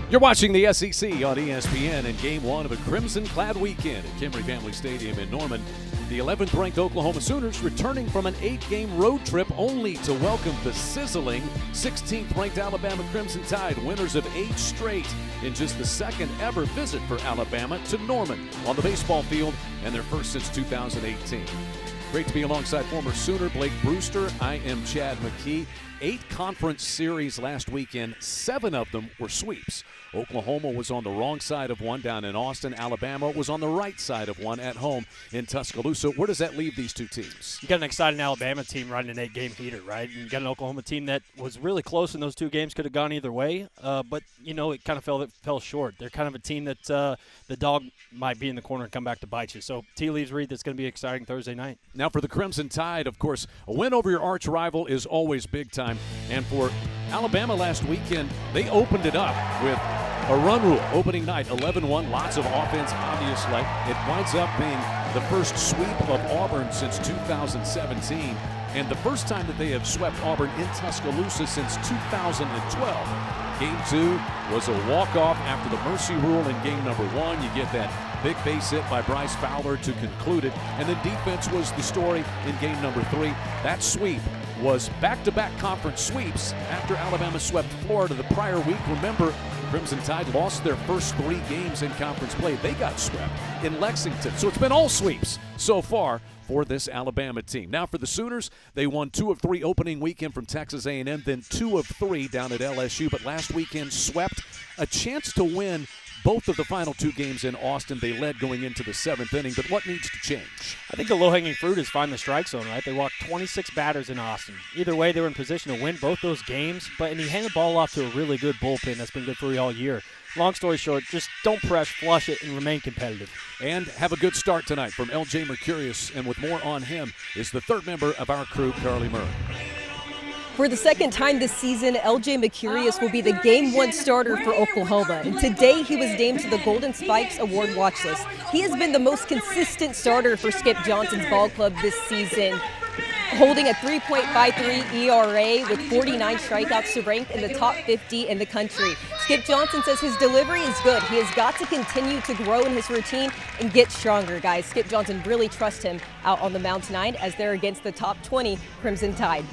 You're watching the SEC on ESPN in Game 1 of a crimson-clad weekend at Kimry Family Stadium in Norman. The 11th-ranked Oklahoma Sooners returning from an 8-game road trip only to welcome the sizzling 16th-ranked Alabama Crimson Tide, winners of 8 straight in just the second ever visit for Alabama to Norman on the baseball field, and their first since 2018. Great to be alongside former Sooner Blake Brewster. I am Chad McKee. 8 conference series last weekend, 7 of them were sweeps. Oklahoma was on the wrong side of one down in Austin. Alabama was on the right side of one at home in Tuscaloosa. Where does that leave these two teams? You got an exciting Alabama team riding an 8-game heater, right? And you got an Oklahoma team that was really close in those 2 games, could have gone either way. But, you know, it kind of fell short. They're kind of a team that the dog might be in the corner and come back to bite you. So, tea leaves read, that's going to be exciting Thursday night. Now for the Crimson Tide, of course, a win over your arch rival is always big time. And for Alabama last weekend, they opened it up with a run rule. Opening night, 11-1, lots of offense, obviously. It winds up being the first sweep of Auburn since 2017, and the first time that they have swept Auburn in Tuscaloosa since 2012. Game 2 was a walk-off after the mercy rule in game number 1. You get that big base hit by Bryce Fowler to conclude it, and then defense was the story in game number 3. That sweep was back-to-back conference sweeps after Alabama swept Florida the prior week. Remember, Crimson Tide lost their first 3 games in conference play. They got swept in Lexington. So it's been all sweeps so far for this Alabama team. Now for the Sooners, they won 2 of 3 opening weekend from Texas A&M, then 2 of 3 down at LSU. But last weekend swept, a chance to win both of the final 2 games in Austin. They led going into the 7th inning, but what needs to change? I think the low-hanging fruit is find the strike zone, right? They walked 26 batters in Austin. Either way, they were in position to win both those games, and you hand the ball off to a really good bullpen that's been good for you all year. Long story short, just don't press, flush it, and remain competitive. And have a good start tonight from L.J. Mercurius, and with more on him is the 3rd member of our crew, Carly Murray. For the 2nd time this season, L.J. Mercurius will be the Game 1 starter for Oklahoma. And today he was named to the Golden Spikes Award watch list. He has been the most consistent starter for Skip Johnson's ball club this season, holding a 3.53 ERA with 49 strikeouts to rank in the top 50 in the country. Skip Johnson says his delivery is good. He has got to continue to grow in his routine and get stronger, guys. Skip Johnson really trusts him out on the mound tonight as they're against the top 20 Crimson Tide.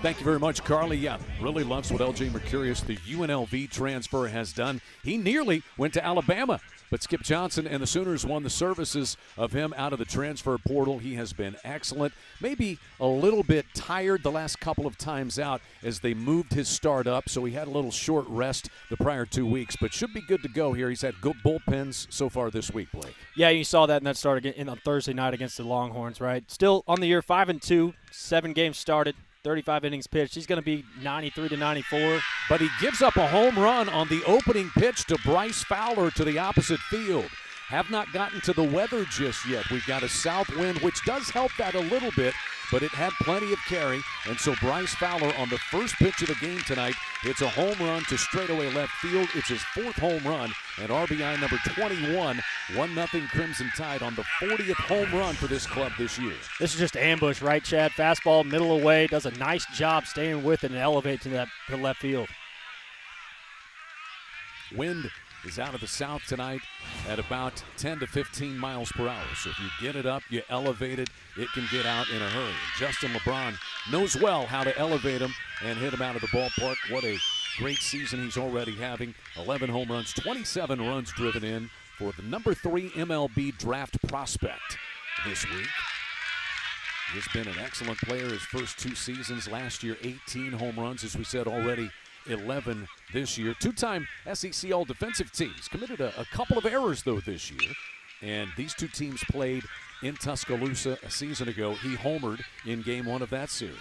Thank you very much, Carly. Yeah, really loves what L.J. Mercurius, the UNLV transfer, has done. He nearly went to Alabama, but Skip Johnson and the Sooners won the services of him out of the transfer portal. He has been excellent. Maybe a little bit tired the last couple of times out as they moved his start up, so he had a little short rest the prior 2 weeks, but should be good to go here. He's had good bullpens so far this week, Blake. Yeah, you saw that in that start on Thursday night against the Longhorns, right? Still on the year 5-2, 7 games started. 35 innings pitched. He's going to be 93 to 94. But he gives up a home run on the opening pitch to Bryce Fowler to the opposite field. Have not gotten to the weather just yet. We've got a south wind, which does help that a little bit, but it had plenty of carry. And so Bryce Fowler on the first pitch of the game tonight hits a home run to straightaway left field. It's his 4th home run and RBI number 21. 1-0 Crimson Tide on the 40th home run for this club this year. This is just ambush, right, Chad? Fastball, middle away, does a nice job staying with it and elevate to left field. Wind is out of the south tonight at about 10 to 15 miles per hour. So if you get it up, you elevate it, it can get out in a hurry. And Justin LeBron knows well how to elevate him and hit him out of the ballpark. What a great season he's already having. 11 home runs, 27 runs driven in for the number 3 MLB draft prospect this week. He's been an excellent player his first 2 seasons. Last year, 18 home runs, as we said already. 11 this year. 2-time SEC All-Defensive teams. Committed a couple of errors, though, this year. And these 2 teams played in Tuscaloosa a season ago. He homered in Game 1 of that series.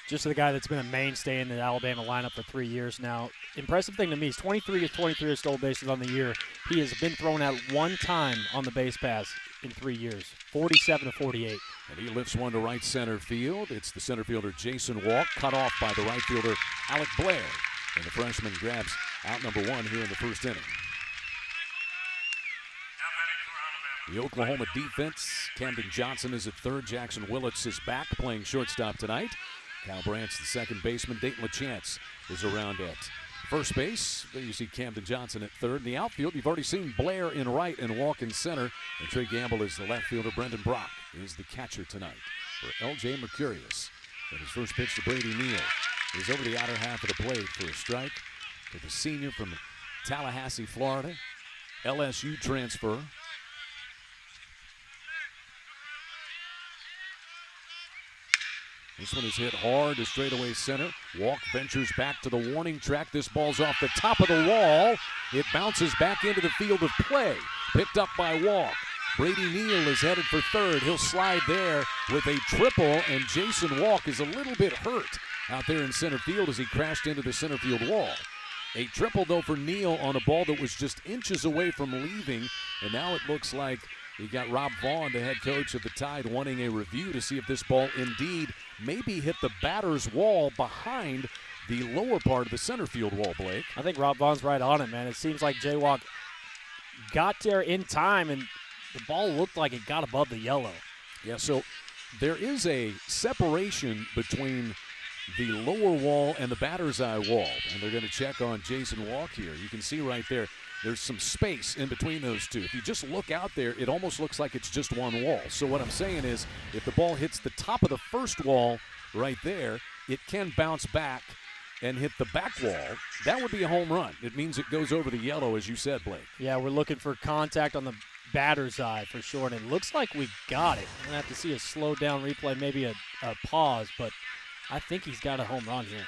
Just the guy that's been a mainstay in the Alabama lineup for 3 years now. Impressive thing to me, he's 23 stolen bases on the year. He has been thrown out 1 time on the base pass in 3 years, 47 to 48. And he lifts one to right center field. It's the center fielder Jason Walk, cut off by the right fielder Alec Blair. And the freshman grabs out number 1 here in the first inning. The Oklahoma defense, Camden Johnson is at third. Jackson Willits is back playing shortstop tonight. Cal Brandt's the second baseman. Dayton LaChance is around at First base, there you see Camden Johnson at third. In the outfield, you've already seen Blair in right and Walk in center. And Trey Gamble is the left fielder. Brendan Brock is the catcher tonight for L.J. Mercurius. And his first pitch to Brady Neal is over the outer half of the plate for a strike to the senior from Tallahassee, Florida. LSU transfer. This one is hit hard to straightaway center. Walk ventures back to the warning track. This ball's off the top of the wall. It bounces back into the field of play. Picked up by Walk. Brady Neal is headed for third. He'll slide there with a triple, and Jason Walk is a little bit hurt out there in center field as he crashed into the center field wall. A triple, though, for Neal on a ball that was just inches away from leaving, and now it looks like we got Rob Vaughn, the head coach of the Tide, wanting a review to see if this ball indeed maybe hit the batter's wall behind the lower part of the center field wall, Blake. I think Rob Vaughn's right on it, man. It seems like J-Walk got there in time, and the ball looked like it got above the yellow. Yeah, so there is a separation between the lower wall and the batter's eye wall, and they're going to check on Jason Walk here. You can see right there, there's some space in between those two. If you just look out there, it almost looks like it's just one wall. So what I'm saying is, if the ball hits the top of the first wall right there, it can bounce back and hit the back wall. That would be a home run. It means it goes over the yellow, as you said, Blake. Yeah, we're looking for contact on the batter's eye for sure, and it looks like we got it. We're going to have to see a slow down replay, maybe a pause, but I think he's got a home run here.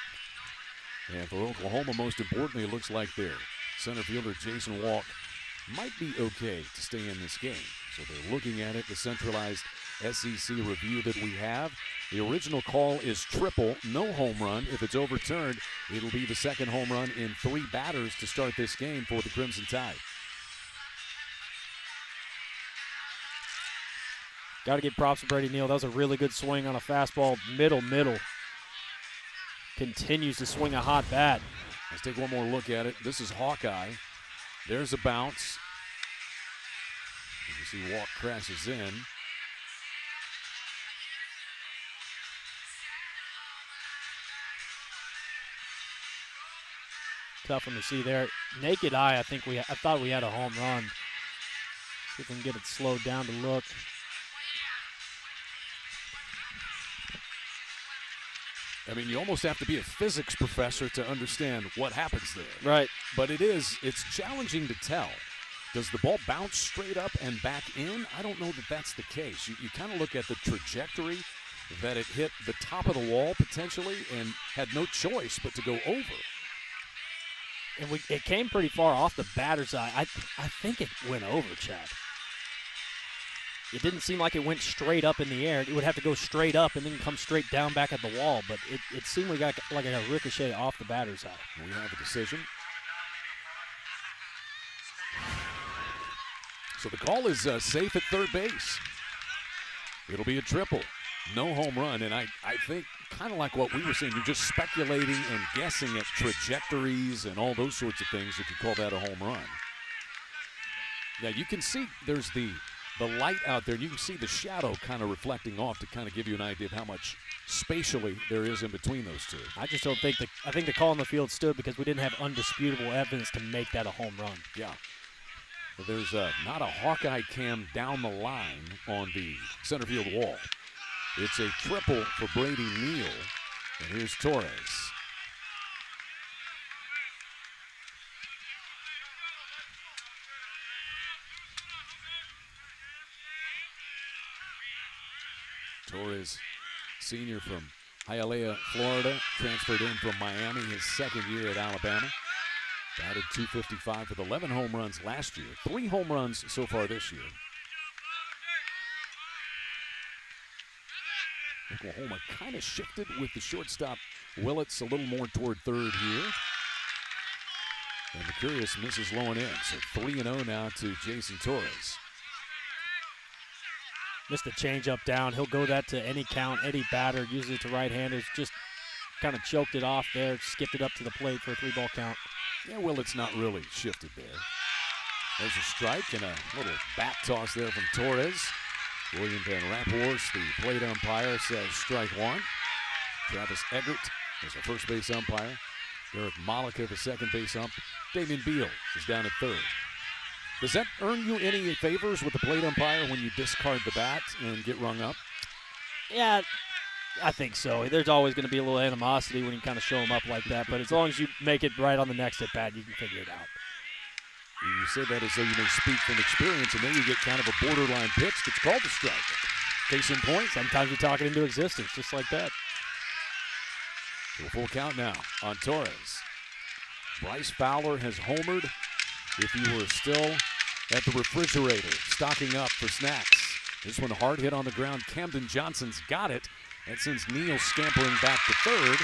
And for Oklahoma, most importantly, it looks like their center fielder Jason Walk might be okay to stay in this game. So they're looking at it, the centralized SEC review that we have. The original call is triple, no home run. If it's overturned, it'll be the second home run in 3 batters to start this game for the Crimson Tide. Got to give props to Brady Neal. That was a really good swing on a fastball, middle. Continues to swing a hot bat. Let's take one more look at it. This is Hawkeye. There's a bounce. You see Walk crashes in. Tough one to see there. Naked eye, I thought we had a home run. See if we can get it slowed down to look. I mean, you almost have to be a physics professor to understand what happens there. Right. But it's challenging to tell. Does the ball bounce straight up and back in? I don't know that that's the case. You kind of look at the trajectory that it hit the top of the wall potentially and had no choice but to go over. And it came pretty far off the batter's eye. I think it went over, Chad. It didn't seem like it went straight up in the air. It would have to go straight up and then come straight down back at the wall. But it seemed like a ricochet off the batter's eye. We have a decision. So the call is safe at third base. It'll be a triple. No home run. And I think kind of like what we were saying, you're just speculating and guessing at trajectories and all those sorts of things if you call that a home run. Yeah, you can see there's the light out there, and you can see the shadow kind of reflecting off to kind of give you an idea of how much spatially there is in between those two. I just don't think I think the call on the field stood because we didn't have undisputable evidence to make that a home run. Yeah. But there's not a Hawkeye cam down the line on the center field wall. It's a triple for Brady Neal, and here's Torres. Torres, senior from Hialeah, Florida, transferred in from Miami, his second year at Alabama. Batted .255 with 11 home runs last year. 3 home runs so far this year. Oklahoma kind of shifted with the shortstop Willits a little more toward third here. And Mercurius misses low and in. So 3-0 now to Jason Torres. Missed the changeup down. He'll go that to any count, any batter, usually to right-handers. Just kind of choked it off there, skipped it up to the plate for a 3-ball count. Yeah, well, it's not really shifted there. There's a strike and a little bat toss there from Torres. William Van Raphorst, the plate umpire, says strike one. Travis Eggert is the first base umpire. Derek Malika, the second base ump. Damian Beal is down at third. Does that earn you any favors with the plate umpire when you discard the bat and get rung up? Yeah, I think so. There's always going to be a little animosity when you kind of show them up like that, but as long as you make it right on the next at bat, you can figure it out. You say that as though you may speak from experience, and then you get kind of a borderline pitch that's called a strike. Case in point, sometimes you talk it into existence, just like that. To a full count now on Torres. Bryce Fowler has homered. If you were still at the refrigerator, stocking up for snacks. This one hard hit on the ground. Camden Johnson's got it. That sends Neal scampering back to third.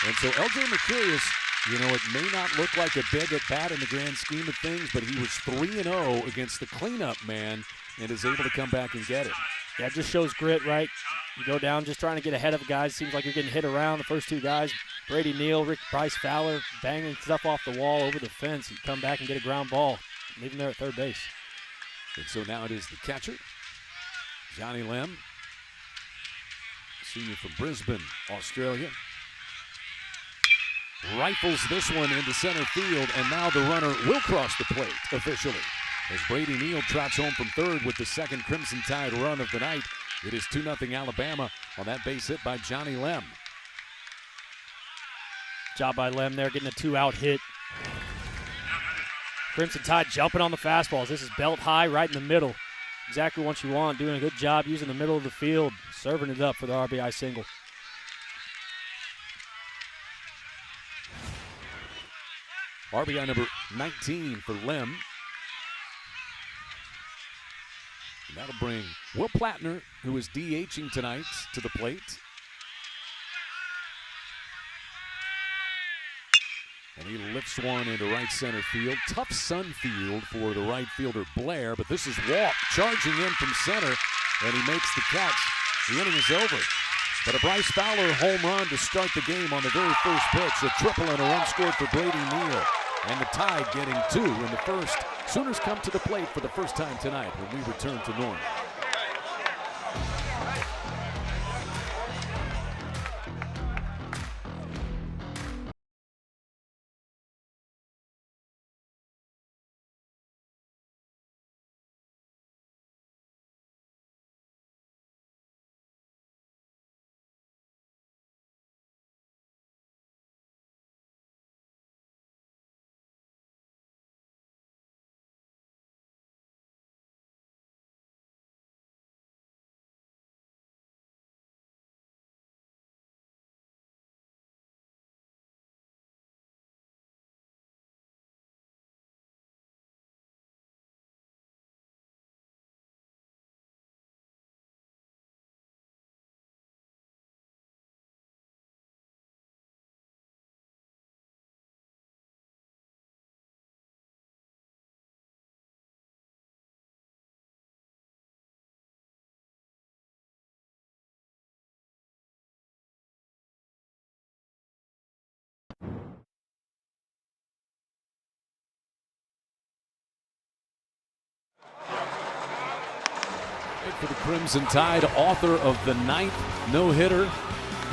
And so L.J. Mercurius, you know, it may not look like a big at bat in the grand scheme of things, but he was 3-0 against the cleanup man and is able to come back and get it. Yeah, it just shows grit, right? You go down just trying to get ahead of guys. Seems like you're getting hit around. The first two guys, Brady Neal, Bryce Fowler, banging stuff off the wall over the fence. You come back and get a ground ball, leave him there at third base. And so now it is the catcher, Johnny Lem, senior from Brisbane, Australia. Rifles this one into center field, and now the runner will cross the plate officially. As Brady Neal trots home from third with the second Crimson Tide run of the night. It is 2-0 Alabama on that base hit by Johnny Lem. Job by Lem there, getting a 2-out hit. Crimson Tide jumping on the fastballs. This is belt high right in the middle. Exactly what you want, doing a good job using the middle of the field, serving it up for the RBI single. RBI number 19 for Lem. And that'll bring Will Plattner, who is DHing tonight, to the plate. And he lifts one into right center field. Tough sun field for the right fielder Blair, but this is Walk charging in from center, and he makes the catch. The inning is over. But a Bryce Fowler home run to start the game on the very first pitch. A triple and a run scored for Brady Neal. And the Tide getting two in the first. Sooners come to the plate for the first time tonight when we return to normal. For the Crimson Tide, author of the 9th no-hitter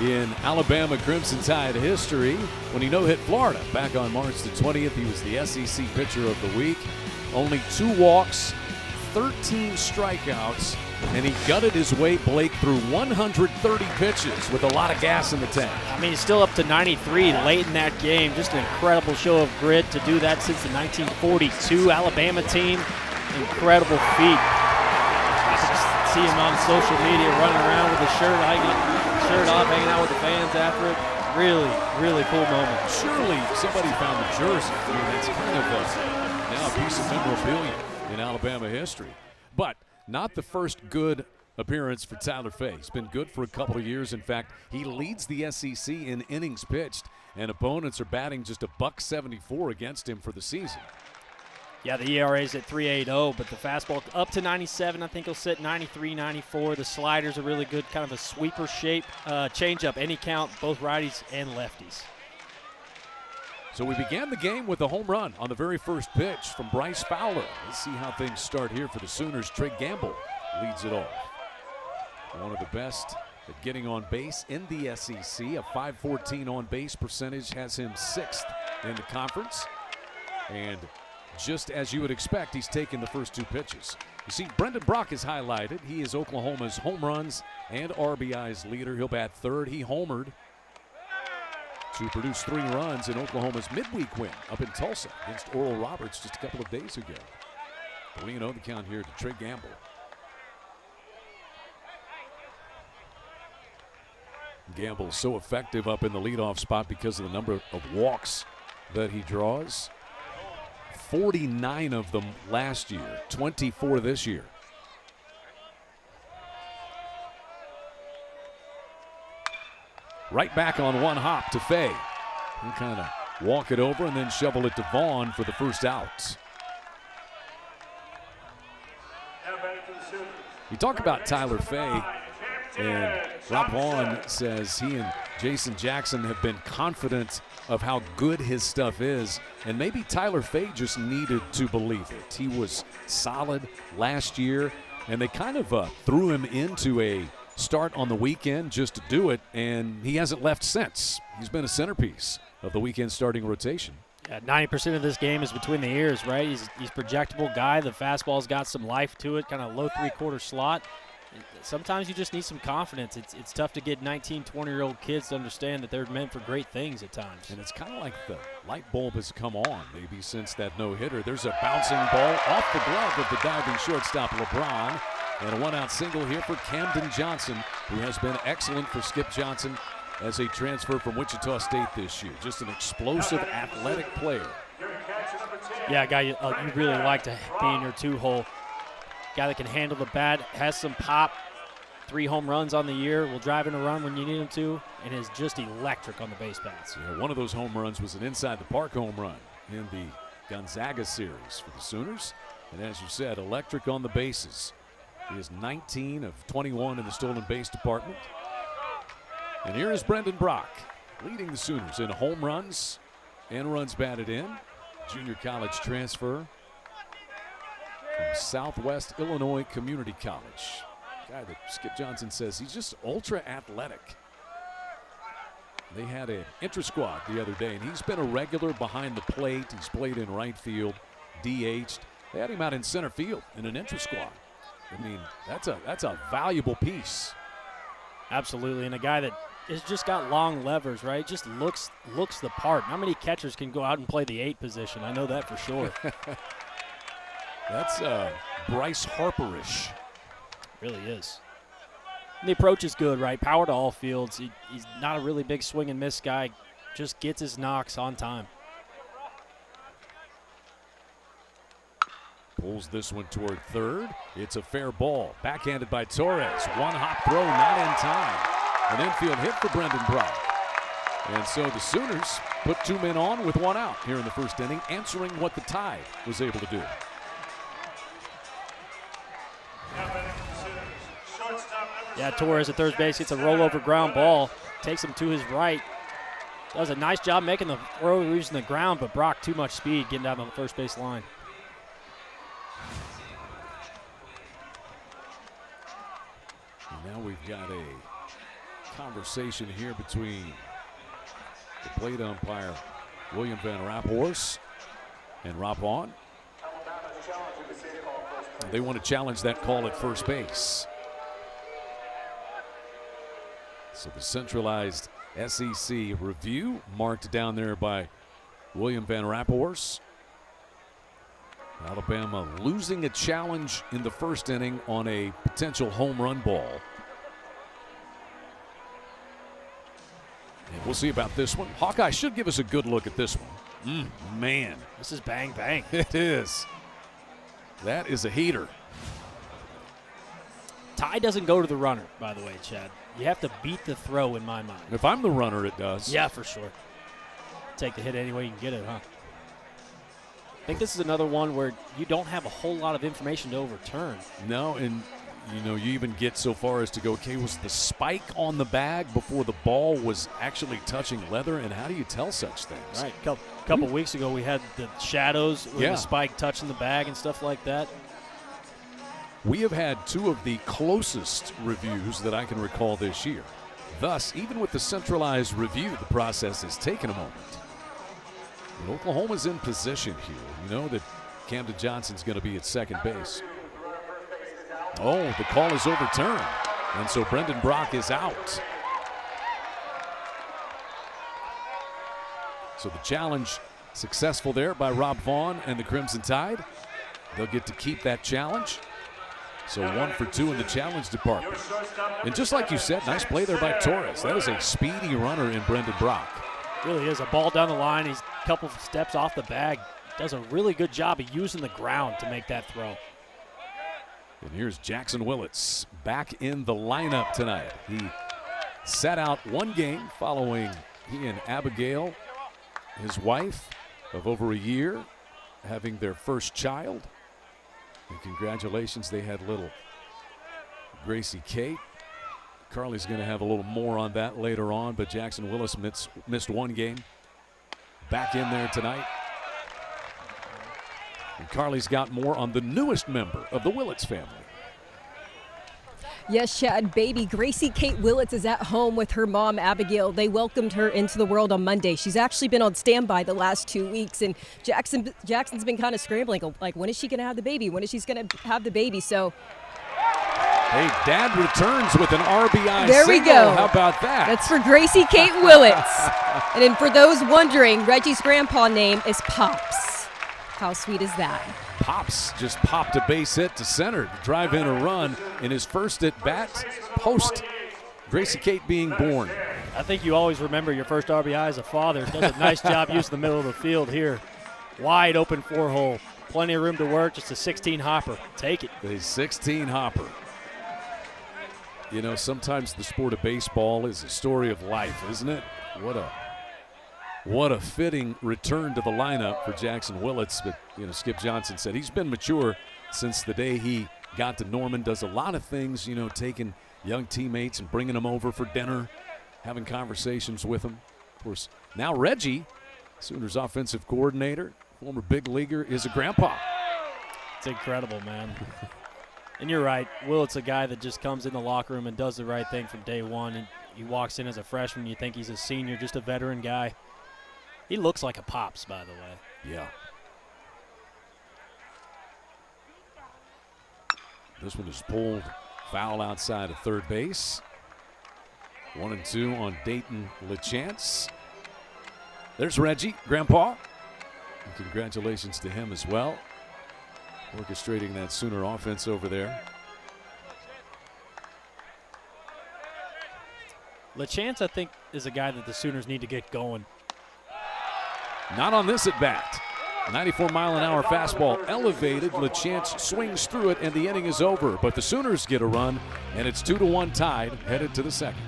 in Alabama Crimson Tide history. When he no-hit Florida back on March the 20th, he was the SEC Pitcher of the Week. Only 2 walks, 13 strikeouts, and he gutted his way, Blake, through 130 pitches with a lot of gas in the tank. I mean, he's still up to 93 late in that game. Just an incredible show of grit to do that since the 1942 Alabama team. Incredible feat. See him on social media running around with his shirt off, hanging out with the fans after it. Really, really cool moment. Surely somebody found the jersey. I mean, that's kind of now a piece of memorabilia in Alabama history. But not the first good appearance for Tyler Fay. He's been good for a couple of years. In fact, he leads the SEC in innings pitched, and opponents are batting just $174 against him for the season. Yeah, the ERA is at 3.80, but the fastball up to 97. I think he'll sit 93, 94. The sliders are really good, kind of a sweeper shape. Change-up, any count, both righties and lefties. So we began the game with a home run on the very first pitch from Bryce Fowler. Let's see how things start here for the Sooners. Trey Gamble leads it off. one of the best at getting on base in the SEC. A .514 on base percentage has him 6th in the conference. And just as you would expect, he's taken the first 2 pitches. You see, Brendan Brock is highlighted. He is Oklahoma's home runs and RBIs leader. He'll bat 3rd. He homered to produce 3 runs in Oklahoma's midweek win up in Tulsa against Oral Roberts just a couple of days ago. 3-0 the count here to Trey Gamble. Gamble so effective up in the leadoff spot because of the number of walks that he draws. 49 of them last year, 24 this year. Right back on one hop to Fay. He kind of walk it over and then shovel it to Vaughn for the first out. You talk about Tyler Fay, and Rob Vaughn says he and Jason Jackson have been confident of how good his stuff is, and maybe Tyler Fay just needed to believe it. He was solid last year, and they kind of threw him into a start on the weekend just to do it, and he hasn't left since. He's been a centerpiece of the weekend starting rotation. Yeah, 90% of this game is between the ears, right? He's projectable guy. The fastball's got some life to it, kind of low 3/4 slot. Sometimes you just need some confidence. It's tough to get 19, 20-year-old kids to understand that they're meant for great things at times. And it's kind of like the light bulb has come on maybe since that no-hitter. There's a bouncing ball off the glove of the diving shortstop LeBron. And a one-out single here for Camden Johnson, who has been excellent for Skip Johnson as a transfer from Wichita State this year. Just an explosive, athletic player. Yeah, a guy you really like to be in your 2-hole. Guy that can handle the bat, has some pop, 3 home runs on the year, will drive in a run when you need him to, and is just electric on the base paths. Yeah, one of those home runs was an inside-the-park home run in the Gonzaga series for the Sooners. And as you said, electric on the bases. He is 19 of 21 in the stolen base department. And here is Brendan Brock leading the Sooners in home runs and runs batted in. Junior college transfer from Southwest Illinois Community College. Guy that Skip Johnson says he's just ultra athletic. They had an intra-squad the other day, and he's been a regular behind the plate. He's played in right field, DH'd. They had him out in center field in an intra-squad. I mean, that's a valuable piece. Absolutely, and a guy that has just got long levers, right? Just looks the part. How many catchers can go out and play the 8 position? I know that for sure. That's Bryce Harper-ish. Really is. And the approach is good, right? Power to all fields. He's not a really big swing and miss guy. Just gets his knocks on time. Pulls this one toward third. It's a fair ball. Backhanded by Torres. One hop throw, not in time. An infield hit for Brendan Brock. And so the Sooners put 2 men on with 1 out here in the first inning, answering what the Tide was able to do. Yeah, Torres at third base gets a rollover ground ball. Takes him to his right. Does a nice job making the throw using the ground, but Brock too much speed getting down on the first base line. And now we've got a conversation here between the plate umpire William Van Raphorst and Rob Vaughn. They want to challenge that call at first base. So the centralized SEC review marked down there by William Van Raphorst. Alabama losing a challenge in the first inning on a potential home run ball. And we'll see about this one. Hawkeye should give us a good look at this one. Man. This is bang, bang. It is. That is a heater. Ty doesn't go to the runner, by the way, Chad. You have to beat the throw in my mind. If I'm the runner, it does. Yeah, for sure. Take the hit any way you can get it, huh? I think this is another one where you don't have a whole lot of information to overturn. No, and you even get so far as to go, okay, was the spike on the bag before the ball was actually touching leather? And how do you tell such things? Right. A couple weeks ago, we had the shadows with the spike touching the bag and stuff like that. We have had two of the closest reviews that I can recall this year. Thus, even with the centralized review, the process has taken a moment. And Oklahoma's in position here. You know that Camden Johnson's going to be at second base. Oh, the call is overturned. And so Brendan Brock is out. So the challenge successful there by Rob Vaughn and the Crimson Tide. They'll get to keep that challenge. So 1 for 2 in the challenge department. And just like you said, nice play there by Torres. That is a speedy runner in Brendan Brock. Really is. A ball down the line. He's a couple of steps off the bag. Does a really good job of using the ground to make that throw. And here's Jackson Willits back in the lineup tonight. He sat out one game following he and Abigail, his wife of over a year, having their first child. And congratulations, they had little Gracie Kate. Carly's going to have a little more on that later on, but Jackson Willis missed one game. Back in there tonight. And Carly's got more on the newest member of the Willits family. Yes, Chad, baby Gracie Kate Willits is at home with her mom, Abigail. They welcomed her into the world on Monday. She's actually been on standby the last 2 weeks, and Jackson's been kind of scrambling, like, when is she going to have the baby? When is she going to have the baby? So, hey, Dad returns with an RBI there we single. go. How about that? That's for Gracie Kate Willits. And then for those wondering, Reggie's grandpa name is Pops. How sweet is that? Pops just popped a base hit to center to drive in a run in his first at bat post Gracie Kate being born. I think you always remember your first RBI as a father. Does a nice job using the middle of the field here. Wide open 4-hole. Plenty of room to work. Just a 16 hopper. Take it. A 16 hopper. You know, sometimes the sport of baseball is a story of life, isn't it? What a fitting return to the lineup for Jackson Willits. But, you know, Skip Johnson said he's been mature since the day he got to Norman. Does a lot of things, you know, taking young teammates and bringing them over for dinner, having conversations with them. Of course, now Reggie, Sooners offensive coordinator, former big leaguer, is a grandpa. It's incredible, man. And you're right. Willits a guy that just comes in the locker room and does the right thing from day one. And he walks in as a freshman. You think he's a senior, just a veteran guy. He looks like a Pops, by the way. Yeah. This one is pulled foul outside of third base. 1-2 on Dayton LeChance. There's Reggie, grandpa. And congratulations to him as well. Orchestrating that Sooner offense over there. LeChance, I think, is a guy that the Sooners need to get going. Not on this at bat. 94-mile-an-hour fastball elevated. LeChance swings through it, and the inning is over. But the Sooners get a run, and it's 2-1 tied, headed to the second.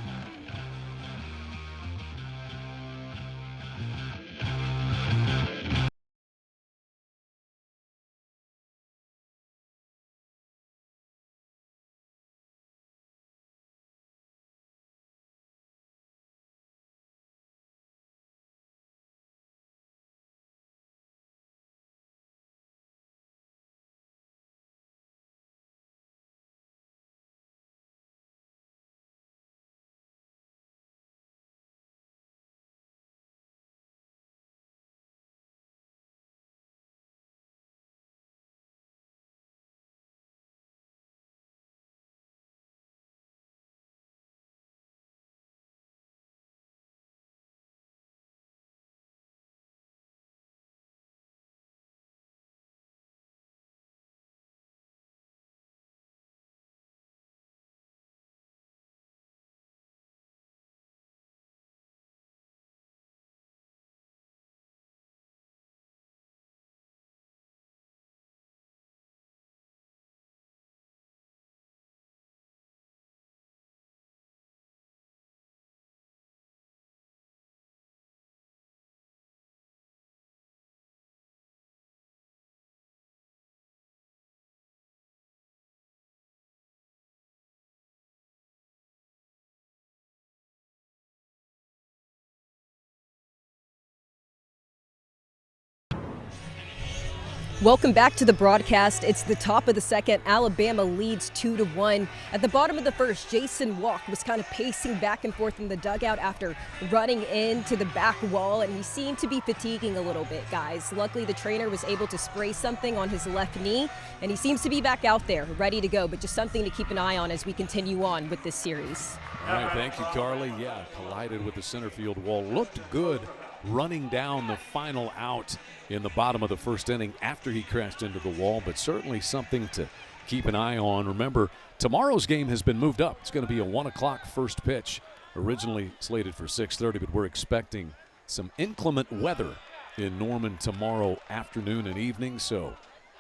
Welcome back to the broadcast. It's the top of the second. Alabama leads 2-1. At the bottom of the first, Jason Walk was kind of pacing back and forth in the dugout after running into the back wall, and he seemed to be fatiguing a little bit, guys. Luckily, the trainer was able to spray something on his left knee, and he seems to be back out there, ready to go, but just something to keep an eye on as we continue on with this series. All right, thank you, Carly. Yeah, collided with the center field wall. Looked good running down the final out in the bottom of the first inning after he crashed into the wall, but certainly something to keep an eye on. Remember, tomorrow's game has been moved up. It's going to be a 1 o'clock first pitch, originally slated for 6:30, but we're expecting some inclement weather in Norman tomorrow afternoon and evening, so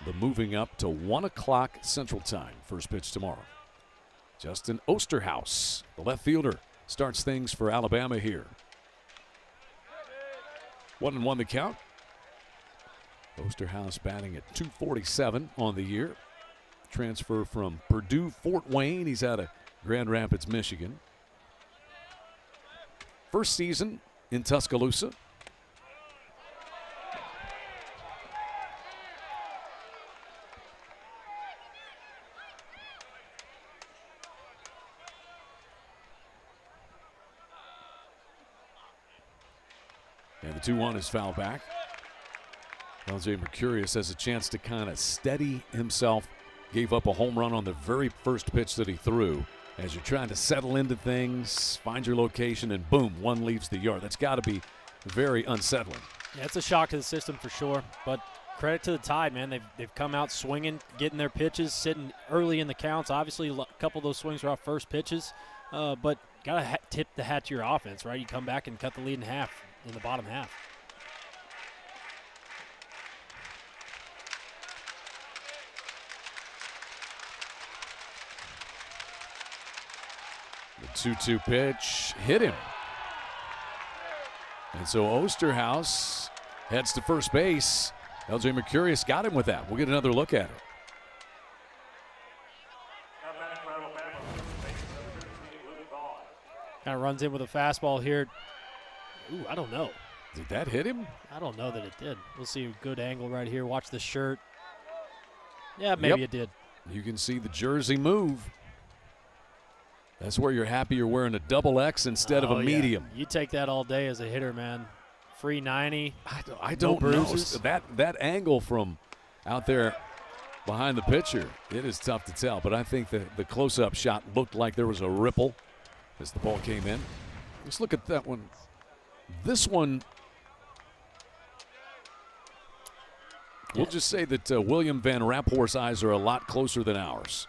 the moving up to 1 o'clock Central Time, first pitch tomorrow. Justin Osterhaus, the left fielder, starts things for Alabama here. 1-1 the count. Osterhaus batting at .247 on the year. Transfer from Purdue Fort Wayne. He's out of Grand Rapids, Michigan. First season in Tuscaloosa. And the 2-1 is foul back. LJ Mercurius has a chance to kind of steady himself. Gave up a home run on the very first pitch that he threw. As you're trying to settle into things, find your location, and boom, one leaves the yard. That's got to be very unsettling. Yeah, it's a shock to the system for sure. But credit to the Tide, man. They've come out swinging, getting their pitches, sitting early in the counts. Obviously, a couple of those swings were off first pitches. But got to tip the hat to your offense, right? You come back and cut the lead in half. In the bottom half. The 2-2 pitch hit him. And so Osterhaus heads to first base. LJ Mercurius got him with that. We'll get another look at it. Kind of runs in with a fastball here. Ooh, I don't know. Did that hit him? I don't know that it did. We'll see a good angle right here. Watch the shirt. Yeah, maybe it did. You can see the jersey move. That's where you're happy you're wearing a double X instead of a medium. You take that all day as a hitter, man. Free 90. I don't know. That angle from out there behind the pitcher, it is tough to tell. But I think the close-up shot looked like there was a ripple as the ball came in. Let's look at that one. This one, we'll just say that William Van Rapphorst's eyes are a lot closer than ours.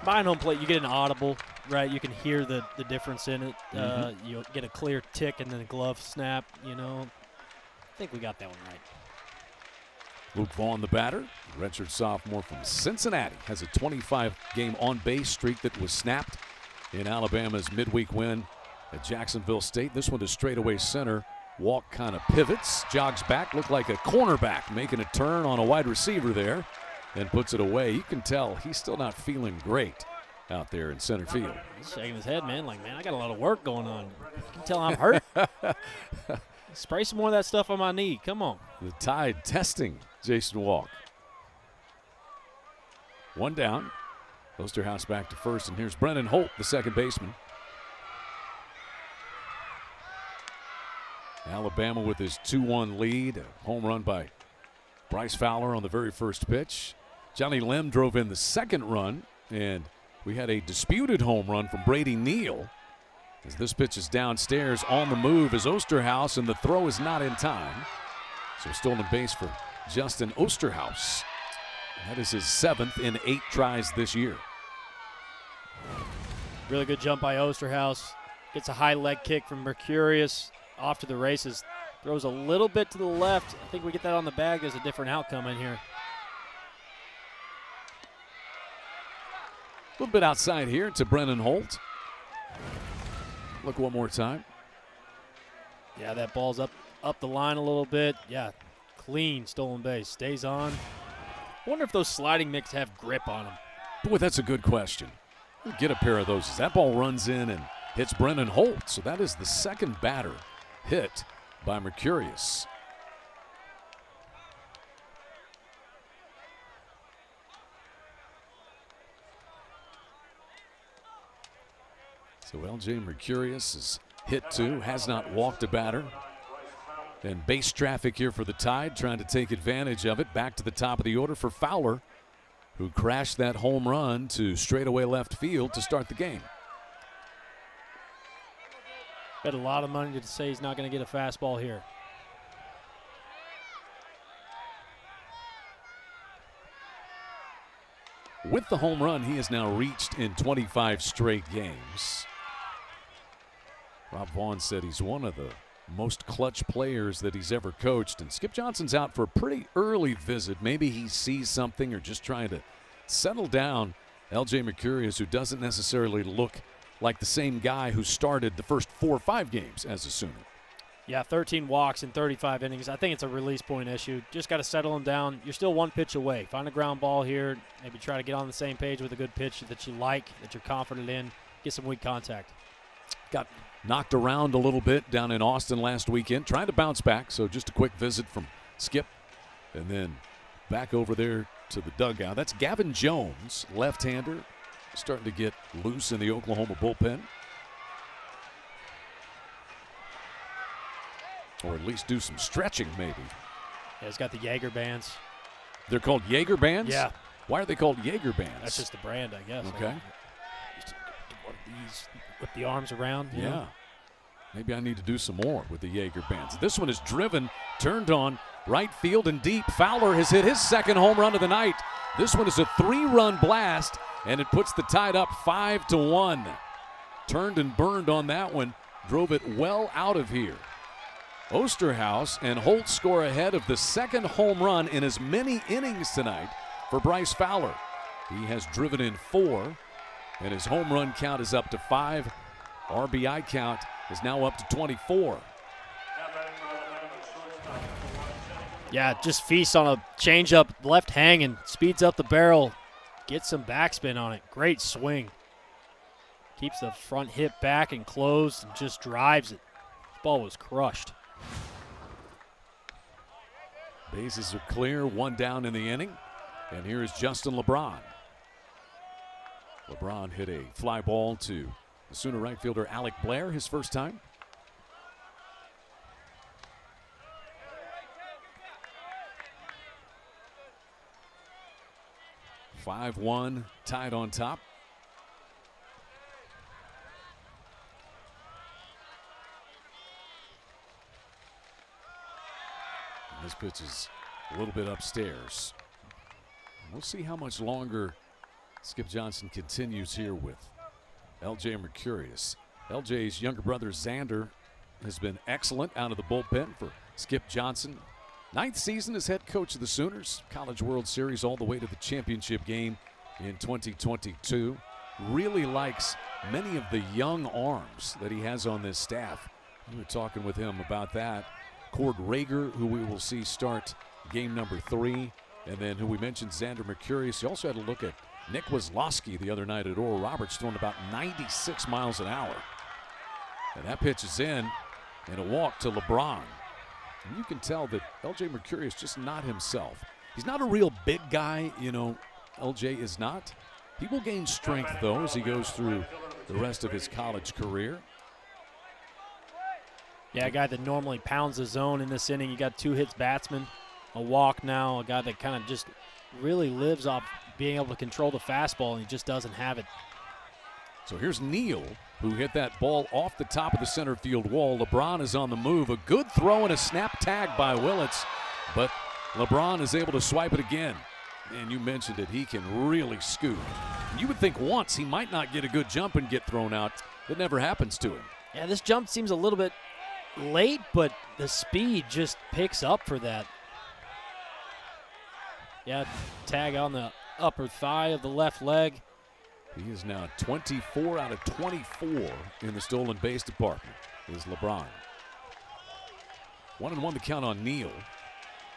Behind home plate, you get an audible, right? You can hear the difference in it. You get a clear tick and then a glove snap, you know. I think we got that one right. Luke Vaughn, the batter, redshirt sophomore from Cincinnati, has a 25-game on-base streak that was snapped in Alabama's midweek win at Jacksonville State. This one to straightaway center. Walk kind of pivots, jogs back, looked like a cornerback making a turn on a wide receiver there, and puts it away. You can tell he's still not feeling great out there in center field. He's shaking his head, man, like, man, I got a lot of work going on. You can tell I'm hurt. Spray some more of that stuff on my knee. Come on. The Tide testing Jason Walk. One down. Osterhaus back to first, and here's Brennan Holt, the second baseman. Alabama with his 2-1 lead. A home run by Bryce Fowler on the very first pitch. Johnny Lim drove in the second run, and we had a disputed home run from Brady Neal. As this pitch is downstairs, on the move is Osterhaus, and the throw is not in time. So stolen base for Justin Osterhaus. That is his 7th in 8 tries this year. Really good jump by Osterhaus. Gets a high leg kick from Mercurius. Off to the races. Throws a little bit to the left. I think we get that on the bag. There's a different outcome in here. A little bit outside here to Brennan Holt. Look one more time. Yeah, that ball's up the line a little bit. Yeah, clean stolen base. Stays on. I wonder if those sliding mix have grip on them. Boy, that's a good question. We'll get a pair of those as that ball runs in and hits Brennan Holt. So that is the second batter hit by Mercurius. So L.J. Mercurius is hit 2, has not walked a batter. And base traffic here for the Tide, trying to take advantage of it. Back to the top of the order for Fowler, who crashed that home run to straightaway left field to start the game. Bet a lot of money to say he's not going to get a fastball here. With the home run, he has now reached in 25 straight games. Rob Vaughn said he's one of the most clutch players that he's ever coached. And Skip Johnson's out for a pretty early visit. Maybe he sees something or just trying to settle down L.J. Mercurius, who doesn't necessarily look like the same guy who started the first 4 or 5 games as a Sooner. Yeah, 13 walks in 35 innings. I think it's a release point issue. Just got to settle him down. You're still 1 pitch away. Find a ground ball here. Maybe try to get on the same page with a good pitch that you like, that you're confident in. Get some weak contact. Got knocked around a little bit down in Austin last weekend. Trying to bounce back, so just a quick visit from Skip. And then back over there to the dugout. That's Gavin Jones, left-hander, starting to get loose in the Oklahoma bullpen. Or at least do some stretching, maybe. Yeah, he's got the Jaeger bands. They're called Jaeger bands? Yeah. Why are they called Jaeger bands? That's just the brand, I guess. Okay. One of these with the arms around. Yeah. Know? Maybe I need to do some more with the Jaeger bands. This one is driven, turned on, right field and deep. Fowler has hit his second home run of the night. This one is a 3-run blast, and it puts the Tide up 5-1. Turned and burned on that one, drove it well out of here. Osterhaus and Holt score ahead of the second home run in as many innings tonight for Bryce Fowler. He has driven in 4, and his home run count is up to 5. RBI count is now up to 24. Yeah, just feasts on a changeup, left hanging, speeds up the barrel, gets some backspin on it. Great swing. Keeps the front hip back and closed and just drives it. This ball was crushed. Bases are clear, 1 down in the inning. And here is Justin LeBron. LeBron hit a fly ball to the Sooner right fielder Alec Blair, his first time. (5-1) Tied on top. And this pitch is a little bit upstairs. We'll see how much longer Skip Johnson continues here with L.J. Mercurius. L.J.'s younger brother Xander has been excellent out of the bullpen for Skip Johnson. 9th season as head coach of the Sooners. College World Series all the way to the championship game in 2022. Really likes many of the young arms that he has on this staff. We were talking with him about that. Cord Rager, who we will see start game number 3. And then who we mentioned, Xander Mercurius. You also had a look at Nick Wazlowski the other night at Oral Roberts, throwing about 96 miles an hour. And that pitch is in, and a walk to LeBron. And you can tell that L.J. Mercurius just not himself. He's not a real big guy, L.J. is not. He will gain strength, though, as he goes through the rest of his college career. Yeah, a guy that normally pounds the zone in this inning. You got 2 hits batsman, a walk now, a guy that kind of just really lives off being able to control the fastball, and he just doesn't have it. So here's Neal, who hit that ball off the top of the center field wall. LeBron is on the move. A good throw and a snap tag by Willits, but LeBron is able to swipe it again. And you mentioned it, he can really scoot. You would think once he might not get a good jump and get thrown out. It never happens to him. Yeah, this jump seems a little bit late, but the speed just picks up for that. Yeah, tag on the upper thigh of the left leg. He is now 24 out of 24 in the stolen base department, is LeBron. 1-1 the count on Neal.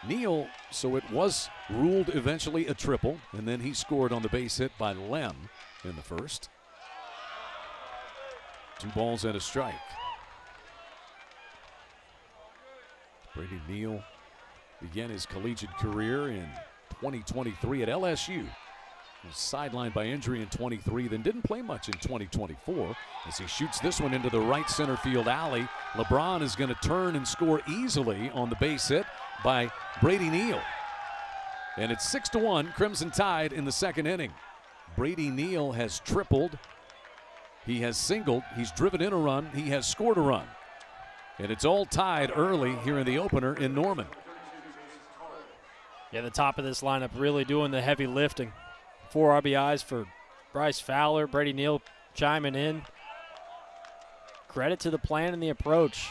Neal, so it was ruled eventually a triple, and then he scored on the base hit by Lem in the first. 2 balls and a strike. Brady Neal began his collegiate career in 2023 at LSU. Was sidelined by injury in 23, then didn't play much in 2024 as he shoots this one into the right center field alley. LeBron is going to turn and score easily on the base hit by Brady Neal. And it's 6-1, Crimson Tide in the second inning. Brady Neal has tripled. He has singled. He's driven in a run. He has scored a run. And it's all tied early here in the opener in Norman. Yeah, the top of this lineup really doing the heavy lifting. 4 RBIs for Bryce Fowler. Brady Neal chiming in. Credit to the plan and the approach.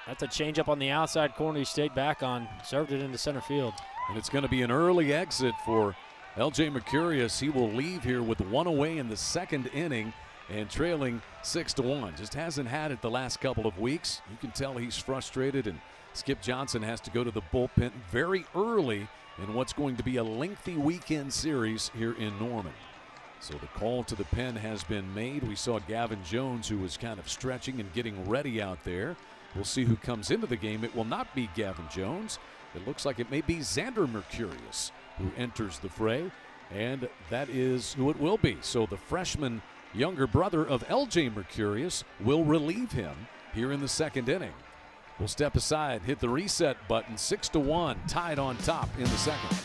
That's a changeup on the outside corner he stayed back on. Served it into center field. And it's going to be an early exit for L.J. Mercurius. He will leave here with 1 away in the second inning and trailing 6-1. Just hasn't had it the last couple of weeks. You can tell he's frustrated, and Skip Johnson has to go to the bullpen very early in what's going to be a lengthy weekend series here in Norman. So the call to the pen has been made. We saw Gavin Jones, who was kind of stretching and getting ready out there. We'll see who comes into the game. It will not be Gavin Jones. It looks like it may be Xander Mercurius who enters the fray, and that is who it will be. So the freshman younger brother of L.J. Mercurius will relieve him here in the second inning. We'll step aside, hit the reset button. 6-1, tied on top in the second.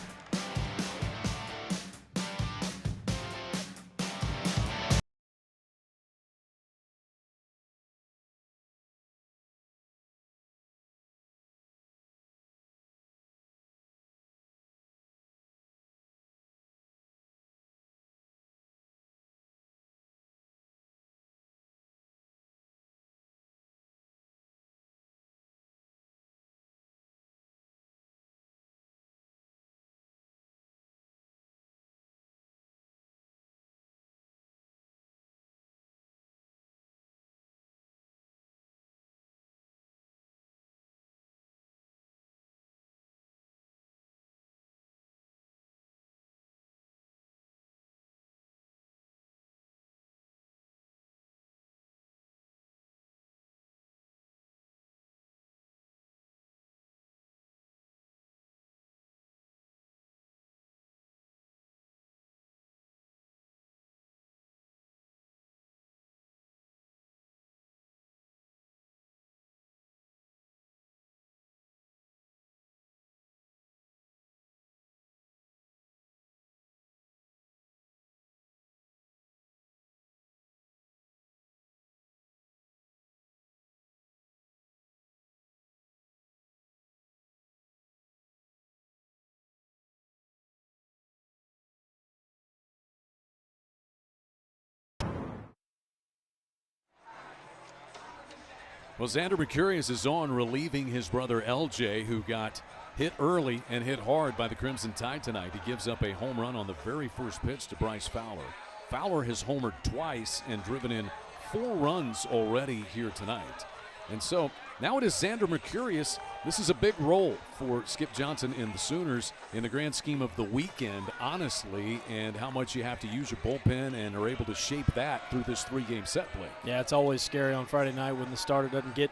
Well, Xander Mercurius is on, relieving his brother LJ, who got hit early and hit hard by the Crimson Tide tonight. He gives up a home run on the very first pitch to Bryce Fowler. Fowler has homered twice and driven in 4 runs already here tonight. And so now it is Xander Mercurius. This is a big role for Skip Johnson and the Sooners in the grand scheme of the weekend, honestly, and how much you have to use your bullpen and are able to shape that through this 3-game set play. Yeah, it's always scary on Friday night when the starter doesn't get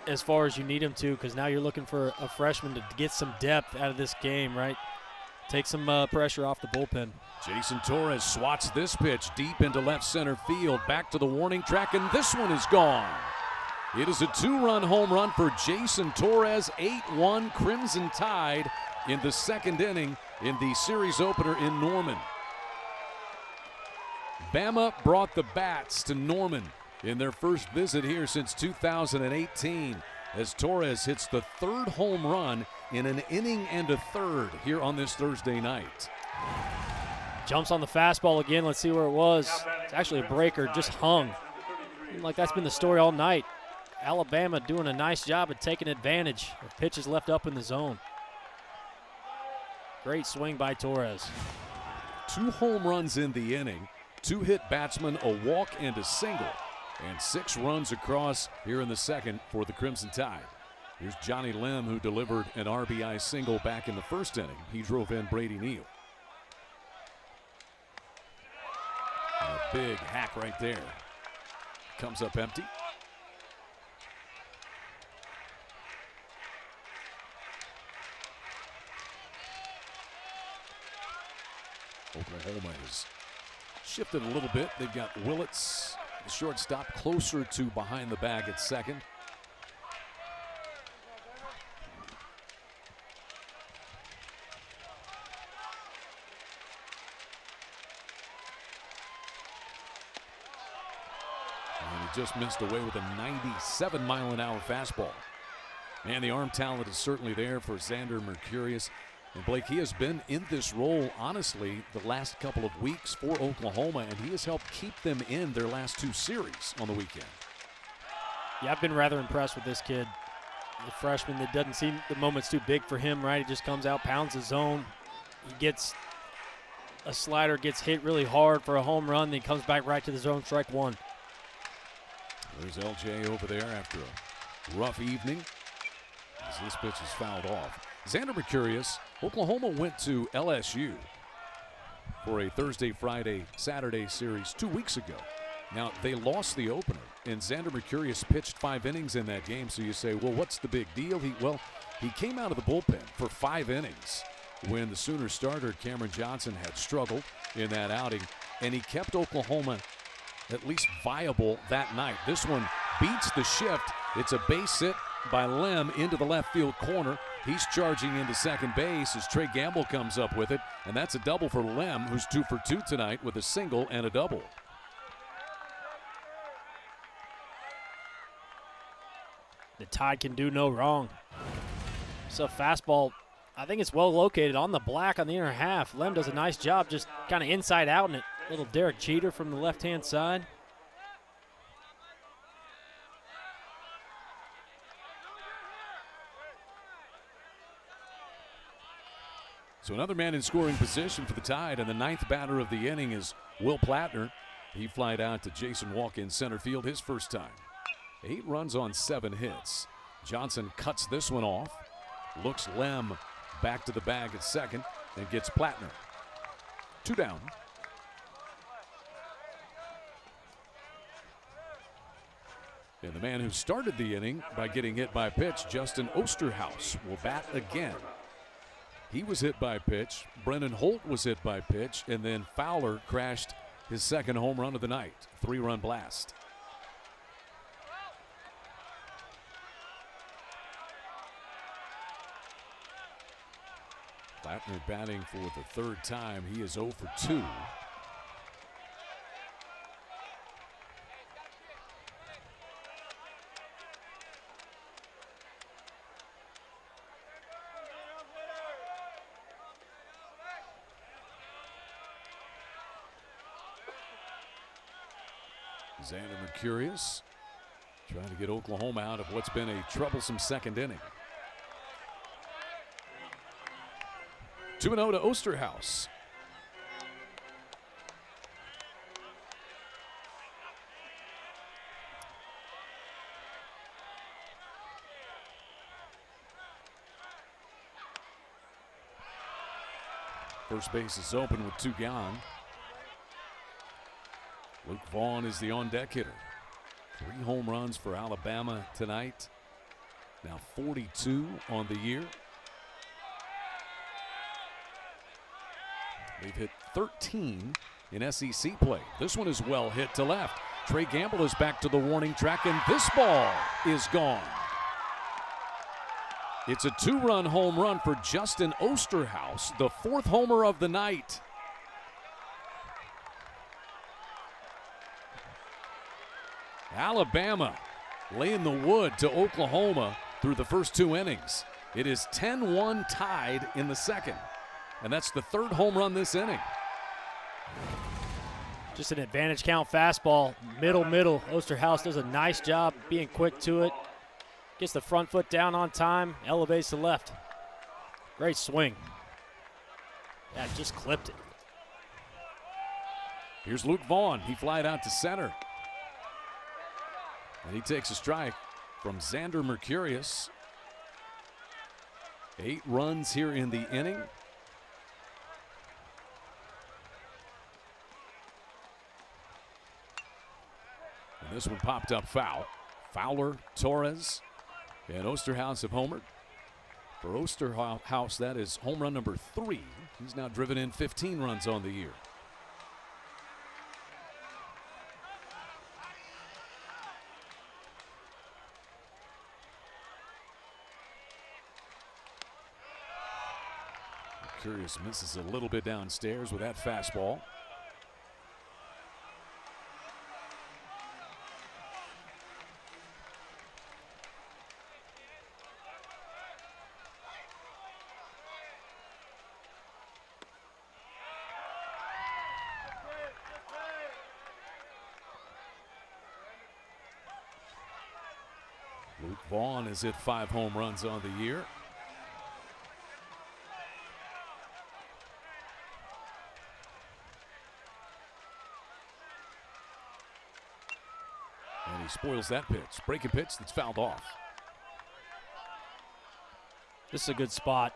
as far as you need him to, because now you're looking for a freshman to get some depth out of this game, right? Take some pressure off the bullpen. Jason Torres swats this pitch deep into left center field, back to the warning track, and this one is gone. It is a 2-run home run for Jason Torres. 8-1 Crimson Tide in the second inning in the series opener in Norman. Bama brought the bats to Norman in their first visit here since 2018 as Torres hits the 3rd home run in an inning and a third here on this Thursday night. Jumps on the fastball again. Let's see where it was. It's actually a breaker, just hung. Like that's been the story all night. Alabama doing a nice job of taking advantage of pitches left up in the zone. Great swing by Torres. 2 home runs in the inning, 2 hit batsmen, a walk and a single, and 6 runs across here in the second for the Crimson Tide. Here's Johnny Lim, who delivered an RBI single back in the first inning. He drove in Brady Neal. And a big hack right there. Comes up empty. Oklahoma is shifted a little bit. They've got Willits, the shortstop, closer to behind the bag at second. And he just missed away with a 97-mile-an-hour fastball. Man, the arm talent is certainly there for Xander Mercurius. And Blake, he has been in this role, honestly, the last couple of weeks for Oklahoma, and he has helped keep them in their last 2 series on the weekend. Yeah, I've been rather impressed with this kid. The freshman that doesn't seem the moment's too big for him, right? He just comes out, pounds the zone. He gets a slider, gets hit really hard for a home run, then he comes back right to the zone, strike one. There's LJ over there after a rough evening as this pitch is fouled off. Xander Mercurius, Oklahoma went to LSU for a Thursday, Friday, Saturday series 2 weeks ago. Now, they lost the opener, and Xander Mercurius pitched 5 innings in that game, so you say, well, what's the big deal? He came out of the bullpen for 5 innings when the Sooners starter Cameron Johnson had struggled in that outing, and he kept Oklahoma at least viable that night. This one beats the shift. It's a base hit by Lem into the left field corner. He's charging into second base as Trey Gamble comes up with it, and that's a double for Lem, who's 2 for 2 tonight with a single and a double. The Tide can do no wrong. So fastball, I think it's well located on the black on the inner half. Lem does a nice job just kind of inside out in it. Little Derek Jeter from the left-hand side. So another man in scoring position for the Tide, and the 9th batter of the inning is Will Plattner. He flied out to Jason Walk in center field his first time. 8 runs on 7 hits. Johnson cuts this one off, looks Lem back to the bag at second, and gets Plattner. 2 down. And the man who started the inning by getting hit by a pitch, Justin Osterhaus, will bat again. He was hit by a pitch. Brennan Holt was hit by a pitch. And then Fowler crashed his second home run of the night. 3-run blast. Plattner batting for the 3rd time. He is 0 for 2. Xander Mercurius trying to get Oklahoma out of what's been a troublesome second inning. 2-0 to Osterhaus. First base is open with 2 gone. Luke Vaughn is the on-deck hitter. 3 home runs for Alabama tonight. Now 42 on the year. They've hit 13 in SEC play. This one is well hit to left. Trey Gamble is back to the warning track, and this ball is gone. It's a 2-run home run for Justin Osterhaus, the 4th homer of the night. Alabama laying the wood to Oklahoma through the first 2 innings. It is 10-1 tied in the second, and that's the 3rd home run this inning. Just an advantage count fastball, middle. Osterhaus does a nice job being quick to it. Gets the front foot down on time, elevates to left. Great swing. Yeah, just clipped it. Here's Luke Vaughn. He flied out to center. And he takes a strike from Xander Mercurius. 8 runs here in the inning. And this one popped up foul. Fowler, Torres, and Osterhaus have homered. For Osterhaus, that is home run number 3. He's now driven in 15 runs on the year. Mercurius misses a little bit downstairs with that fastball. Luke Vaughn has hit 5 home runs on the year. And he spoils that pitch. Breaking pitch that's fouled off. This is a good spot.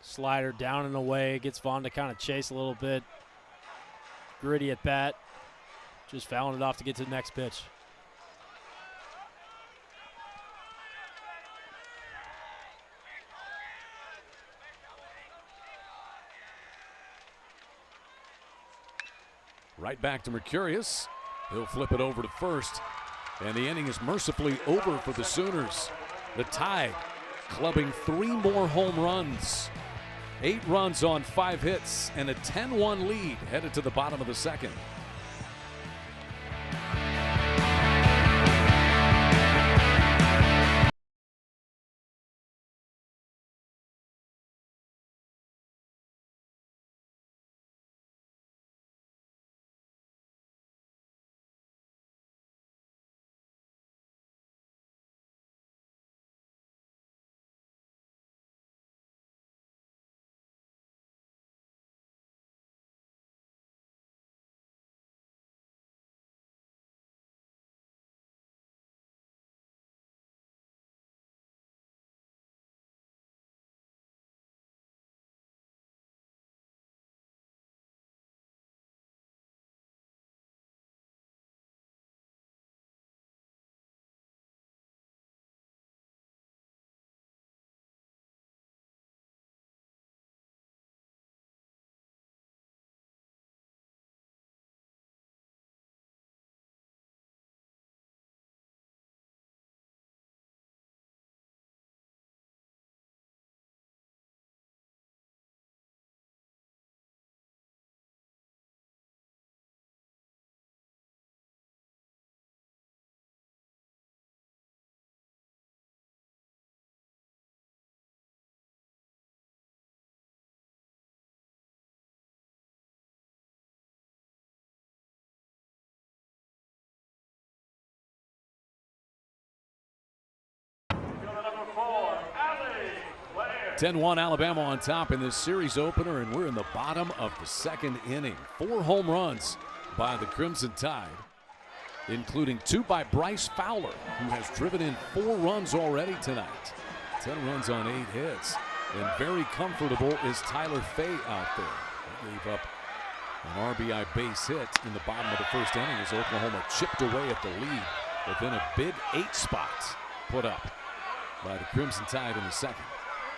Slider down and away. Gets Vaughn to kind of chase a little bit. Gritty at bat. Just fouling it off to get to the next pitch. Right back to Mercurius. He'll flip it over to first. And the inning is mercifully over for the Sooners. The Tide clubbing 3 more home runs. 8 runs on 5 hits and a 10-1 lead headed to the bottom of the second. Number 4, Allie Blair. 10-1 Alabama on top in this series opener, and we're in the bottom of the second inning. 4 home runs by the Crimson Tide, including 2 by Bryce Fowler, who has driven in 4 runs already tonight. 10 runs on 8 hits. And very comfortable is Tyler Fay out there. He gave up an RBI base hit in the bottom of the first inning as Oklahoma chipped away at the lead, but then a big 8 spot put up by the Crimson Tide in the second.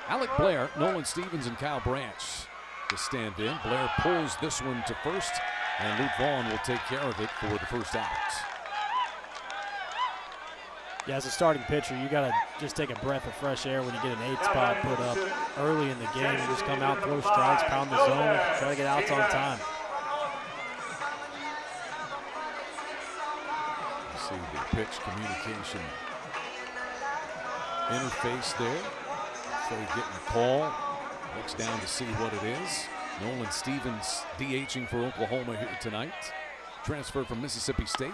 Alec Blair, Nolan Stevens, and Kyle Branch to stand in. Blair pulls this one to first, and Luke Vaughn will take care of it for the first out. Yeah, as a starting pitcher, you got to just take a breath of fresh air when you get an 8 spot put up early in the game. You just come out, throw strikes, pound the zone, try to get outs on time. You see the pitch communication interface there. Fay getting the call, looks down to see what it is. Nolan Stevens DHing for Oklahoma here tonight. Transfer from Mississippi State.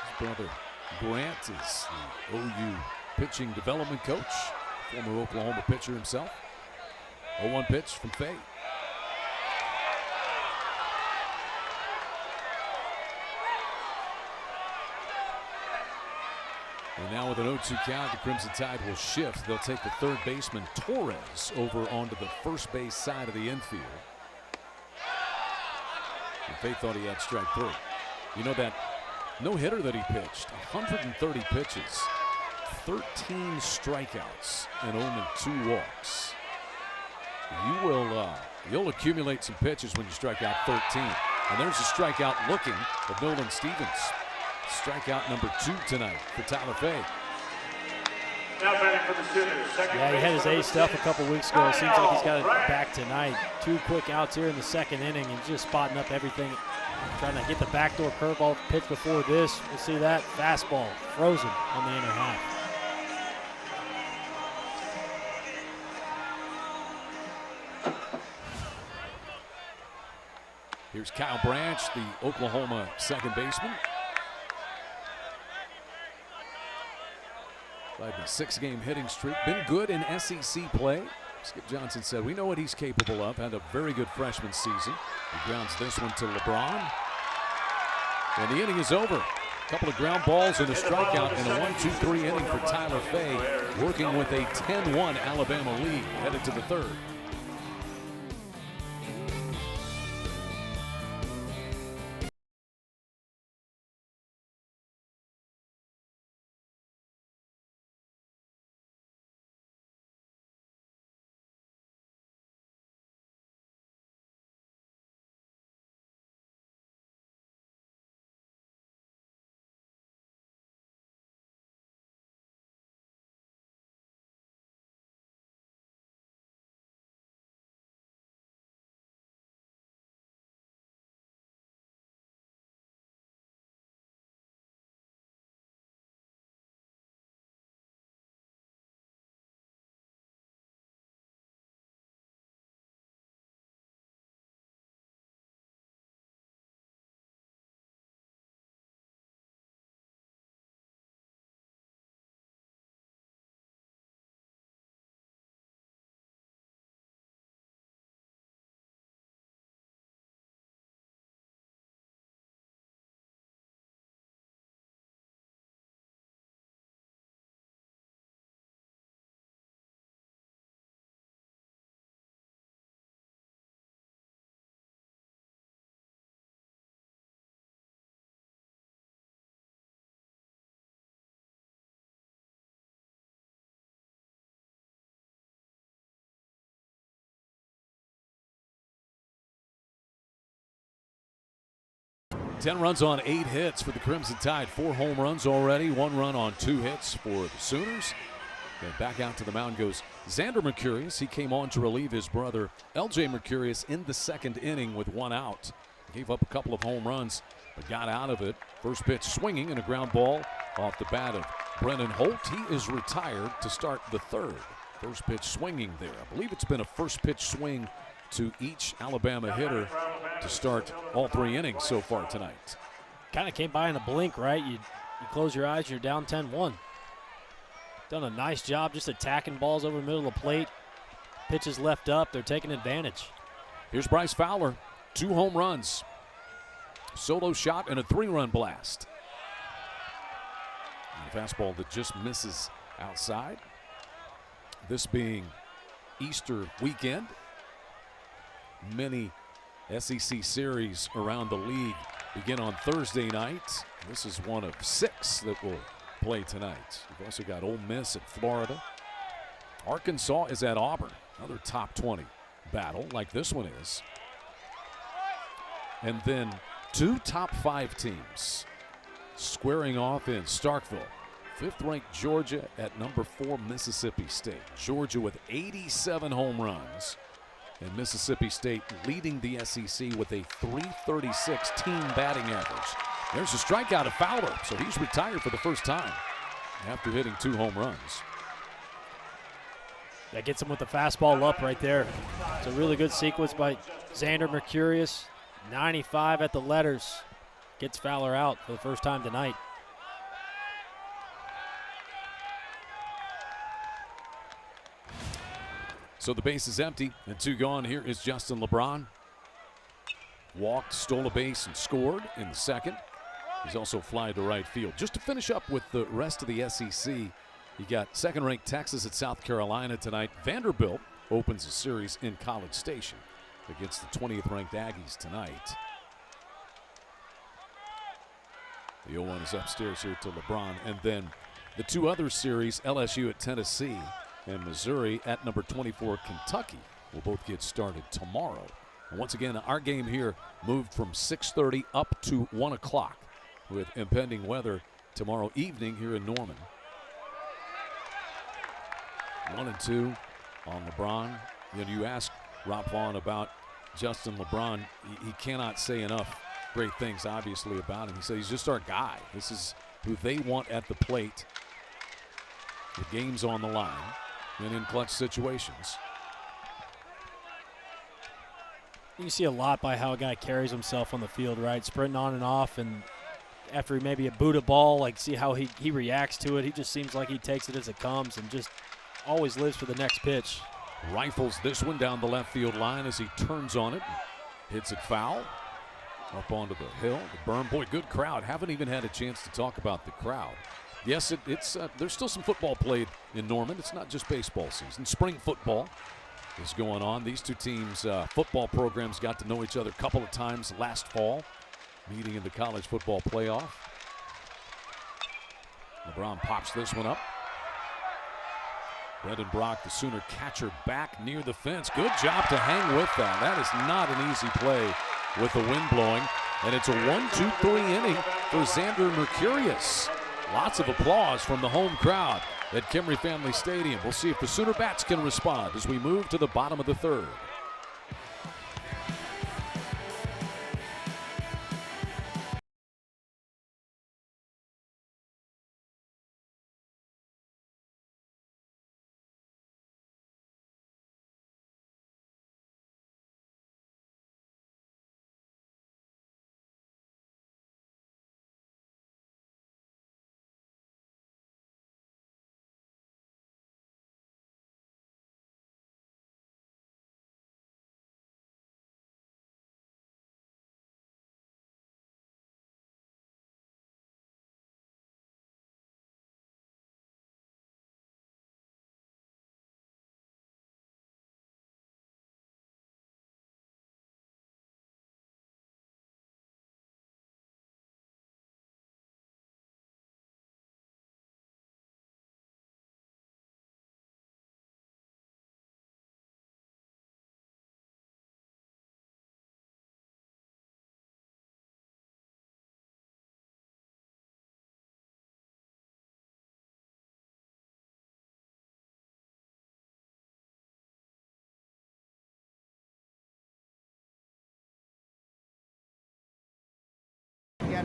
His brother Grant is the OU pitching development coach, former Oklahoma pitcher himself. 0-1 pitch from Fay. And now with an 0-2 count, the Crimson Tide will shift. They'll take the third baseman Torres over onto the first base side of the infield. And Fay thought he had strike 3. You know that no-hitter that he pitched, 130 pitches, 13 strikeouts, and only 2 walks. You'll accumulate some pitches when you strike out 13. And there's a strikeout looking of Nolan Stevens. Strikeout number 2 tonight for Tyler Fay. Now batting for the Sooners. Second Yeah, he had his A baseman, stuff a couple weeks ago. Seems like he's got it back tonight. 2 quick outs here in the second inning and just spotting up everything. Trying to get the backdoor curveball pitch before this. We'll see that fastball frozen on the inner half. Here's Kyle Branch, the Oklahoma second baseman. Like a 6-game hitting streak. Been good in SEC play. Skip Johnson said, we know what he's capable of. Had a very good freshman season. He grounds this one to LeBron. And the inning is over. A couple of ground balls and a strikeout in a 1-2-3 inning for Tyler Fay, working with a 10-1 Alabama lead headed to the third. Ten runs on 8 hits for the Crimson Tide. 4 home runs already. 1 run on 2 hits for the Sooners. And back out to the mound goes Xander Mercurius. He came on to relieve his brother LJ Mercurius in the second inning with 1 out. Gave up a couple of home runs, but got out of it. First pitch swinging and a ground ball off the bat of Brennan Holt. He is retired to start the third. First pitch swinging there. I believe it's been a first pitch swing to each Alabama hitter to start all 3 innings so far tonight. Kind of came by in a blink, right? You close your eyes, you're down 10-1. Done a nice job just attacking balls over the middle of the plate. Pitches left up, they're taking advantage. Here's Bryce Fowler, 2 home runs. Solo shot and a 3-run blast. And a fastball that just misses outside. This being Easter weekend. Many SEC series around the league begin on Thursday night. This is one of 6 that will play tonight. You've also got Ole Miss at Florida. Arkansas is at Auburn. Another top 20 battle like this one is. And then 2 top 5 teams squaring off in Starkville. 5th-ranked Georgia at number 4 Mississippi State. Georgia with 87 home runs. And Mississippi State leading the SEC with a .336 team batting average. There's a strikeout of Fowler, so he's retired for the first time after hitting 2 home runs. That gets him with the fastball up right there. It's a really good sequence by Xander Mercurius. 95 at the letters. Gets Fowler out for the first time tonight. So the base is empty and 2 gone. Here is Justin LeBron. Walked, stole a base, and scored in the second. He's also flied to right field. Just to finish up with the rest of the SEC, you got 2nd-ranked Texas at South Carolina tonight. Vanderbilt opens a series in College Station against the 20th-ranked Aggies tonight. The 0-1 is upstairs here to LeBron. And then the 2 other series, LSU at Tennessee and Missouri at number 24 Kentucky, will both get started tomorrow. And once again, our game here moved from 6:30 up to 1 o'clock with impending weather tomorrow evening here in Norman. 1-2 on LeBron. You ask Rob Vaughn about Justin LeBron. He cannot say enough great things, obviously, about him. He said he's just our guy. This is who they want at the plate. The game's on the line and in clutch situations. You see a lot by how a guy carries himself on the field, right? Sprinting on and off, and after maybe a boot a ball, like see how he reacts to it. He just seems like he takes it as it comes and just always lives for the next pitch. Rifles this one down the left field line as he turns on it. Hits it foul. Up onto the hill, the berm. Boy, good crowd. Haven't even had a chance to talk about the crowd. Yes, it's there's still some football played in Norman. It's not just baseball season. Spring football is going on. These two teams' football programs got to know each other a couple of times last fall, meeting in the college football playoff. LeBron pops this one up. Brendan Brock, the Sooner catcher, back near the fence. Good job to hang with that. That is not an easy play with the wind blowing. And it's a 1-2-3 inning for Xander Mercurius. Lots of applause from the home crowd at Kimry Family Stadium. We'll see if the Sooner Bats can respond as we move to the bottom of the third.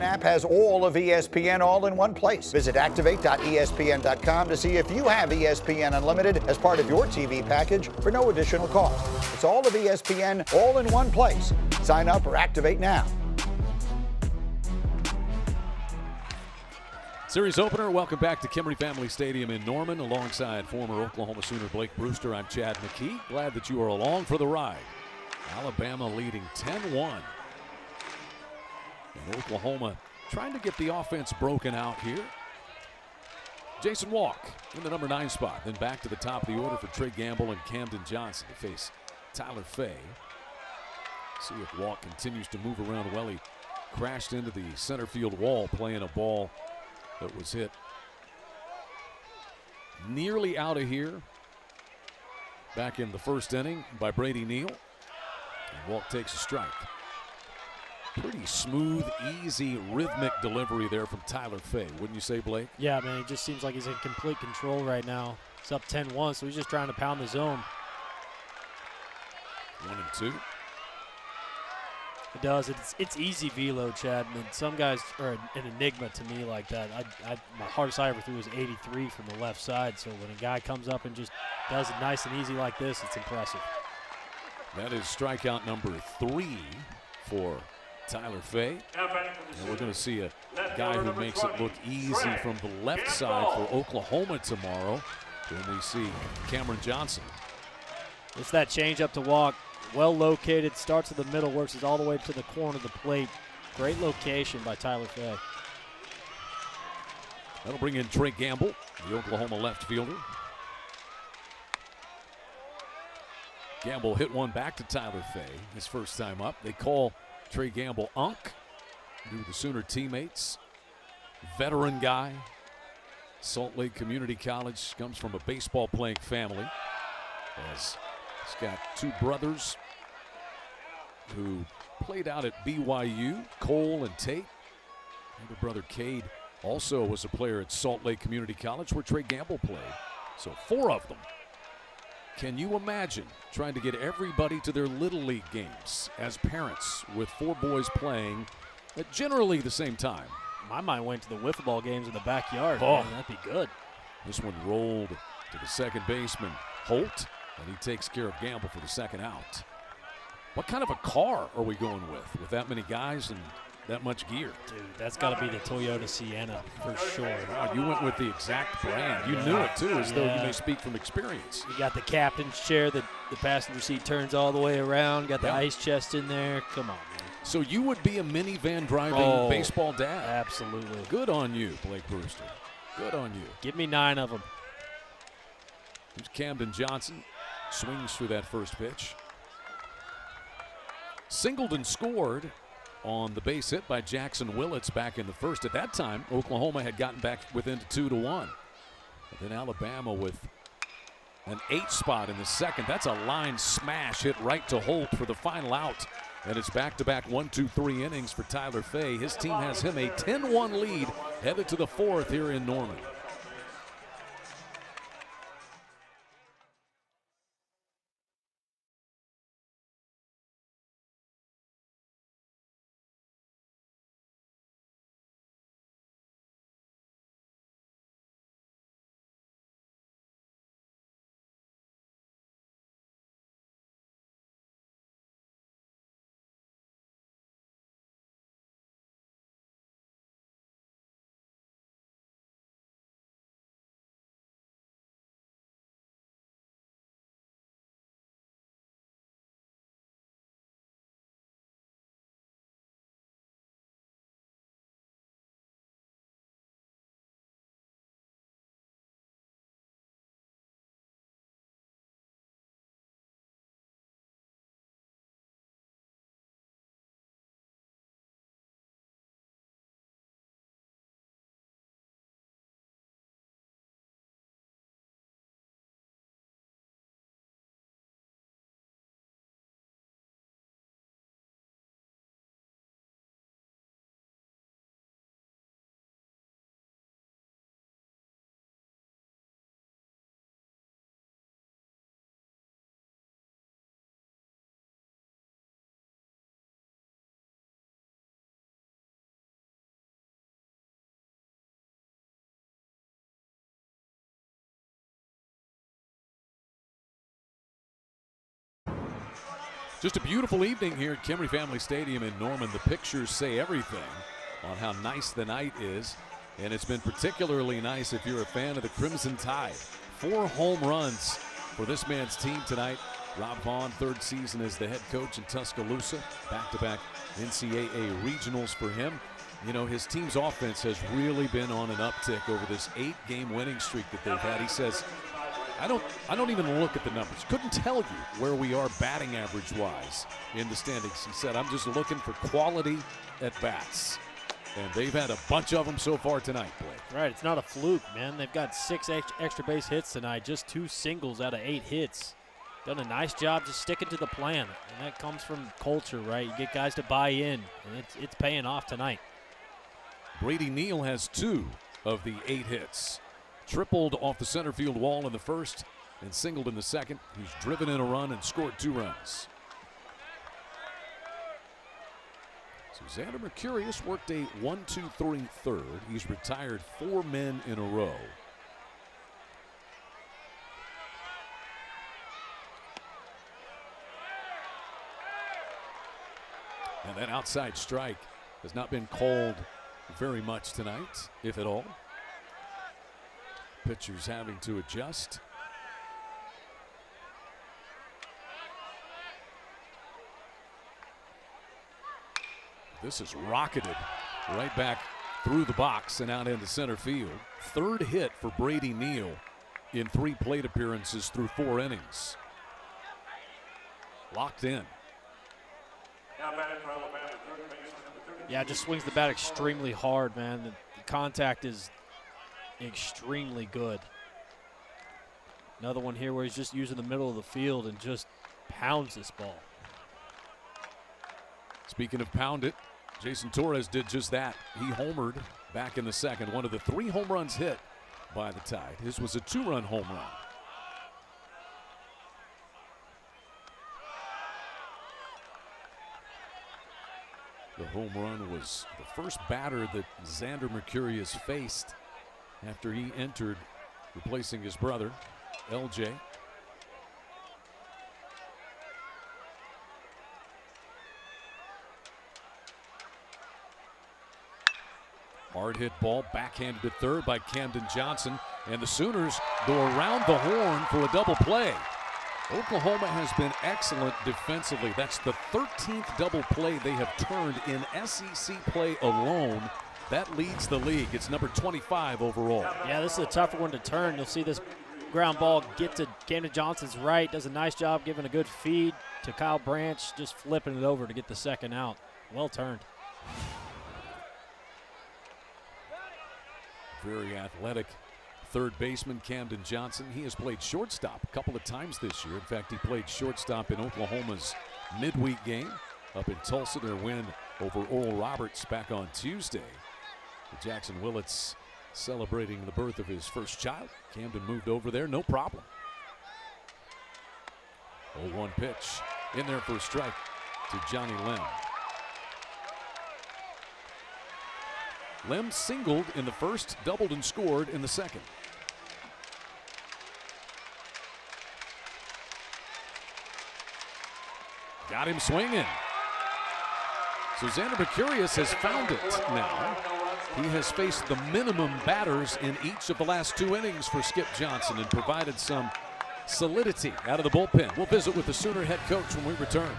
ESPN app has all of ESPN all in one place. Visit activate.espn.com to see if you have ESPN Unlimited as part of your TV package for no additional cost. It's all of ESPN all in one place. Sign up or activate now. Series opener, welcome back to Kimry Family Stadium in Norman alongside former Oklahoma Sooner Blake Brewster. I'm Chad McKee. Glad that you are along for the ride. Alabama leading 10-1. And Oklahoma trying to get the offense broken out here. Jason Walk in the number 9 spot. Then back to the top of the order for Trey Gamble and Camden Johnson to face Tyler Fay. See if Walk continues to move around well. He crashed into the center field wall playing a ball that was hit nearly out of here back in the first inning by Brady Neal. And Walk takes a strike. Pretty smooth, easy, rhythmic delivery there from Tyler Fay, wouldn't you say, Blake? Yeah, man, it just seems like he's in complete control right now. It's up 10-1, so he's just trying to pound the zone. 1-2. It does. It's easy velo, Chad. And some guys are an enigma to me like that. My hardest I ever threw was 83 from the left side. So when a guy comes up and just does it nice and easy like this, it's impressive. That is strikeout number 3 for Tyler Fay. And we're going to see a guy who makes it look easy from the left side for Oklahoma tomorrow when we see Cameron Johnson. It's that change up to Walk. Well located, starts in the middle, works it all the way to the corner of the plate. Great location by Tyler Fay. That'll bring in Trey Gamble, the Oklahoma left fielder. Gamble hit one back to Tyler Fay his first time up. They call Trey Gamble Unc due to the Sooner teammates. Veteran guy. Salt Lake Community College, comes from a baseball playing family. He's got 2 brothers who played out at BYU, Cole and Tate. Older brother Cade also was a player at Salt Lake Community College where Trey Gamble played. So 4 of them Can you imagine trying to get everybody to their Little League games as parents with 4 boys playing at generally the same time? My mind went to the wiffle ball games in the backyard. Oh. Man, that'd be good. This one rolled to the second baseman, Holt, and he takes care of Gamble for the second out. What kind of a car are we going with that many guys and that much gear? Dude, that's got to be the Toyota Sienna for sure. Wow, you went with the exact brand. You knew it, too, as though you may speak from experience. You got the captain's chair that the passenger seat turns all the way around. Got the Yeah. ice chest in there. Come on, man. So you would be a minivan driving baseball dad. Absolutely. Good on you, Blake Brewster. Good on you. Give me 9 of them. Here's Camden Johnson. Swings through that first pitch. Singleton scored on the base hit by Jackson Willits back in the first. At that time, Oklahoma had gotten back within 2-1. But then Alabama with an 8 spot in the second. That's a line smash hit right to Holt for the final out. And it's back-to-back 1-2-3 innings for Tyler Fay. His team has him a 10-1 lead headed to the 4th here in Norman. Just a beautiful evening here at Kimry Family Stadium in Norman. The pictures say everything on how nice the night is, and it's been particularly nice if you're a fan of the Crimson Tide. 4 home runs for this man's team tonight. Rob Vaughn, 3rd season as the head coach in Tuscaloosa. Back-to-back NCAA regionals for him. You know, his team's offense has really been on an uptick over this 8-game winning streak that they've had. He says, I don't even look at the numbers. Couldn't tell you where we are batting average wise in the standings. He said, I'm just looking for quality at bats. And they've had a bunch of them so far tonight, Blake. Right, it's not a fluke, man. They've got 6 extra base hits tonight, just 2 singles out of 8 hits. Done a nice job just sticking to the plan. And that comes from culture, right? You get guys to buy in, and it's paying off tonight. Brady Neal has 2 of the 8 hits. Tripled off the center field wall in the first and singled in the second. He's driven in a run and scored 2 runs. So Xander Mercurius worked a 1-2-3 third. He's retired 4 men in a row. And that outside strike has not been called very much tonight, if at all. Pitchers having to adjust. This is rocketed right back through the box and out into center field. 3rd hit for Brady Neal in 3 plate appearances through 4 innings. Locked in. Yeah, just swings the bat extremely hard, man. The contact is extremely good. Another one here where he's just using the middle of the field and just pounds this ball. Speaking of pound it, Jason Torres did just that. He homered back in the second. One of the 3 home runs hit by the Tide. His was a 2-run home run. The home run was the first batter that Xander Mercurius faced after he entered, replacing his brother, LJ. Hard hit ball, backhanded to third by Camden Johnson, and the Sooners go around the horn for a double play. Oklahoma has been excellent defensively. That's the 13th double play they have turned in SEC play alone. That leads the league. It's number 25 overall. Yeah, this is a tougher one to turn. You'll see this ground ball get to Camden Johnson's right. Does a nice job giving a good feed to Kyle Branch, just flipping it over to get the second out. Well turned. Very athletic third baseman Camden Johnson. He has played shortstop a couple of times this year. In fact, he played shortstop in Oklahoma's midweek game up in Tulsa, their win over Oral Roberts back on Tuesday. Jackson Willits celebrating the birth of his first child. Camden moved over there, no problem. 0-1 pitch in there for a strike to Johnny Lim. Lim singled in the first, doubled and scored in the second. Got him swinging. So Xander Mercurius has found it now. He has faced the minimum batters in each of the last 2 innings for Skip Johnson and provided some solidity out of the bullpen. We'll visit with the Sooner head coach when we return.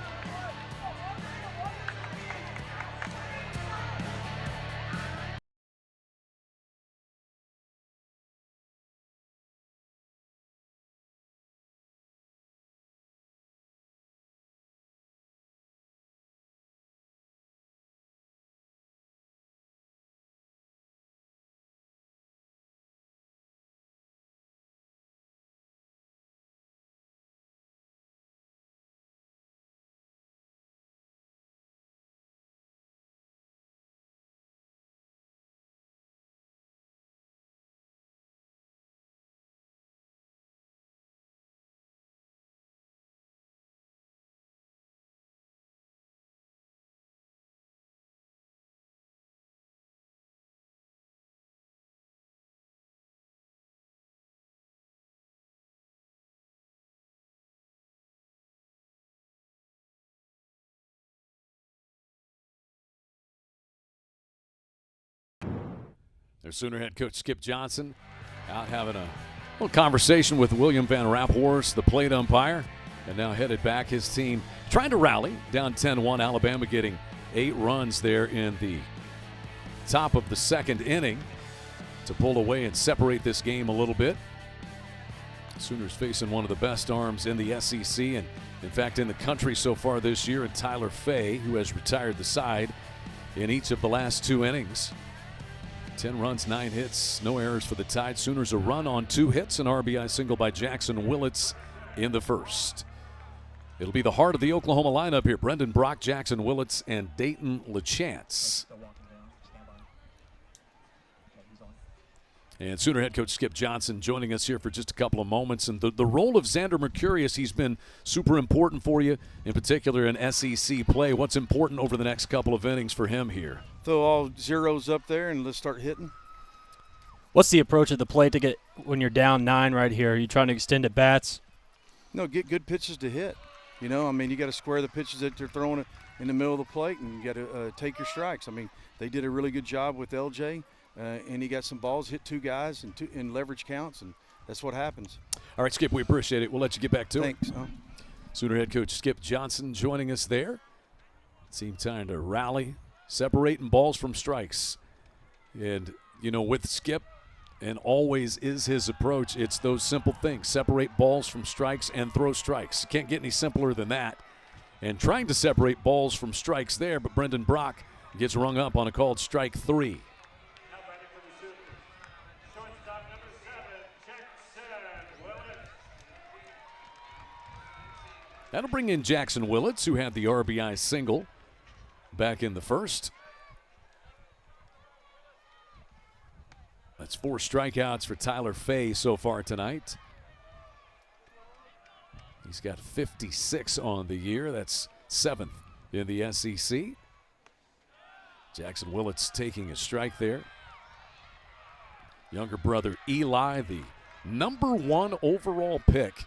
Their Sooner head coach Skip Johnson out having a little conversation with William Van Raphorst, the plate umpire, and now headed back. His team trying to rally, down 10-1. Alabama getting 8 runs there in the top of the second inning to pull away and separate this game a little bit. Sooners facing one of the best arms in the SEC and, in fact, in the country so far this year, and Tyler Fay, who has retired the side in each of the last 2 innings. 10 runs, 9 hits, no errors for the Tide. Sooners a run on 2 hits, an RBI single by Jackson Willits in the first. It'll be the heart of the Oklahoma lineup here. Brendan Brock, Jackson Willits, and Dayton LaChance. And Sooner head coach Skip Johnson joining us here for just a couple of moments. And the role of Xander Mercurius, he's been super important for you, in particular in SEC play. What's important over the next couple of innings for him here? Throw all zeros up there and let's start hitting. What's the approach at the plate to get when you're down 9 right here? Are you trying to extend at bats? No, get good pitches to hit. You know, I mean, you got to square the pitches that they're throwing it in the middle of the plate, and you got to take your strikes. I mean, they did a really good job with LJ. And he got some balls, hit 2 guys in leverage counts, and that's what happens. All right, Skip, we appreciate it. We'll let you get back to Thanks. it. Sooner head coach Skip Johnson joining us there. Team time to rally, separating balls from strikes. And, you know, with Skip, and always is his approach, it's those simple things. Separate balls from strikes and throw strikes. You can't get any simpler than that. And trying to separate balls from strikes there, but Brendan Brock gets rung up on a called strike 3. That'll bring in Jackson Willits, who had the RBI single back in the first. That's 4 strikeouts for Tyler Fay so far tonight. He's got 56 on the year. That's 7th in the SEC. Jackson Willits taking a strike there. Younger brother Eli, the #1 overall pick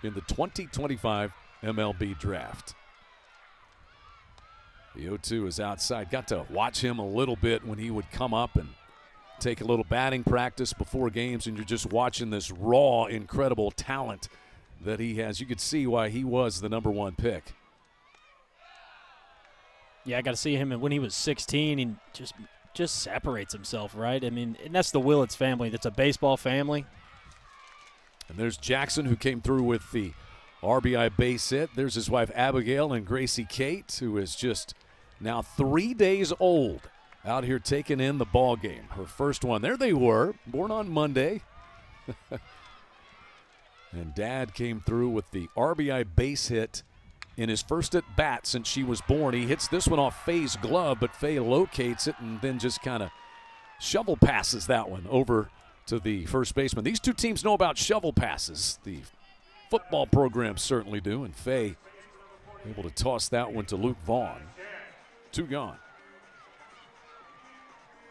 in the 2025 MLB draft. The 0-2 is outside. Got to watch him a little bit when he would come up and take a little batting practice before games, and you're just watching this raw, incredible talent that he has. You could see why he was the #1 pick. Yeah, I got to see him when he was 16 and just separates himself, right? I mean, and that's the Willits family. That's a baseball family. And there's Jackson, who came through with the RBI base hit. There's his wife Abigail and Gracie Kate, who is just now 3 days old, out here taking in the ball game. Her first one. There they were, born on Monday. And Dad came through with the RBI base hit in his first at bat since she was born. He hits this one off Faye's glove, but Faye locates it and then just kind of shovel passes that one over to the first baseman. These two teams know about shovel passes. The football programs certainly do, and Faye able to toss that one to Luke Vaughn. 2 gone.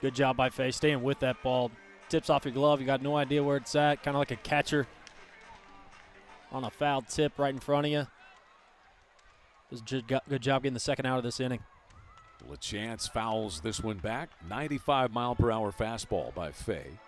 Good job by Faye staying with that ball. Tips off your glove. You got no idea where it's at. Kind of like a catcher on a foul tip right in front of you. Good job getting the second out of this inning. LaChance fouls this one back. 95-mile-per-hour fastball by Faye.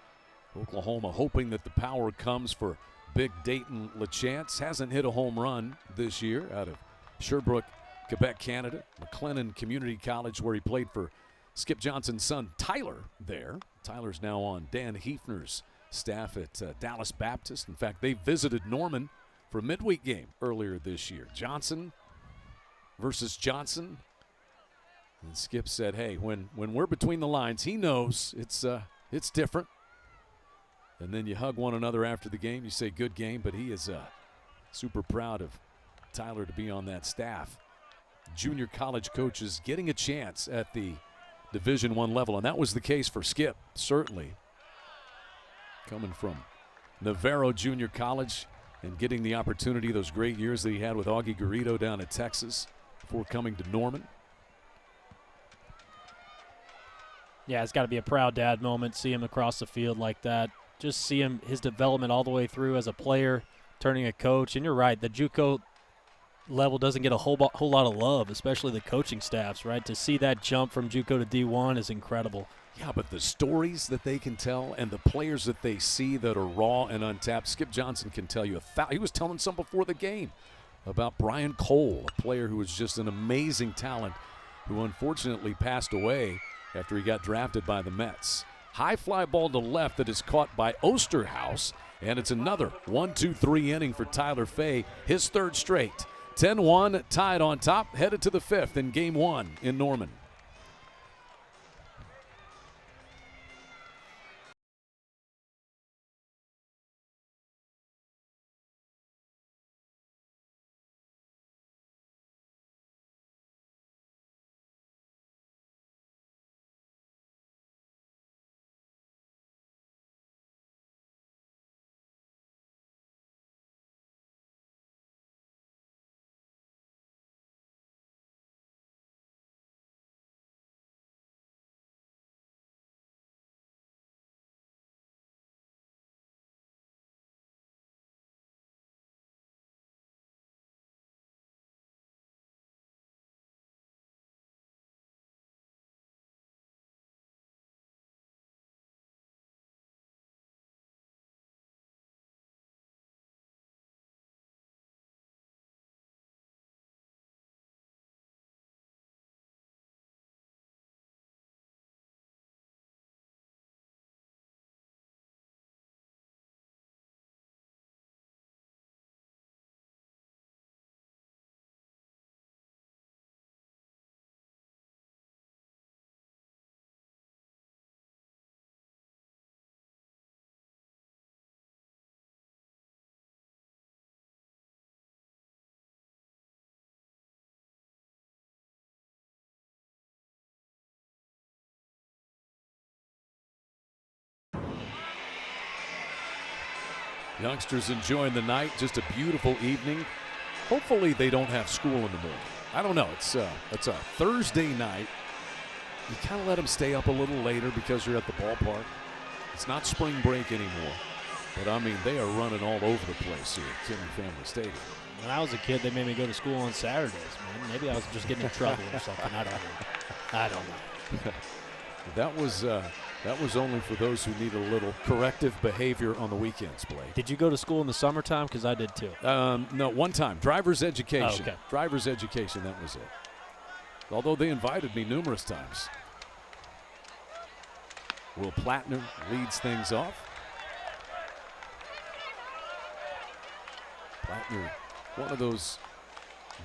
Oklahoma hoping that the power comes for big Dayton LaChance. Hasn't hit a home run this year out of Sherbrooke, Quebec, Canada. McLennan Community College, where he played for Skip Johnson's son Tyler there. Tyler's now on Dan Hefner's staff at Dallas Baptist. In fact, they visited Norman for a midweek game earlier this year. Johnson versus Johnson. And Skip said, hey, when we're between the lines, he knows it's different. And then you hug one another after the game. You say, good game, but he is super proud of Tyler to be on that staff. Junior college coaches getting a chance at the Division I level, and that was the case for Skip, certainly. Coming from Navarro Junior College and getting the opportunity, those great years that he had with Augie Garrido down at Texas before coming to Norman. Yeah, it's got to be a proud dad moment. See him across the field like that. Just see his development all the way through as a player, turning a coach. And you're right, the JUCO level doesn't get a whole lot of love, especially the coaching staffs, right? To see that jump from JUCO to D1 is incredible. Yeah, but the stories that they can tell and the players that they see that are raw and untapped, Skip Johnson can tell you. He was telling some before the game about Brian Cole, a player who was just an amazing talent who unfortunately passed away after he got drafted by the Mets. High fly ball to left that is caught by Osterhaus, and it's another 1-2-3 inning for Tyler Faye, his third straight. 10-1, tied on top, headed to the 5th in Game 1 in Norman. Youngsters enjoying the night, just a beautiful evening. Hopefully they don't have school in the morning. I don't know. It's a Thursday night. you kind of let them stay up a little later because you're at the ballpark. It's not spring break anymore. But, I mean, they are running all over the place here at Kimmy Family Stadium. When I was a kid, they made me go to school on Saturdays, man. Maybe I was just getting in trouble or something. I don't know. That was only for those who need a little corrective behavior on the weekends, Blake. Did you go to school in the summertime? Because I did too. No, one time. Driver's education. Oh, okay. Driver's education, that was it. Although they invited me numerous times. Will Plattner leads things off. Plattner, one of those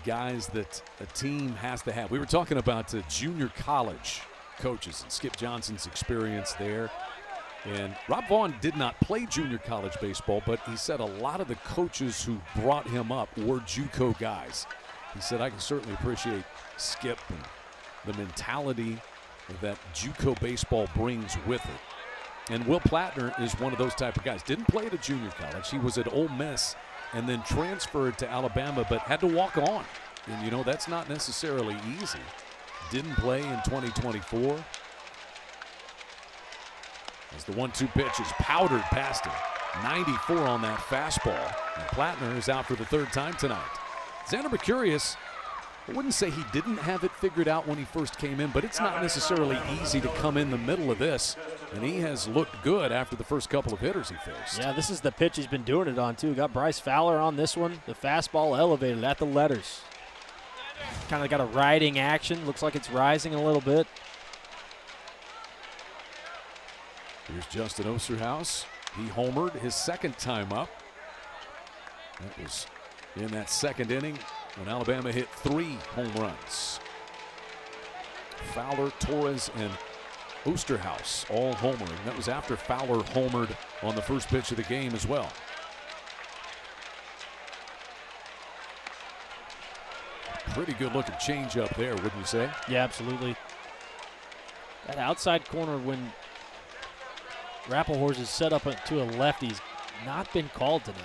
guys that a team has to have. We were talking about junior college coaches and Skip Johnson's experience there. And Rob Vaughn did not play junior college baseball, but he said a lot of the coaches who brought him up were JUCO guys. He said, I can certainly appreciate Skip and the mentality that JUCO baseball brings with it. And Will Plattner is one of those type of guys. Didn't play at a junior college. He was at Ole Miss and then transferred to Alabama, but had to walk on. And, you know, that's not necessarily easy. Didn't play in 2024. As the 1-2 pitch is powdered past him. 94 on that fastball. And Plattner is out for the third time tonight. Xander Mercurius, I wouldn't say he didn't have it figured out when he first came in, but it's not necessarily easy to come in the middle of this. And he has looked good after the first couple of hitters he faced. Yeah, this is the pitch he's been doing it on, too. Got Bryce Fowler on this one. The fastball elevated at the letters. Kind of got a riding action. Looks like it's rising a little bit. Here's Justin Osterhaus. He homered his second time up. That was in that second inning when Alabama hit 3 home runs. Fowler, Torres, and Osterhaus all homering. That was after Fowler homered on the first pitch of the game as well. Pretty good looking changeup there, wouldn't you say? Yeah, absolutely. That outside corner when Rappelhorst is set up to a lefty has not been called tonight.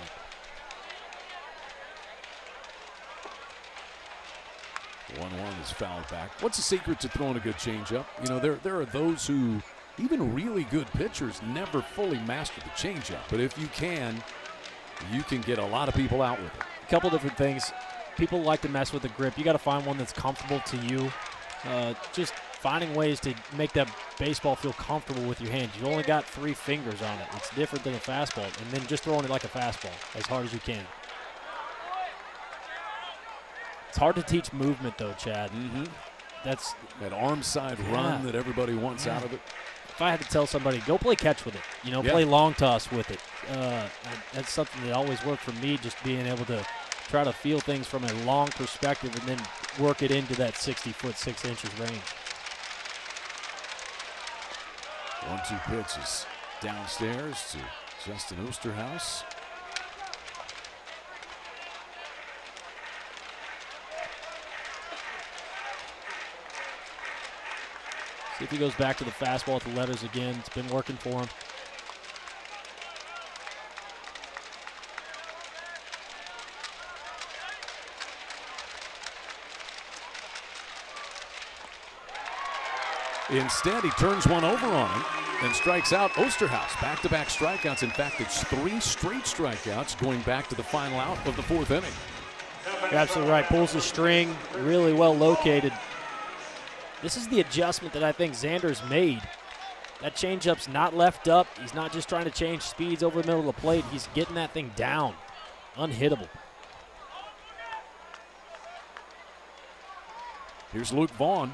One is fouled back. What's the secret to throwing a good changeup? You know, there are those who, even really good pitchers, never fully master the changeup. But if you can get a lot of people out with it. A couple different things. People like to mess with the grip. You got to find one that's comfortable to you. Just finding ways to make that baseball feel comfortable with your hands. You only got 3 fingers on it. It's different than a fastball. And then just throwing it like a fastball as hard as you can. It's hard to teach movement, though, Chad. Mm-hmm. That's that arm side run that everybody wants out of it. If I had to tell somebody, go play catch with it. You know, play long toss with it. That's something that always worked for me, just being able to try to feel things from a long perspective and then work it into that 60-foot, 6 inches range. 1-2 pitches downstairs to Justin Osterhaus. See if he goes back to the fastball at the letters again. It's been working for him. Instead, he turns one over on him and strikes out Osterhaus. Back-to-back strikeouts. In fact, it's 3 straight strikeouts going back to the final out of the 4th inning. You're absolutely right. Pulls the string, really well located. This is the adjustment that I think Xander's made. That changeup's not left up. He's not just trying to change speeds over the middle of the plate. He's getting that thing down. Unhittable. Here's Luke Vaughn.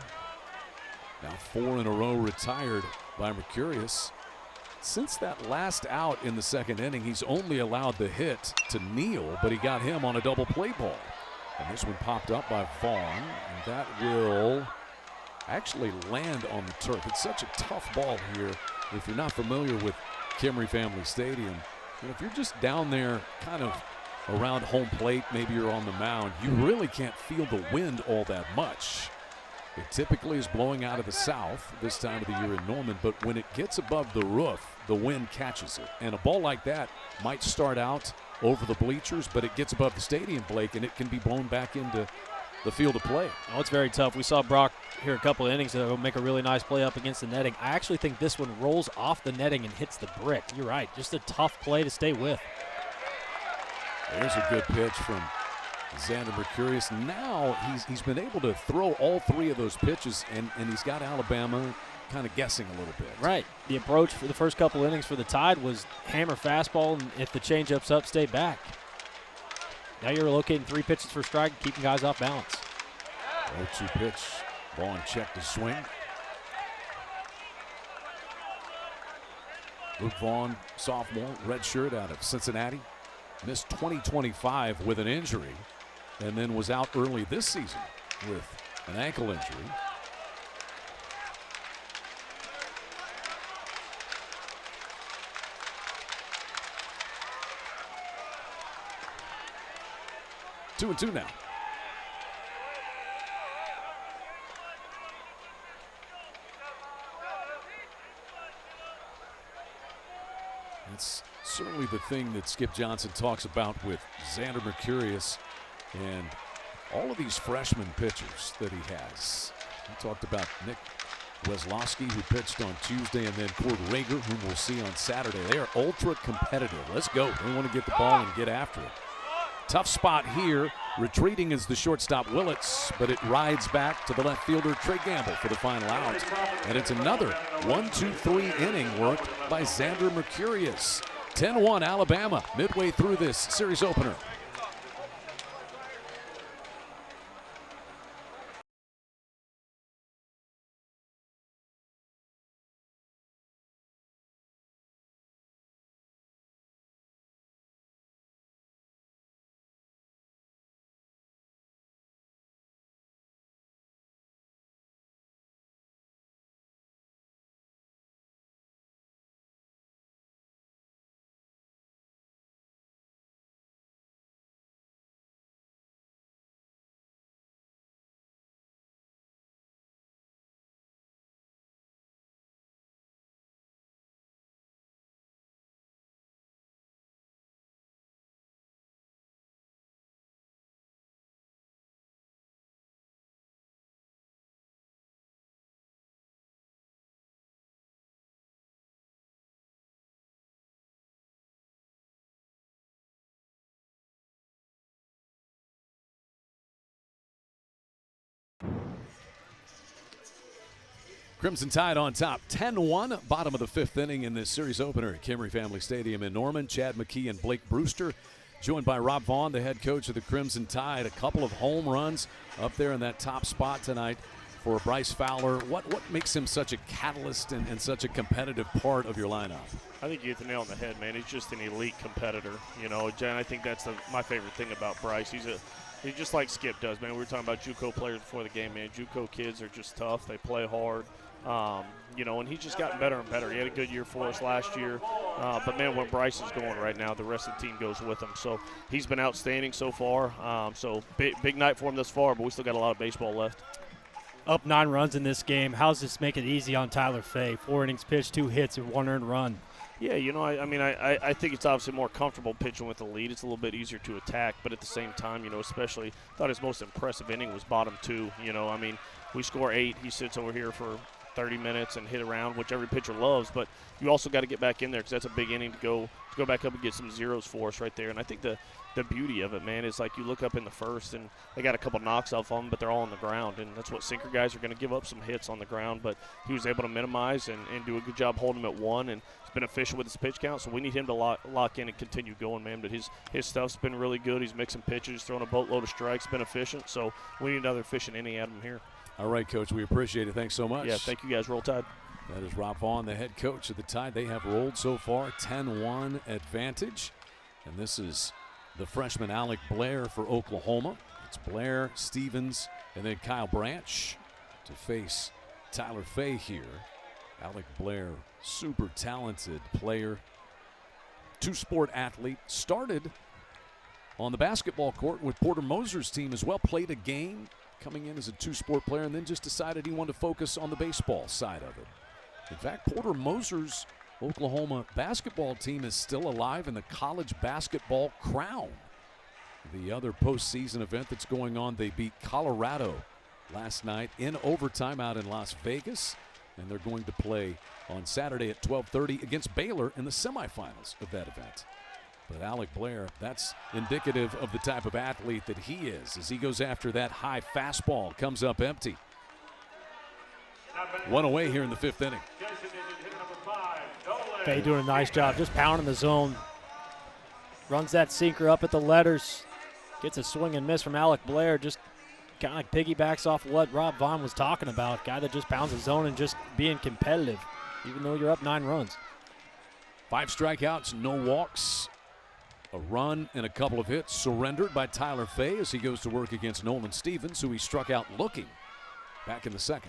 Now 4 in a row retired by Mercurius. Since that last out in the second inning, he's only allowed the hit to Neal, but he got him on a double play ball. And this one popped up by Vaughn, and that will actually land on the turf. It's such a tough ball here. If you're not familiar with Kimry Family Stadium, and if you're just down there kind of around home plate, maybe you're on the mound, you really can't feel the wind all that much. It typically is blowing out of the south this time of the year in Norman, but when it gets above the roof, the wind catches it. And a ball like that might start out over the bleachers, but it gets above the stadium, Blake, and it can be blown back into the field of play. Oh, it's very tough. We saw Brock here a couple of innings ago make a really nice play up against the netting. I actually think this one rolls off the netting and hits the brick. You're right. Just a tough play to stay with. There's a good pitch from Xander Mercurius. Now he's been able to throw all three of those pitches, and he's got Alabama kind of guessing a little bit. Right. The approach for the first couple innings for the Tide was hammer fastball, and if the changeup's up, stay back. Now you're locating 3 pitches for strike, keeping guys off balance. 0-2 pitch, ball in check to swing. Luke Vaughn, sophomore, redshirt out of Cincinnati. Missed 2025 with an injury, and then was out early this season with an ankle injury. 2-2 now. That's certainly the thing that Skip Johnson talks about with Xander Mercurius and all of these freshman pitchers that he has. He talked about Nick Weslowski, who pitched on Tuesday, and then Cord Rager, whom we'll see on Saturday. They are ultra competitive. Let's go. They want to get the ball and get after it. Tough spot here. Retreating is the shortstop Willits, but it rides back to the left fielder Trey Gamble for the final out. And it's another 1-2-3 inning worked by Xander Mercurius. 10-1 Alabama midway through this series opener. Crimson Tide on top, 10-1, bottom of the 5th inning in this series opener at Kimry Family Stadium in Norman. Chad McKee and Blake Brewster, joined by Rob Vaughn, the head coach of the Crimson Tide. A couple of home runs up there in that top spot tonight for Bryce Fowler. What makes him such a catalyst and such a competitive part of your lineup? I think you hit the nail on the head, man. He's just an elite competitor. You know, Jen, I think that's my favorite thing about Bryce. He's just like Skip does, man. We were talking about JUCO players before the game, man. JUCO kids are just tough. They play hard. You know, and he's just gotten better and better. He had a good year for us last year. But, man, when Bryce is going right now, the rest of the team goes with him. So he's been outstanding so far. So big night for him thus far, but we still got a lot of baseball left. Up 9 runs in this game. How's this make it easy on Tyler Fay? 4 innings pitched, 2 hits, and 1 earned run. Yeah, you know, I think it's obviously more comfortable pitching with the lead. It's a little bit easier to attack, but at the same time, you know, especially thought his most impressive inning was bottom 2. You know, I mean, we score 8. He sits over here for 30 minutes and hit around, which every pitcher loves, but you also got to get back in there because that's a big inning to go back up and get some zeros for us right there. And I think the beauty of it, man, is like you look up in the first and they got a couple knocks off them, but they're all on the ground, and that's what sinker guys are going to give up, some hits on the ground, but he was able to minimize and do a good job holding him at 1, and he's been efficient with his pitch count, so we need him to lock in and continue going, man. But his stuff's been really good. He's mixing pitches, throwing a boatload of strikes, been efficient, so we need another efficient inning out of him here. All right, Coach, we appreciate it. Thanks so much. Yeah, thank you guys. Roll Tide. That is Rob Vaughn, the head coach of the Tide. They have rolled so far, 10-1 advantage. And this is the freshman Alec Blair for Oklahoma. It's Blair, Stevens, and then Kyle Branch to face Tyler Fay here. Alec Blair, super talented player, two-sport athlete. Started on the basketball court with Porter Moser's team as well. Played a game coming in as a two-sport player, and then just decided he wanted to focus on the baseball side of it. In fact, Porter Moser's Oklahoma basketball team is still alive in the college basketball crown. the other postseason event that's going on. They beat Colorado last night in overtime out in Las Vegas, and they're going to play on Saturday at 12:30 against Baylor in the semifinals of that event. But Alec Blair, that's indicative of the type of athlete that he is as he goes after that high fastball, comes up empty. One away here in the 5th inning. Fay doing a nice job, just pounding the zone. Runs that sinker up at the letters. Gets a swing and miss from Alec Blair. Just kind of piggybacks off what Rob Vaughn was talking about. Guy that just pounds the zone and just being competitive, even though you're up 9 runs. 5 strikeouts, no walks. A run and a couple of hits surrendered by Tyler Fay as he goes to work against Nolan Stevens, who he struck out looking back in the 2nd.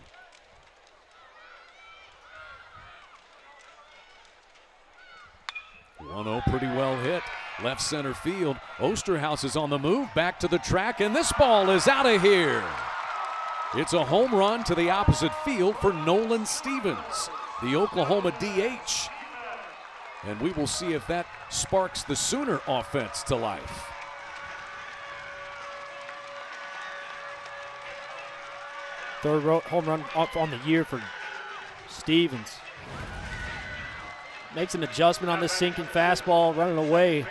1-0, pretty well hit. Left center field. Osterhaus is on the move, back to the track, and this ball is out of here. It's a home run to the opposite field for Nolan Stevens, the Oklahoma DH. And we will see if that sparks the Sooner offense to life. Third home run up on the year for Stevens. Makes an adjustment on this sinking fastball, running away.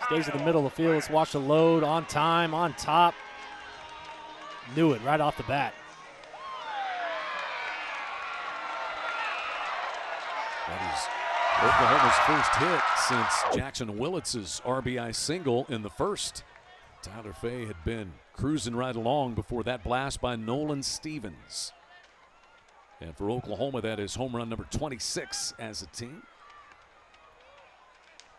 Stays in the middle of the field. Let's watch the load on time, on top. Knew it right off the bat. That is Oklahoma's first hit since Jackson Willitz's RBI single in the 1st. Tyler Fay had been cruising right along before that blast by Nolan Stevens. And for Oklahoma, that is home run number 26 as a team.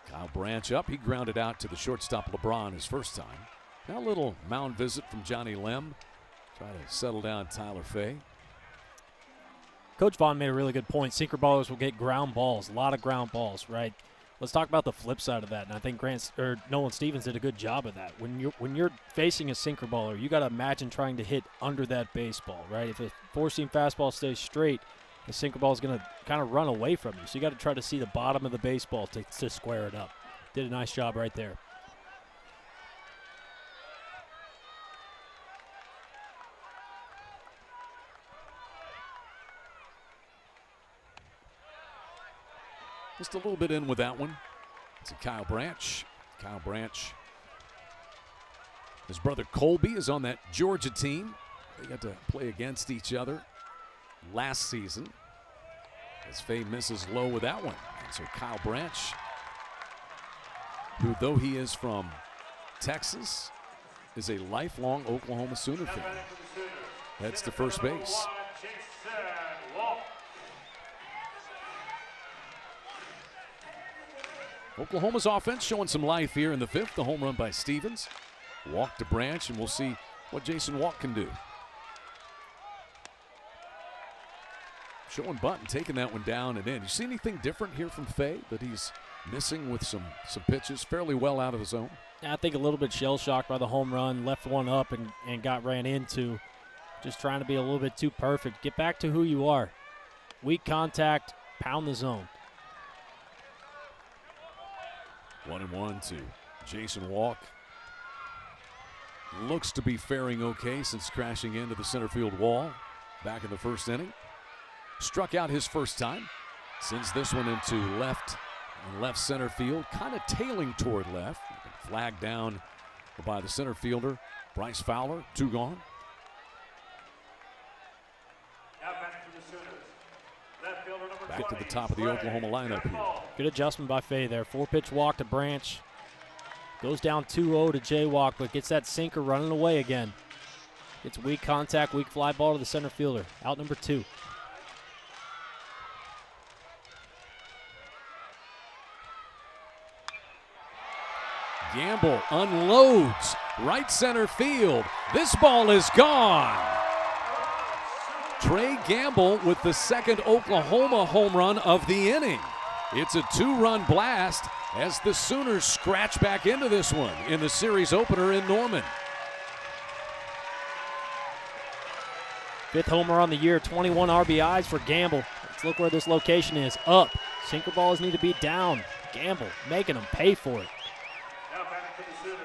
Kyle Branch up. He grounded out to the shortstop LeBron his first time. Now a little mound visit from Johnny Lem. Try to settle down Tyler Fay. Coach Vaughn made a really good point. Sinker ballers will get ground balls, a lot of ground balls, right? Let's talk about the flip side of that, and I think Nolan Stevens did a good job of that. When you're facing a sinker baller, you got to imagine trying to hit under that baseball, right? If a 4-seam fastball stays straight, the sinker ball is going to kind of run away from you. So you got to try to see the bottom of the baseball to square it up. Did a nice job right there. Just a little bit in with that one. It's Kyle Branch. Kyle Branch. His brother Colby is on that Georgia team. They got to play against each other last season. As Fay misses low with that one. And so Kyle Branch, who though he is from Texas, is a lifelong Oklahoma Sooner fan. Heads to first base. Oklahoma's offense showing some life here in the 5th. The home run by Stevens. Walk to Branch, and we'll see what Jason Walk can do. Showing Button taking that one down and in. You see anything different here from Fay that he's missing with some pitches fairly well out of the zone? I think a little bit shell-shocked by the home run. Left one up and got ran into. Just trying to be a little bit too perfect. Get back to who you are. Weak contact, pound the zone. 1-1 to Jason Walk. Looks to be faring okay since crashing into the center field wall back in the 1st inning. Struck out his first time. Sends this one into left center field, kind of tailing toward left. Flagged down by the center fielder, Bryce Fowler. 2 gone. Back to the top of the Oklahoma lineup here. Good adjustment by Fay there. 4-pitch walk to Branch. Goes down 2-0 to Jaywalk, but gets that sinker running away again. Gets weak contact, weak fly ball to the center fielder. Out number 2. Gamble unloads right center field. This ball is gone. Trey Gamble with the 2nd Oklahoma home run of the inning. It's a 2-run blast as the Sooners scratch back into this one in the series opener in Norman. 5th homer on the year, 21 RBIs for Gamble. Let's look where this location is. Up. Sinker balls need to be down. Gamble making them pay for it. Now back to the Sooners,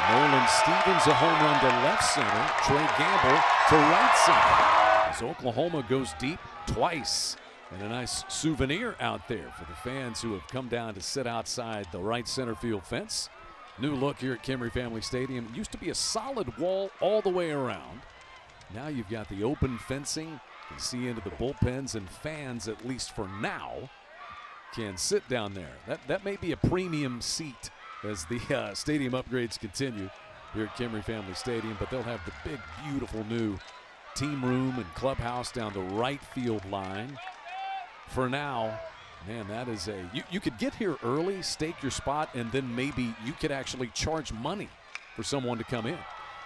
Nolan Stevens a home run to left center. Trey Gamble to right center. As Oklahoma goes deep twice. And a nice souvenir out there for the fans who have come down to sit outside the right center field fence. New look here at Kimry Family Stadium. It used to be a solid wall all the way around. Now you've got the open fencing. You can see into the bullpens, and fans, at least for now, can sit down there. That may be a premium seat as the stadium upgrades continue here at Kimry Family Stadium, but they'll have the big, beautiful new team room and clubhouse down the right field line. For now, man, that is you could get here early, stake your spot, and then maybe you could actually charge money for someone to come in.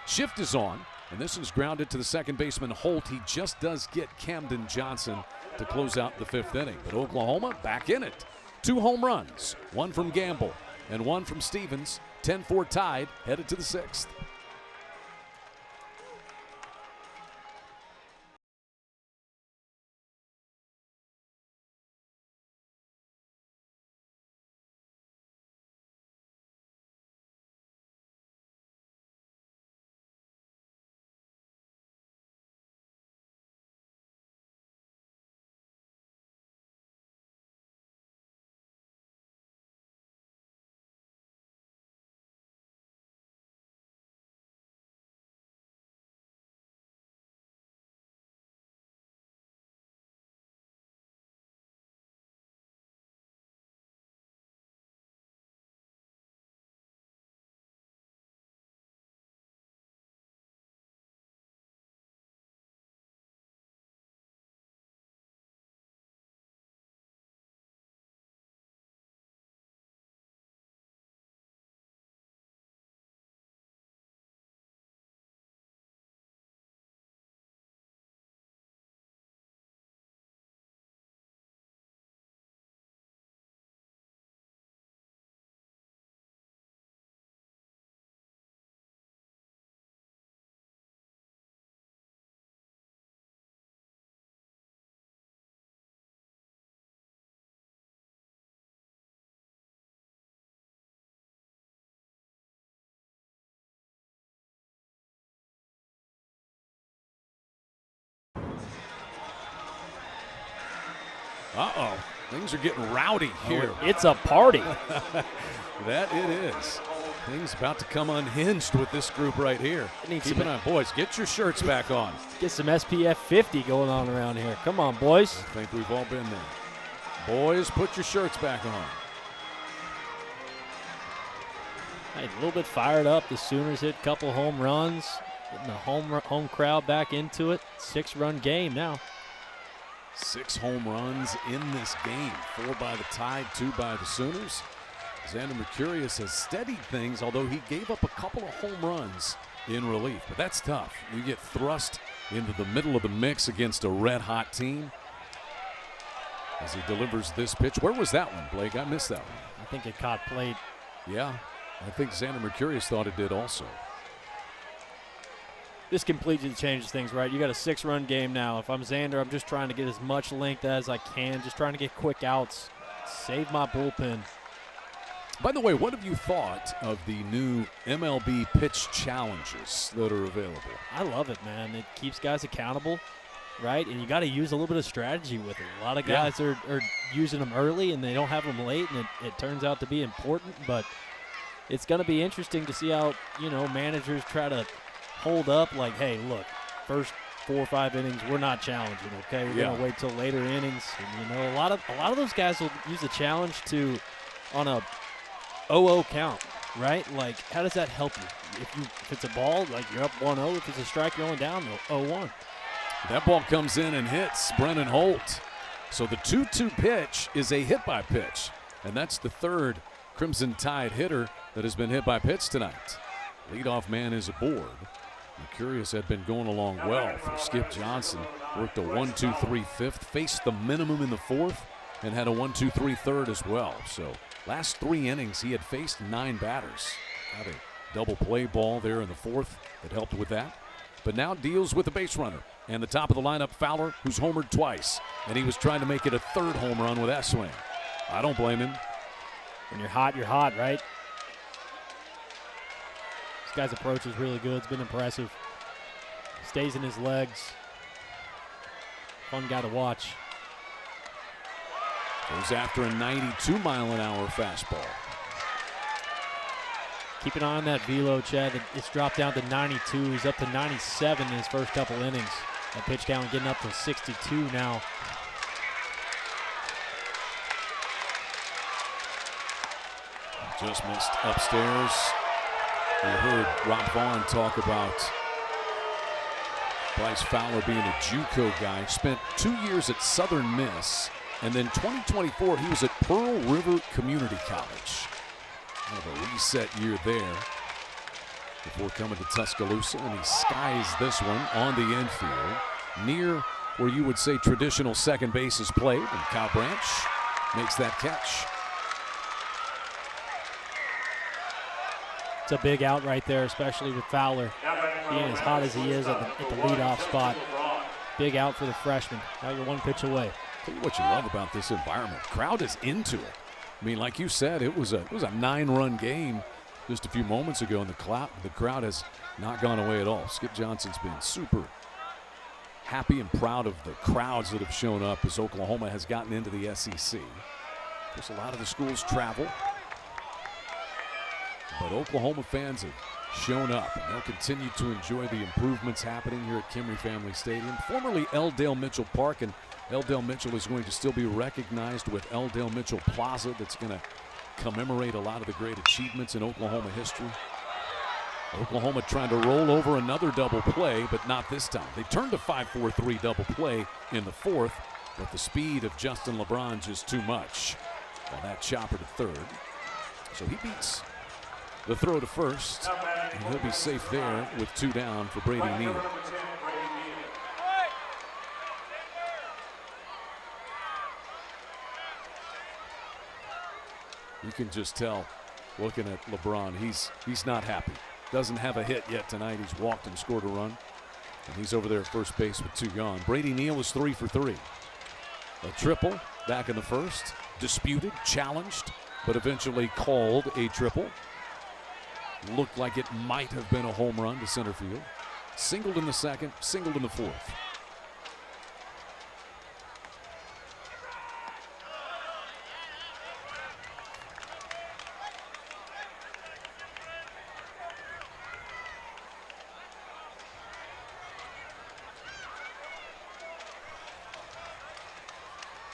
Shift is on, and this is grounded to the second baseman Holt. He just does get Camden Johnson to close out the 5th inning. But Oklahoma back in it. 2 home runs, 1 from Gamble and 1 from Stevens. 10-4 tied, headed to the 6th. Uh-oh, things are getting rowdy here. It's a party. That it is. Things about to come unhinged with this group right here. Keep an eye, boys. Get your shirts back on. Get some SPF 50 going on around here. Come on, boys. I think we've all been there. Boys, put your shirts back on. Hey, a little bit fired up. The Sooners hit a couple home runs. Getting the home crowd back into it. 6-run game now. 6 home runs in this game. 4 by the Tide, 2 by the Sooners. Xander Mercurius has steadied things, although he gave up a couple of home runs in relief. But that's tough. You get thrust into the middle of the mix against a red-hot team. As he delivers this pitch. Where was that one, Blake? I missed that one. I think it caught plate. Yeah, I think Xander Mercurius thought it did also. This completely changes things, right? You got a 6-run game now. If I'm Xander, I'm just trying to get as much length as I can, just trying to get quick outs, save my bullpen. By the way, what have you thought of the new MLB pitch challenges that are available? I love it, man. It keeps guys accountable, right? And you got to use a little bit of strategy with it. A lot of guys are using them early, and they don't have them late, and it turns out to be important. But it's going to be interesting to see how, managers try to hold up like, hey, look, first 4 or 5 innings, we're not challenging, okay? We're going to wait till later innings. And, a lot of those guys will use the challenge on a 0-0 count, right? Like, how does that help you? If it's a ball, like you're up 1-0. If it's a strike, you're only down 0-1. That ball comes in and hits Brennan Holt. So the 2-2 pitch is a hit-by pitch, and that's the 3rd Crimson Tide hitter that has been hit by pitch tonight. Leadoff man is aboard. Mercurius had been going along well for Skip Johnson. Worked a 1-2-3 fifth, faced the minimum in the 4th, and had a 1-2-3 third as well. So last 3 innings, he had faced 9 batters. Got a double play ball there in the 4th that helped with that. But now deals with the base runner. And the top of the lineup, Fowler, who's homered twice. And he was trying to make it a 3rd home run with that swing. I don't blame him. When you're hot, right? This guy's approach is really good. It's been impressive. Stays in his legs. Fun guy to watch. Goes after a 92-mile-an-hour fastball. Keep an eye on that velo, Chad. It's dropped down to 92. He's up to 97 in his first couple innings. That pitch count getting up to 62 now. Just missed upstairs. We heard Rob Vaughn talk about Bryce Fowler being a JUCO guy. Spent 2 years at Southern Miss, and then 2024 he was at Pearl River Community College. Kind of a reset year there before coming to Tuscaloosa, and he skies this one on the infield near where you would say traditional second base is played, and Kyle Branch makes that catch. It's a big out right there, especially with Fowler being as hot as he is at the leadoff spot. Big out for the freshman. Now you're one pitch away. Tell you what you love about this environment. Crowd is into it. I mean, like you said, it was a 9-run game just a few moments ago, and the crowd has not gone away at all. Skip Johnson's been super happy and proud of the crowds that have shown up as Oklahoma has gotten into the SEC. Of course, a lot of the schools travel, but Oklahoma fans have shown up, and they'll continue to enjoy the improvements happening here at Kimry Family Stadium, formerly L. Dale Mitchell Park, and L. Dale Mitchell is going to still be recognized with L. Dale Mitchell Plaza. That's going to commemorate a lot of the great achievements in Oklahoma history. Oklahoma trying to roll over another double play, but not this time. They turned a 5-4-3 double play in the fourth, but the speed of Justin LeBron just too much. Well, that chopper to third. So he beats the throw to first, and he'll be safe there with 2 down for Brady Neal. You can just tell, looking at LeBron, he's not happy. Doesn't have a hit yet tonight. He's walked and scored a run, and he's over there at first base with 2 gone. Brady Neal is 3 for 3. A triple back in the first, disputed, challenged, but eventually called a triple. Looked like it might have been a home run to center field. Singled in the second, singled in the fourth.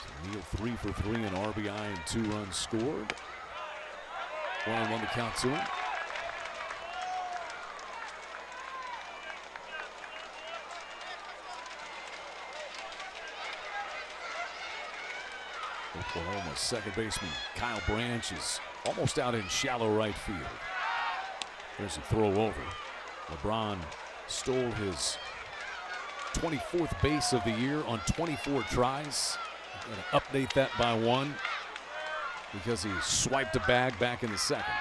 So Neal 3 for 3, an RBI and 2 runs scored. 1-1 to count to him. Oklahoma's second baseman Kyle Branch is almost out in shallow right field. There's a throw over. LeBron stole his 24th base of the year on 24 tries. I'm going to update that by 1 because he swiped a bag back in the second.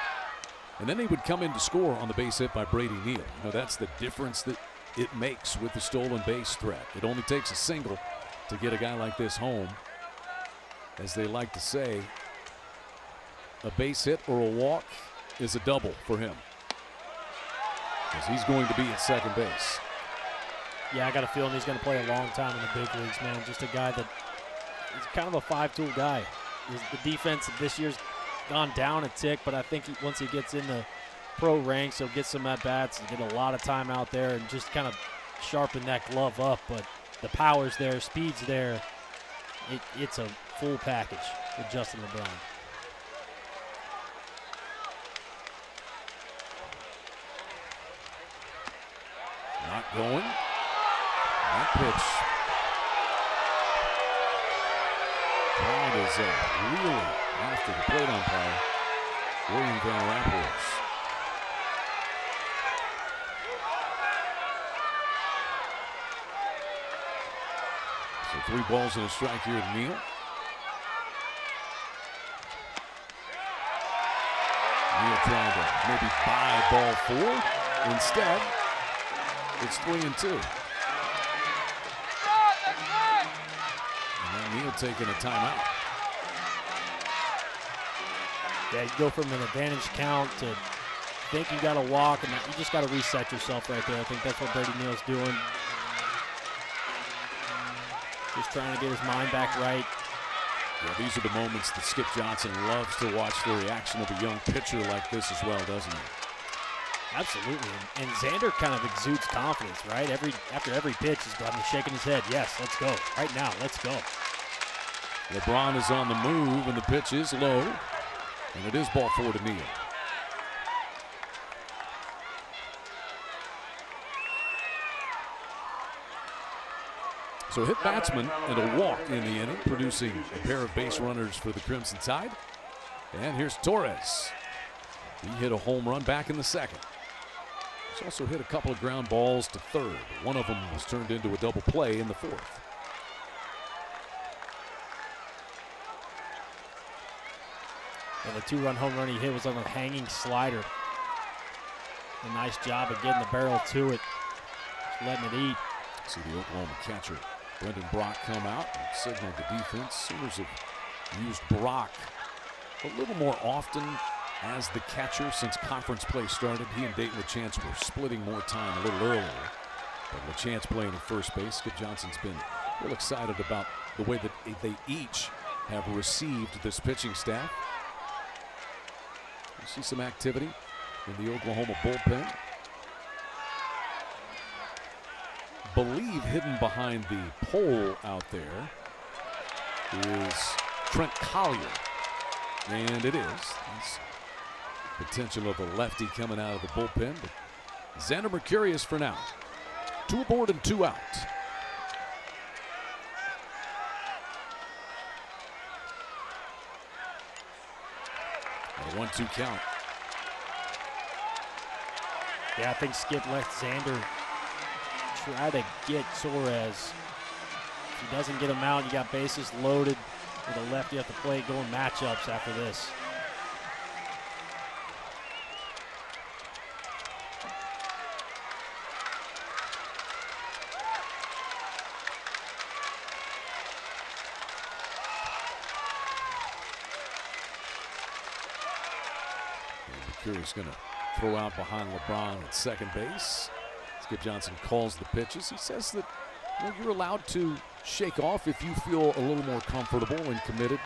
And then he would come in to score on the base hit by Brady Neal. You know, that's the difference that it makes with the stolen base threat. It only takes a single to get a guy like this home. As they like to say, a base hit or a walk is a double for him, because he's going to be at second base. Yeah, I got a feeling he's going to play a long time in the big leagues, man. Just a guy that is kind of a 5-tool guy. The defense this year's gone down a tick, but I think once he gets in the pro ranks, he'll get some at-bats and get a lot of time out there and just kind of sharpen that glove up. But the power's there, speed's there. It's a full package with Justin LeBron. Not going. That pitch. Crowd is really after the plate umpire, William Van Rappels. So 3 balls and a strike here to Neal. Neal trying to maybe buy ball 4. Instead, it's 3-2. And then Neal taking a timeout. Yeah, you go from an advantage count to think you got to walk, and you just got to reset yourself right there. I think that's what Brady Neal's doing. Just trying to get his mind back right. Yeah, these are the moments that Skip Johnson loves to watch the reaction of a young pitcher like this as well, doesn't he? Absolutely, and Xander kind of exudes confidence, right? After every pitch, he's shaking his head. Yes, let's go. Right now, let's go. LeBron is on the move, and the pitch is low, and it is ball 4 to Neal. So hit batsman and a walk in the inning, producing a pair of base runners for the Crimson Tide. And here's Torres. He hit a home run back in the second. He's also hit a couple of ground balls to third. One of them was turned into a double play in the fourth. And the 2-run home run he hit was on a hanging slider. A nice job of getting the barrel to it, just letting it eat. See the Oklahoma catcher Brendan Brock come out and signal the defense. Sooners have used Brock a little more often as the catcher since conference play started. He and Dayton LaChance were splitting more time a little earlier. But LaChance playing at first base. Skip Johnson's been real excited about the way that they each have received this pitching staff. You see some activity in the Oklahoma bullpen. Believe hidden behind the pole out there is Trent Collier. And it is. There's potential of a lefty coming out of the bullpen. But Xander Mercurius for now. 2 aboard and 2 out. A 1-2 count. Yeah, I think Skip let Xander try to get Torres. If he doesn't get him out, you got bases loaded with a lefty at the plate going matchups after this. Mercurius going to throw out behind LeBron at second base. Skip Johnson calls the pitches. He says that you're allowed to shake off if you feel a little more comfortable and committed.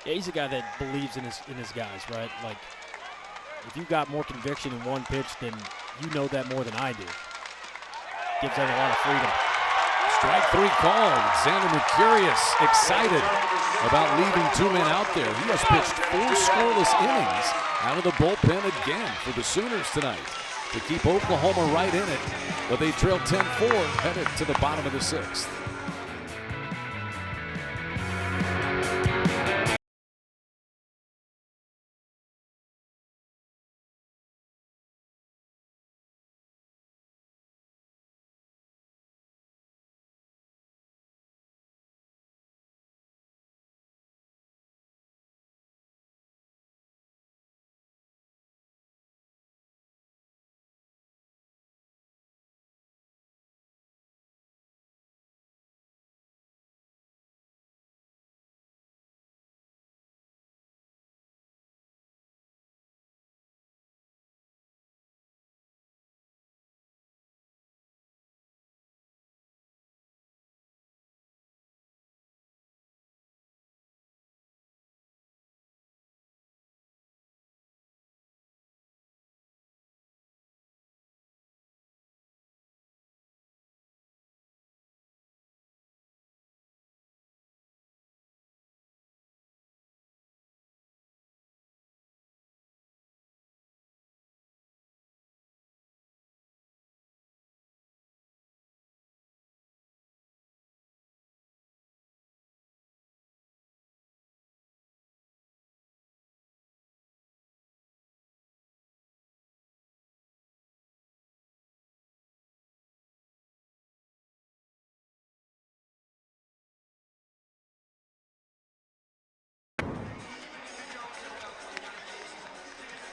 Yeah, he's a guy that believes in his guys, right? Like, if you got more conviction in one pitch, then you know that more than I do. Gives them a lot of freedom. Strike 3 called. Xander Mercurius excited about leaving 2 men out there. He has pitched 4 scoreless innings out of the bullpen again for the Sooners tonight to keep Oklahoma right in it. But they trail 10-4, headed to the bottom of the 6th.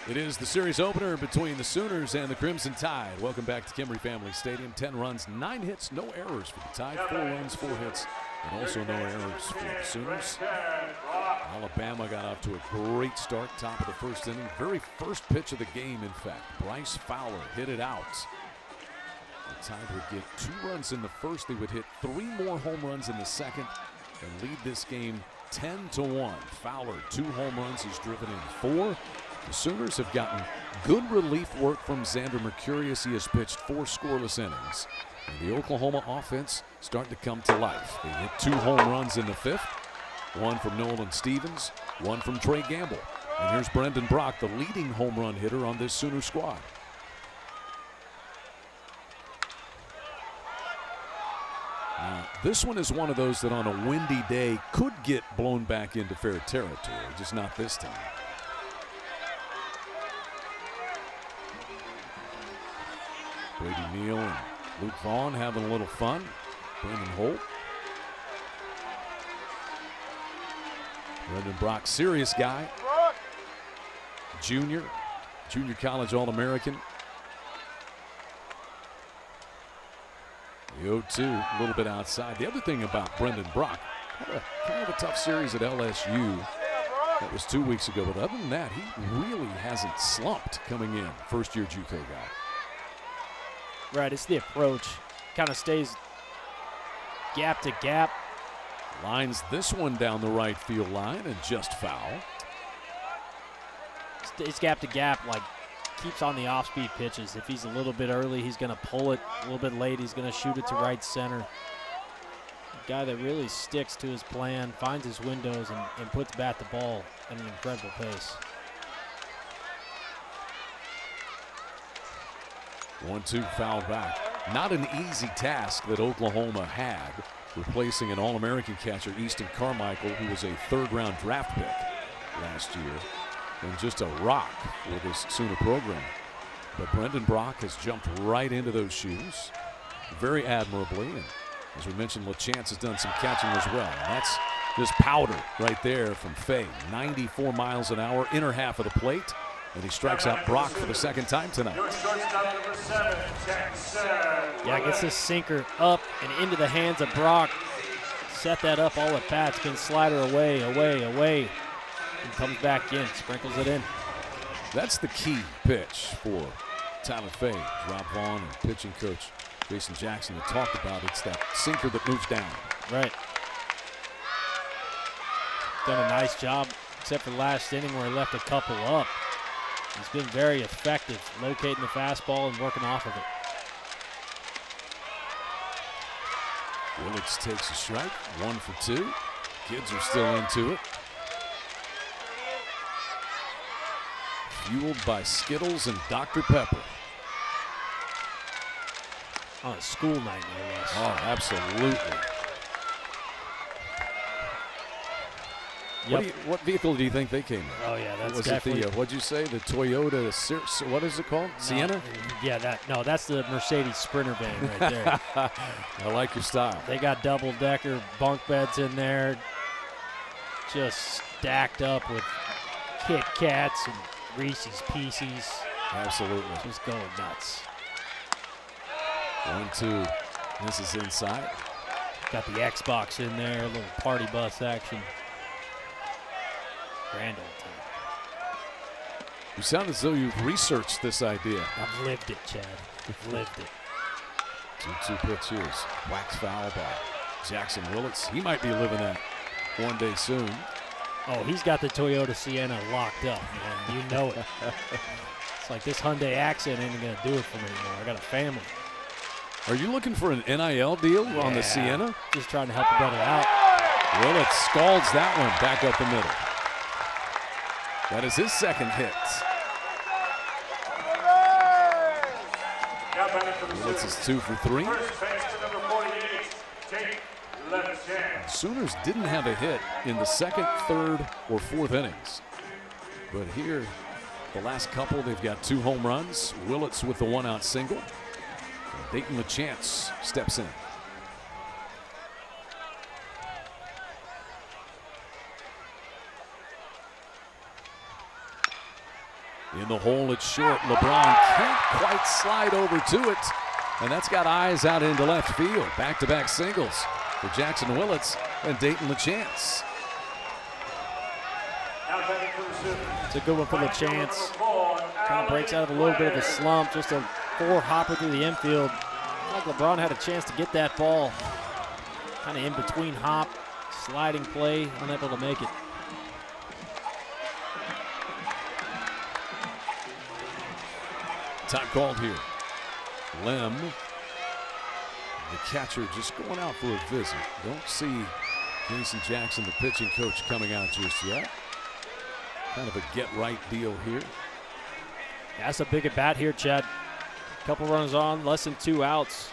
It is the series opener between the Sooners and the Crimson Tide. Welcome back to Kimry Family Stadium. 10 runs, 9 hits, no errors for the Tide. 4 runs, 4 hits, And also no errors for the Sooners. Alabama got off to a great start, top of the first inning. Very first pitch of the game, in fact. Bryce Fowler hit it out. The Tide would get 2 runs in the first. They would hit 3 more home runs in the second and lead this game 10-1. Fowler, 2 home runs. He's driven in 4. The Sooners have gotten good relief work from Xander Mercurius. He has pitched 4 scoreless innings. And the Oklahoma offense starting to come to life. They hit 2 home runs in the 5th. 1 from Nolan Stevens, 1 from Trey Gamble. And here's Brendan Brock, the leading home run hitter on this Sooner squad. Now, this one is one of those that on a windy day could get blown back into fair territory, just not this time. Brady Neal and Luke Vaughn having a little fun. Brendan Holt. Brendan Brock, serious guy. Junior college All-American. The 0-2, a little bit outside. The other thing about Brendan Brock, had a kind of a tough series at LSU. That was 2 weeks ago, but other than that, he really hasn't slumped coming in. First-year JUCO guy. Right, it's the approach. Kind of stays gap to gap. Lines this one down the right field line and just foul. Stays gap to gap, like keeps on the off-speed pitches. If he's a little bit early, he's going to pull it. A little bit late, he's going to shoot it to right center. A guy that really sticks to his plan, finds his windows, and puts bat to ball at an incredible pace. 1-2 foul back. Not an easy task that Oklahoma had, replacing an All-American catcher, Easton Carmichael, who was a 3rd-round draft pick last year, and just a rock for this Sooner program. But Brendan Brock has jumped right into those shoes very admirably. And as we mentioned, LaChance has done some catching as well. And that's just powder right there from Fay. 94 miles an hour, inner half of the plate. And he strikes out Brock for the 2nd time tonight. Yeah, gets this sinker up and into the hands of Brock. Set that up all at bat. Spin slider away. And comes back in, sprinkles it in. That's the key pitch for Tyler Fay. Rob Vaughn and pitching coach Jason Jackson have talked about. It's that sinker that moves down. Right. Done a nice job, except for the last inning where he left a couple up. He's been very effective locating the fastball and working off of it. Willits takes a strike, 1 for 2. Kids are still into it. Fueled by Skittles and Dr. Pepper. On a school night, no less. Oh, absolutely. Yep. What vehicle do you think they came in? Oh yeah, that's was definitely. it the what'd you say? The Toyota? What is it called? Sienna? Yeah, that's the Mercedes Sprinter van right there. I like your style. They got double-decker bunk beds in there, just stacked up with Kit Kats and Reese's Pieces. Absolutely. Just going nuts. 1-2. This is inside. Got the Xbox in there, a little party bus action. Grand old time. You sound as though you've researched this idea. I've lived it, Chad. I've lived it. 2-2 pitch here. Wax foul by Jackson Willits. He might be living that one day soon. Oh, he's got the Toyota Sienna locked up, man. You know it. It's like this Hyundai Accent ain't going to do it for me anymore. I got a family. Are you looking for an NIL deal on the Sienna? Just trying to help a brother out. Willits scalds that one back up the middle. That is his 2nd hit. Willits is 2 for 3. Sooners didn't have a hit in the 2nd, 3rd, or 4th innings. But here, the last couple, they've got 2 home runs. Willits with the 1-out single. And Dayton LaChance steps in. In the hole, it's short. LeBron can't quite slide over to it. And that's got eyes out into left field. Back-to-back singles. for Jackson Willits and Dayton LaChance. It's a good one for LaChance. Kind of breaks out of a little bit of a slump. Just a 4-hopper through the infield. Like LeBron had a chance to get that ball. Kind of in between hop, sliding play, unable to make it. Time called here. Lem, the catcher, just going out for a visit. Don't see Jason Jackson, the pitching coach, coming out just yet. Kind of a get-right deal here. That's a big at-bat here, Chad. Couple runs on, less than 2 outs.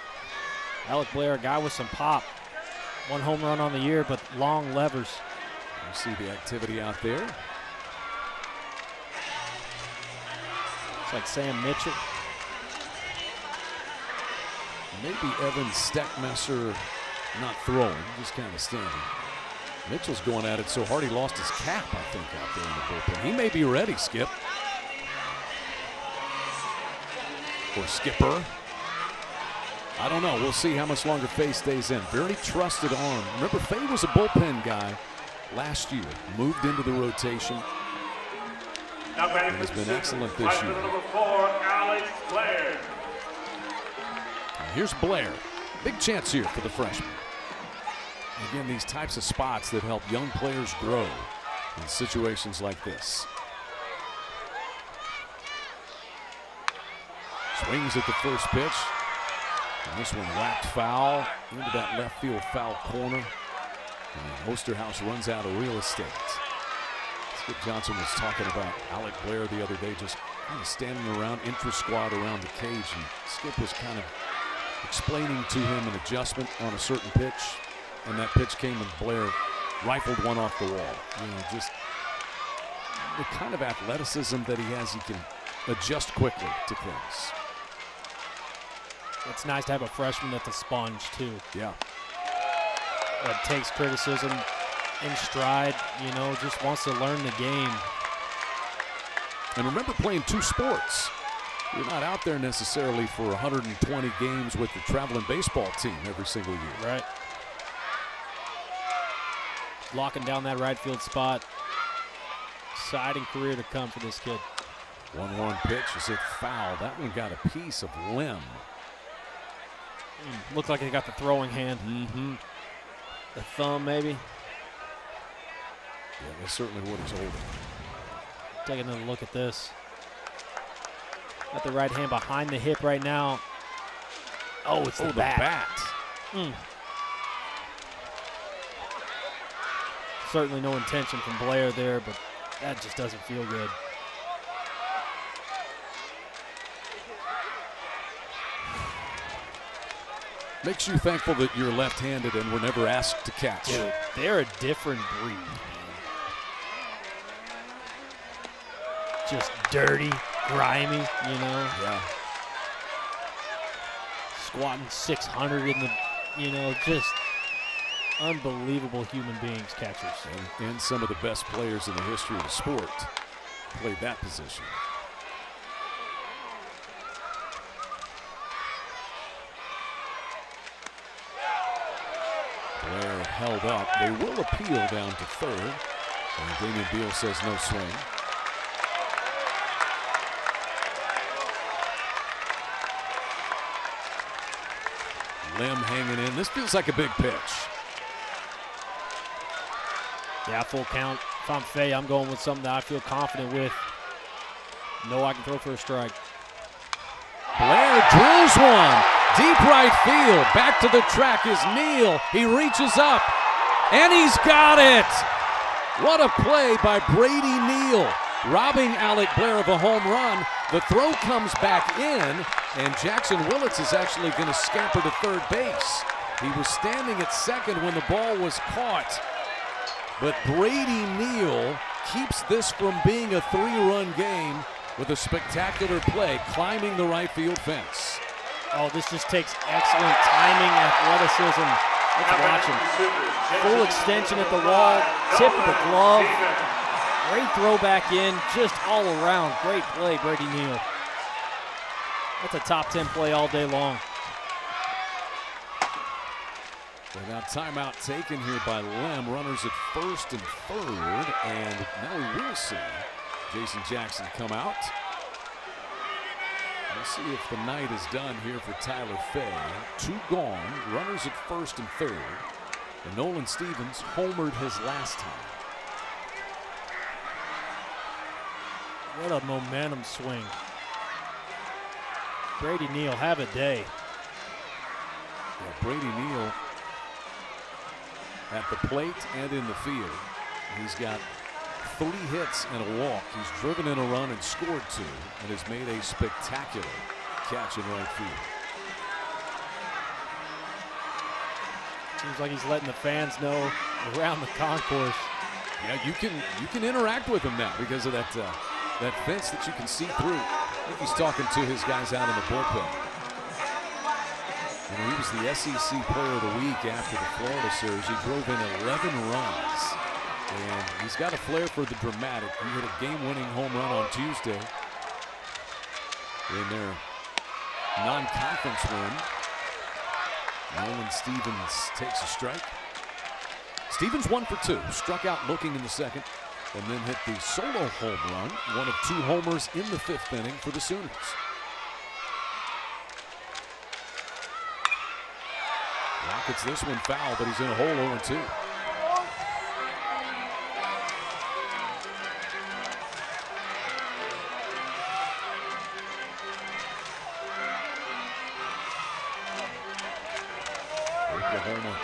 Alec Blair, a guy with some pop. 1 home run on the year, but long levers. You see the activity out there. It's like Sam Mitchell. Maybe Evan Steckmesser not throwing, just kind of standing. Mitchell's going at it so hard he lost his cap, I think, out there in the bullpen. He may be ready, Skip. Or Skipper. I don't know. We'll see how much longer Fay stays in. Very trusted arm. Remember, Fay was a bullpen guy last year. Moved into the rotation. And has been excellent this year. Number 4, Alex Blair. Here's Blair. Big chance here for the freshman. Again, these types of spots that help young players grow in situations like this. Swings at the first pitch. And this one whacked foul into that left field foul corner. And Osterhaus runs out of real estate. Skip Johnson was talking about Alec Blair the other day, just kind of standing around, intra-squad around the cage. And Skip was kind of explaining to him an adjustment on a certain pitch. And that pitch came and Blair rifled one off the wall. You know, just the kind of athleticism that he has, he can adjust quickly to things. It's nice to have a freshman that's a sponge, too. Yeah. That takes criticism in stride, you know, just wants to learn the game. And remember playing 2 sports. You're not out there necessarily for 120 games with the traveling baseball team every single year. Right. Locking down that right field spot. Exciting career to come for this kid. 1-1 pitch is it foul. That one got a piece of limb. Looked like he got the throwing hand. Mm-hmm. The thumb, maybe. Yeah, that's certainly what he's holding. Take another look at this. Got the right hand behind the hip right now. Oh, it's the bat. Certainly no intention from Blair there, but that just doesn't feel good. Makes you thankful that you're left-handed and were never asked to catch. Dude, they're a different breed, man. Just dirty, grimy, you know. Yeah. Squatting 600 in the, you know, just unbelievable human beings, catchers. And some of the best players in the history of the sport played that position. Blair held up. They will appeal down to third. And Damian Beal says no swing. Lim hanging in. This feels like a big pitch. Yeah, full count. If I'm Fay, I'm going with something that I feel confident with. Know I can throw for a strike. Blair drills one. Deep right field. Back to the track is Neal. He reaches up, and he's got it. What a play by Brady Neal, robbing Alec Blair of a home run. The throw comes back in, and Jackson Willits is actually going to scamper to third base. He was standing at second when the ball was caught. But Brady Neal keeps this from being a 3-run game with a spectacular play, climbing the right field fence. Oh, this just takes excellent timing, athleticism. Let's watch him. Full extension at the wall, tip of the glove. Great throw back in, just all around. Great play, Brady Neal. That's a top 10 play all day long. Without timeout taken here by Lem. Runners at first and third. And now we will see Jason Jackson come out. Let's see if the night is done here for Tyler Fay. 2 gone. Runners at first and third. And Nolan Stevens homered his last time. What a momentum swing. Brady Neal, have a day. Yeah, Brady Neal at the plate and in the field. He's got 3 hits and a walk. He's driven in a run and scored 2 and has made a spectacular catch in right field. Seems like he's letting the fans know around the concourse. Yeah, you can interact with him now because of that fence that you can see through. I think he's talking to his guys out in the bullpen. And he was the SEC Player of the Week after the Florida series. He drove in 11 runs. And he's got a flair for the dramatic. He hit a game-winning home run on Tuesday in their non-conference win. Nolan Stevens takes a strike. Stevens 1 for 2. Struck out looking in the second. And then hit the solo home run. One of 2 homers in the 5th inning for the Sooners. Rockets this one foul, but he's in a hole 0-2. Oklahoma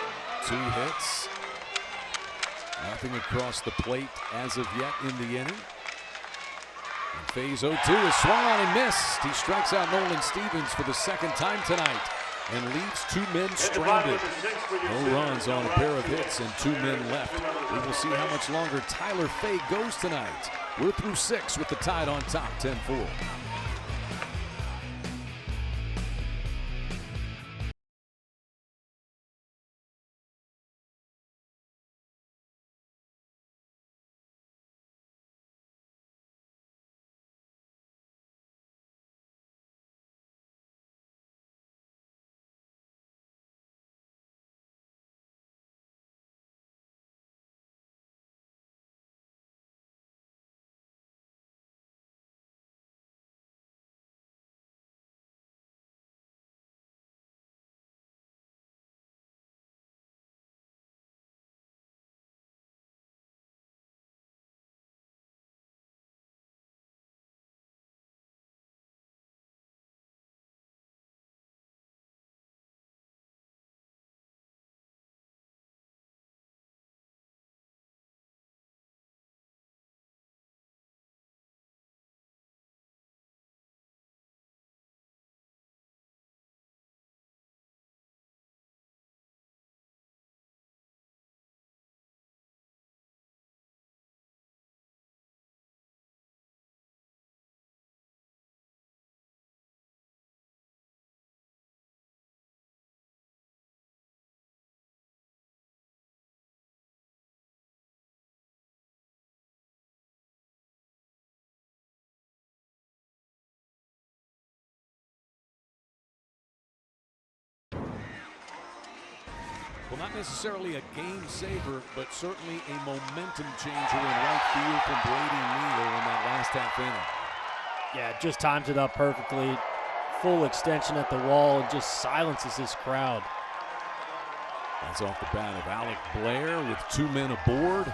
2 hits. Nothing across the plate as of yet in the inning. And Phase 0-2 is swung on and missed. He strikes out Nolan Stevens for the 2nd time tonight and leaves 2 men stranded. No runs on a pair of hits and 2 men left. We will see how much longer Tyler Fay goes tonight. We're through 6 with the Tide on top, 10-4. Well, not necessarily a game saver, but certainly a momentum changer in right field from Brady Neal in that last half inning. Yeah, just times it up perfectly. Full extension at the wall and just silences this crowd. That's off the bat of Alec Blair with 2 men aboard.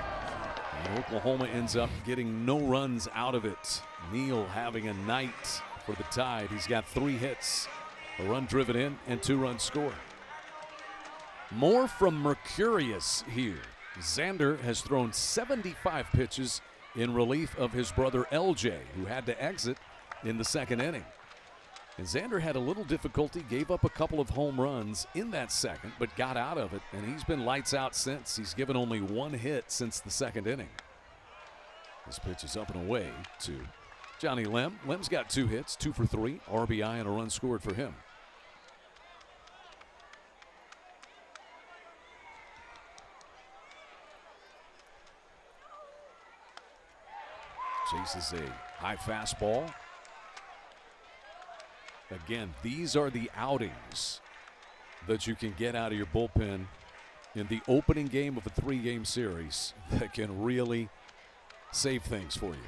And Oklahoma ends up getting no runs out of it. Neal having a night for the Tide. He's got 3 hits, a run driven in, and 2 runs scored. More from Mercurius here. Xander has thrown 75 pitches in relief of his brother LJ, who had to exit in the 2nd inning. And Xander had a little difficulty, gave up a couple of home runs in that 2nd, but got out of it, and he's been lights out since. He's given only 1 hit since the 2nd inning. This pitch is up and away to Johnny Lem. Lem's got 2 hits, 2 for 3, RBI, and a run scored for him. Chases a high fastball. Again, these are the outings that you can get out of your bullpen in the opening game of a 3-game series that can really save things for you.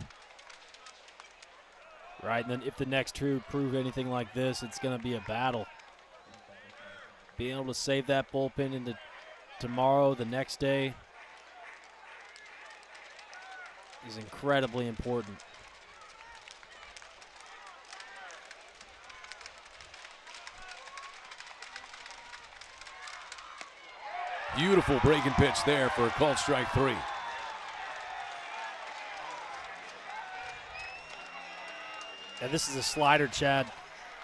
Right, and then if the next two prove anything like this, it's going to be a battle. Being able to save that bullpen into tomorrow, the next day, is incredibly important. Beautiful breaking pitch there for a called strike 3. And this is a slider, Chad.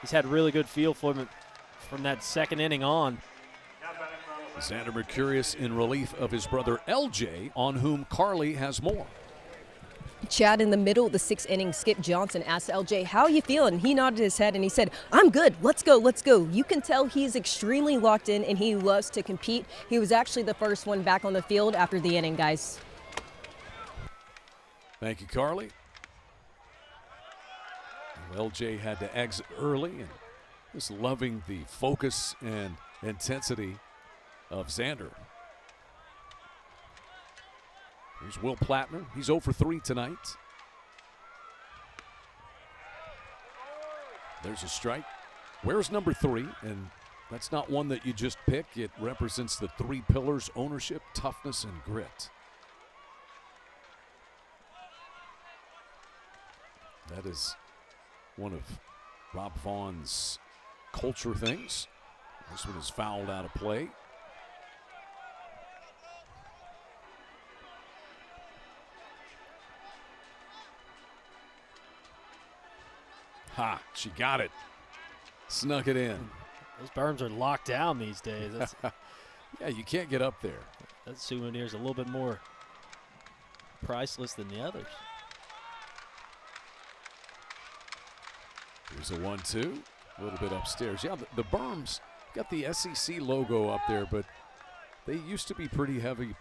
He's had really good feel for him from that second inning on. Xander Mercurius in relief of his brother LJ, on whom Carly has more. Chad, in the middle of the 6th inning, Skip Johnson asked LJ, how are you feeling? He nodded his head and he said, I'm good. Let's go. Let's go. You can tell he's extremely locked in and he loves to compete. He was actually the first one back on the field after the inning, guys. Thank you, Carly. LJ had to exit early and just loving the focus and intensity of Xander. Here's Will Plattner. He's 0 for 3 tonight. There's a strike. Where's number 3? And that's not one that you just pick. It represents the 3 pillars: ownership, toughness, and grit. That is one of Rob Vaughn's culture things. This one is fouled out of play. Ha, she got it. Snuck it in. Those berms are locked down these days. That's, yeah, you can't get up there. that souvenir is a little bit more priceless than the others. Here's a 1-2. A little bit upstairs. Yeah, the berms got the SEC logo up there, but they used to be pretty heavily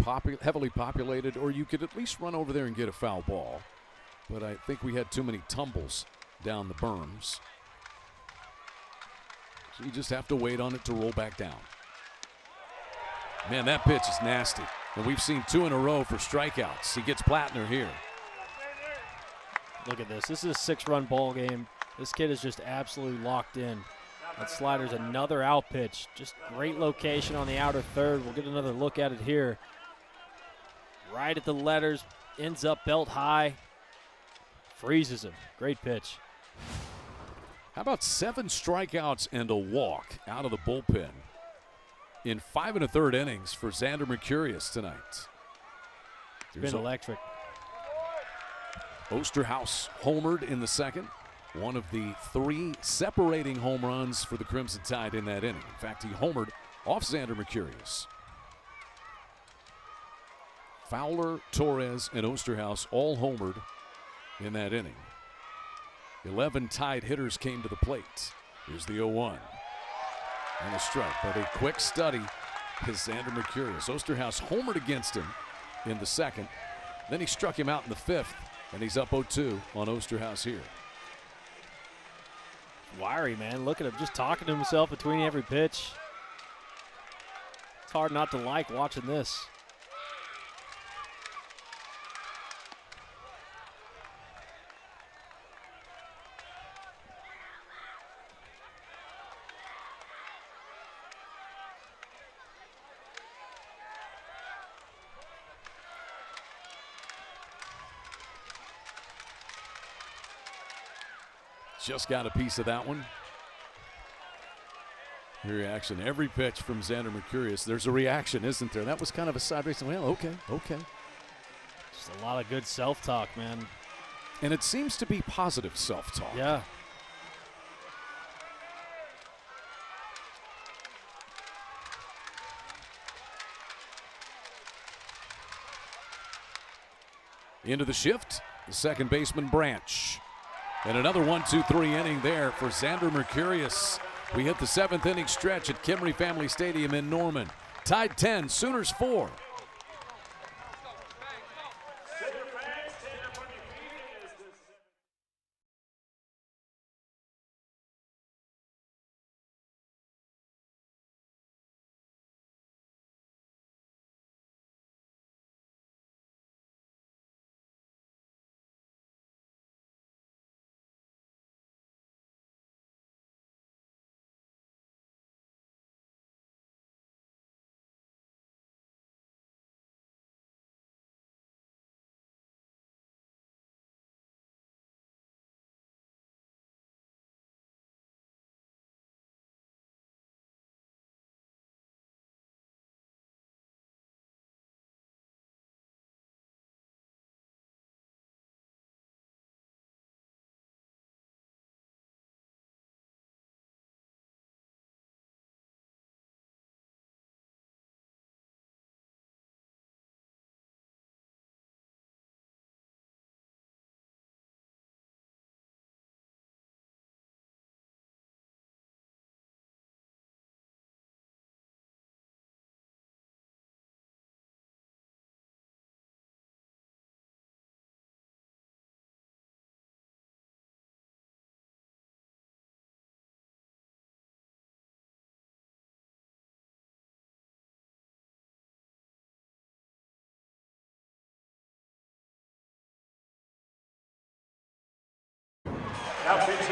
populated, or you could at least run over there and get a foul ball. But I think we had too many tumbles down the berms. So you just have to wait on it to roll back down. Man, that pitch is nasty. And we've seen 2 in a row for strikeouts. He gets Plattner here. Look at this. This is a 6-run ball game. This kid is just absolutely locked in. That slider's another out pitch. Just great location on the outer third. We'll get another look at it here. Right at the letters. Ends up belt high. Freezes him. Great pitch. How about 7 strikeouts and a walk out of the bullpen in 5 1/3 innings for Xander Mercurius tonight? It's been electric. Osterhaus homered in the second. One of the 3 separating home runs for the Crimson Tide in that inning. In fact, he homered off Xander Mercurius. Fowler, Torres, and Osterhaus all homered in that inning. 11 Tide hitters came to the plate. Here's the 0-1. And a strike, but a quick study is Xander Mercurius. Osterhaus homered against him in the second. Then he struck him out in the 5th, and he's up 0-2 on Osterhaus here. Wiry, man. Look at him just talking to himself between every pitch. It's hard not to like watching this. Just got a piece of that one. The reaction, every pitch from Xander Mercurius, there's a reaction, isn't there? That was kind of a sideways, well, okay. Just a lot of good self-talk, man. And it seems to be positive self-talk. Yeah. Into the shift, the second baseman Branch. And another 1-2-3 inning there for Xander Mercurius. We hit the 7th inning stretch at Kimry Family Stadium in Norman. Tide 10, Sooners 4.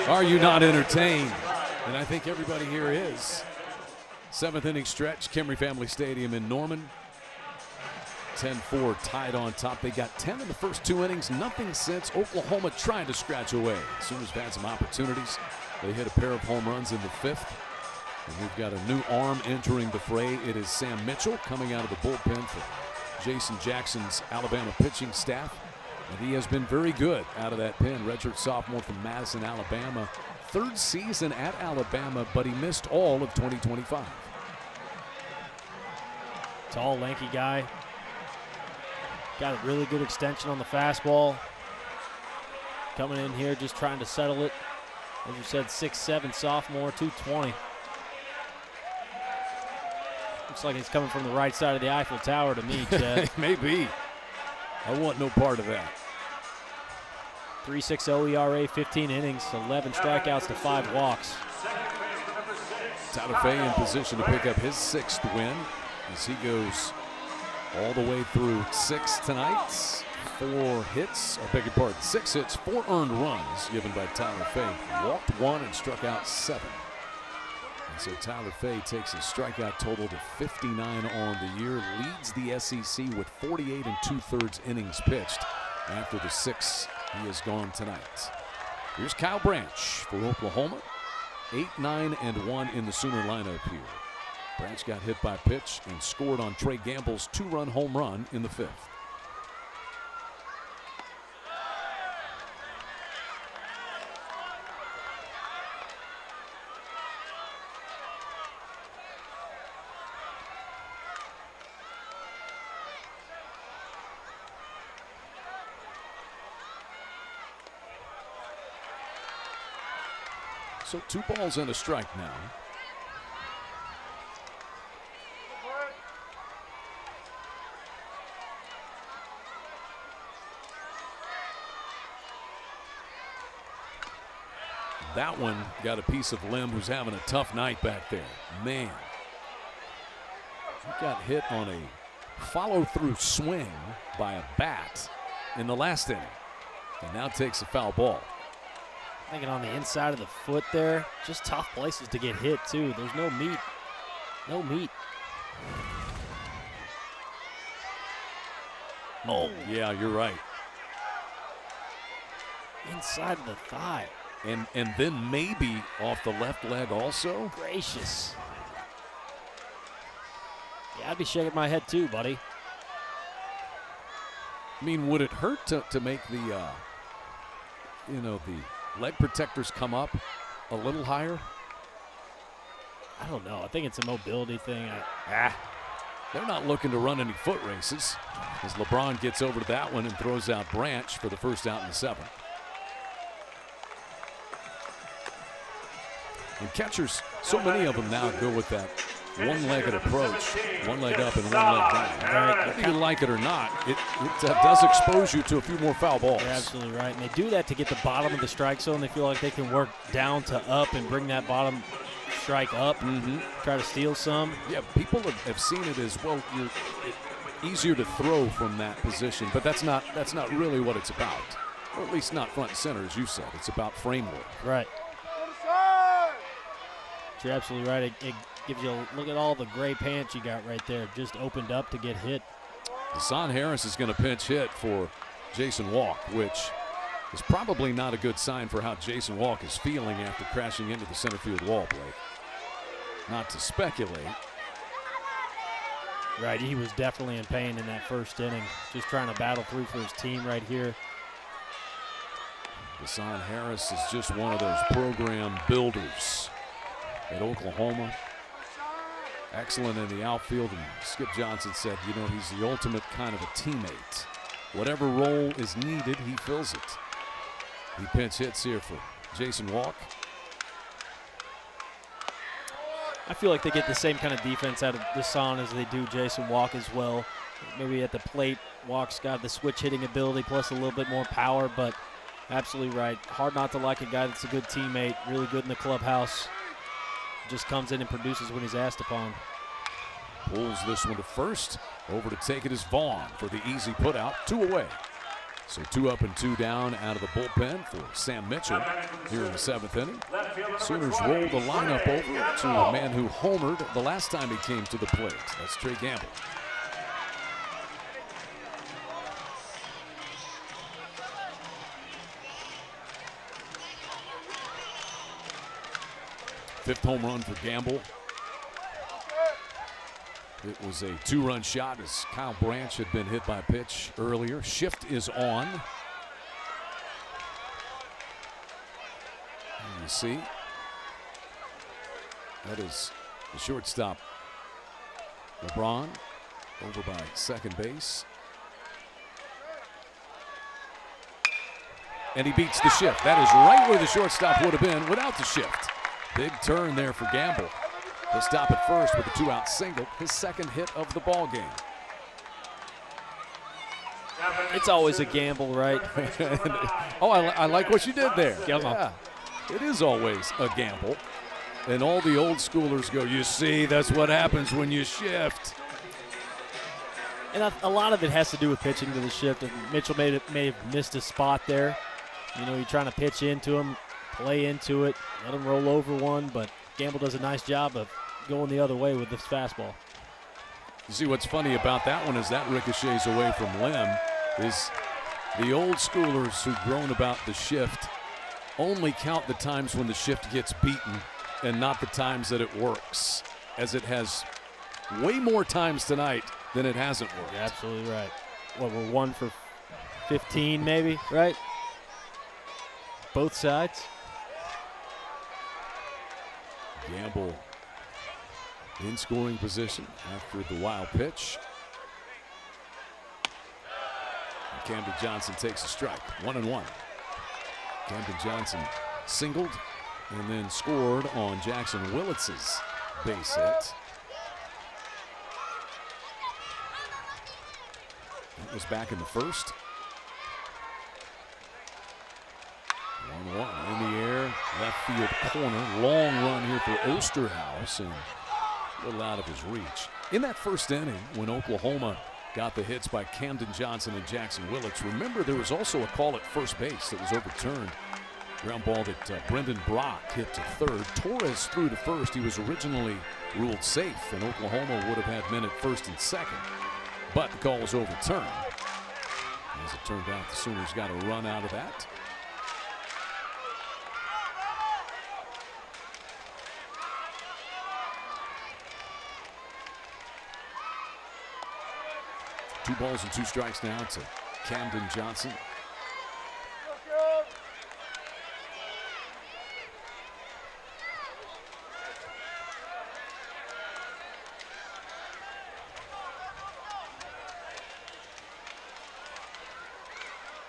Are you not entertained? And I think everybody here is. 7th inning stretch, Kimry Family Stadium in Norman. 10-4 tied on top. They got 10 in the first 2 innings, nothing since. Oklahoma trying to scratch away. As soon as they've had some opportunities, they hit a pair of home runs in the 5th. And we've got a new arm entering the fray. It is Sam Mitchell coming out of the bullpen for Jason Jackson's Alabama pitching staff. And he has been very good out of that pen. Redshirt sophomore from Madison, Alabama. 3rd season at Alabama, but he missed all of 2025. Tall, lanky guy. Got a really good extension on the fastball. Coming in here just trying to settle it. As you said, 6'7" sophomore, 220. Looks like he's coming from the right side of the Eiffel Tower to me, Chad. Maybe. I want no part of that. 3.60 ERA, 15 innings, 11 strikeouts to 5 walks. Tyler Fay in position to pick up his 6th win as he goes all the way through 6 tonight. 4 hits, I beg your pardon, 6 hits, 4 earned runs given by Tyler Fay. Walked 1 and struck out 7. And so Tyler Fay takes his strikeout total to 59 on the year, leads the SEC with 48 2/3 innings pitched after the 6 he has gone tonight. Here's Kyle Branch for Oklahoma. 8-9-1 in the Sooner lineup here. Branch got hit by pitch and scored on Trey Gamble's 2-run home run in the 5th. So 2 balls and a strike now. That one got a piece of Lim, who's having a tough night back there. Man. He got hit on a follow-through swing by a bat in the last inning. And now takes a foul ball. Thinking on the inside of the foot there. Just tough places to get hit, too. There's no meat. No meat. Oh, yeah, you're right. Inside of the thigh. And then maybe off the left leg also. Gracious. Yeah, I'd be shaking my head too, buddy. I mean, would it hurt to make the, the leg protectors come up a little higher? I don't know. I think it's a mobility thing. They're not looking to run any foot races as LeBron gets over to that one and throws out Branch for the first out in the 7th. And catchers, so many of them now go with that one-legged approach, one leg up and one leg down. Right. Whether you like it or not, it does expose you to a few more foul balls. You're absolutely right. And they do that to get the bottom of the strike zone. They feel like they can work down to up and bring that bottom strike up, try to steal some. Yeah, people have seen it as, well, easier to throw from that position, but that's not really what it's about. Or at least not front and center, as you said. It's about framework. Right. You're absolutely right. It gives you a look at all the gray pants you got right there. Just opened up to get hit. Desan Harris is going to pinch hit for Jason Walk, which is probably not a good sign for how Jason Walk is feeling after crashing into the center field wall, Blake. Not to speculate. Right, he was definitely in pain in that first inning. Just trying to battle through for his team right here. Desan Harris is just one of those program builders at Oklahoma. Excellent in the outfield, and Skip Johnson said, he's the ultimate kind of a teammate. Whatever role is needed, he fills it. He pinch hits here for Jason Walk. I feel like they get the same kind of defense out of Desan as they do Jason Walk as well. Maybe at the plate, Walk's got the switch hitting ability plus a little bit more power, but absolutely right. Hard not to like a guy that's a good teammate, really good in the clubhouse. Just comes in and produces when he's asked upon. Pulls this one to first. Over to take it is Vaughn for the easy put out. 2 away. So 2 up and 2 down out of the bullpen for Sam Mitchell here in the 7th inning. Sooners roll the lineup over to a man who homered the last time he came to the plate. That's Trey Gamble. Fifth home run for Gamble. It was a 2-run shot as Kyle Branch had been hit by a pitch earlier. Shift is on. And you see, that is the shortstop, LeBron, over by second base. And he beats the shift. That is right where the shortstop would have been without the shift. Big turn there for Gamble. He'll stop at first with a 2-out single, his second hit of the ball game. It's always a gamble, right? Oh, I like what you did there. Yeah, it is always a gamble. And all the old schoolers go, you see, that's what happens when you shift. And a lot of it has to do with pitching to the shift. And Mitchell may have missed a spot there. You know, you're trying to pitch into him, play into it, let him roll over one, but Gamble does a nice job of going the other way with this fastball. You see, what's funny about that one is that ricochets away from Lim. Is the old schoolers who've grown about the shift only count the times when the shift gets beaten and not the times that it works, as it has way more times tonight than it hasn't worked. You're absolutely right. What, we're 1 for 15 maybe, right? Both sides. Gamble in scoring position after the wild pitch. And Camden Johnson takes a strike. 1-1. Camden Johnson singled and then scored on Jackson Willitz's base hit. That was back in the first. 1-1 in the air, left field corner. Long run here for Osterhaus and a little out of his reach. In that first inning, when Oklahoma got the hits by Camden Johnson and Jackson Willits, remember there was also a call at first base that was overturned. Ground ball that Brendan Brock hit to third. Torres threw to first. He was originally ruled safe, and Oklahoma would have had men at first and second. But the call was overturned. As it turned out, the Sooners got a run out of that. Two balls and 2 strikes now to Camden Johnson.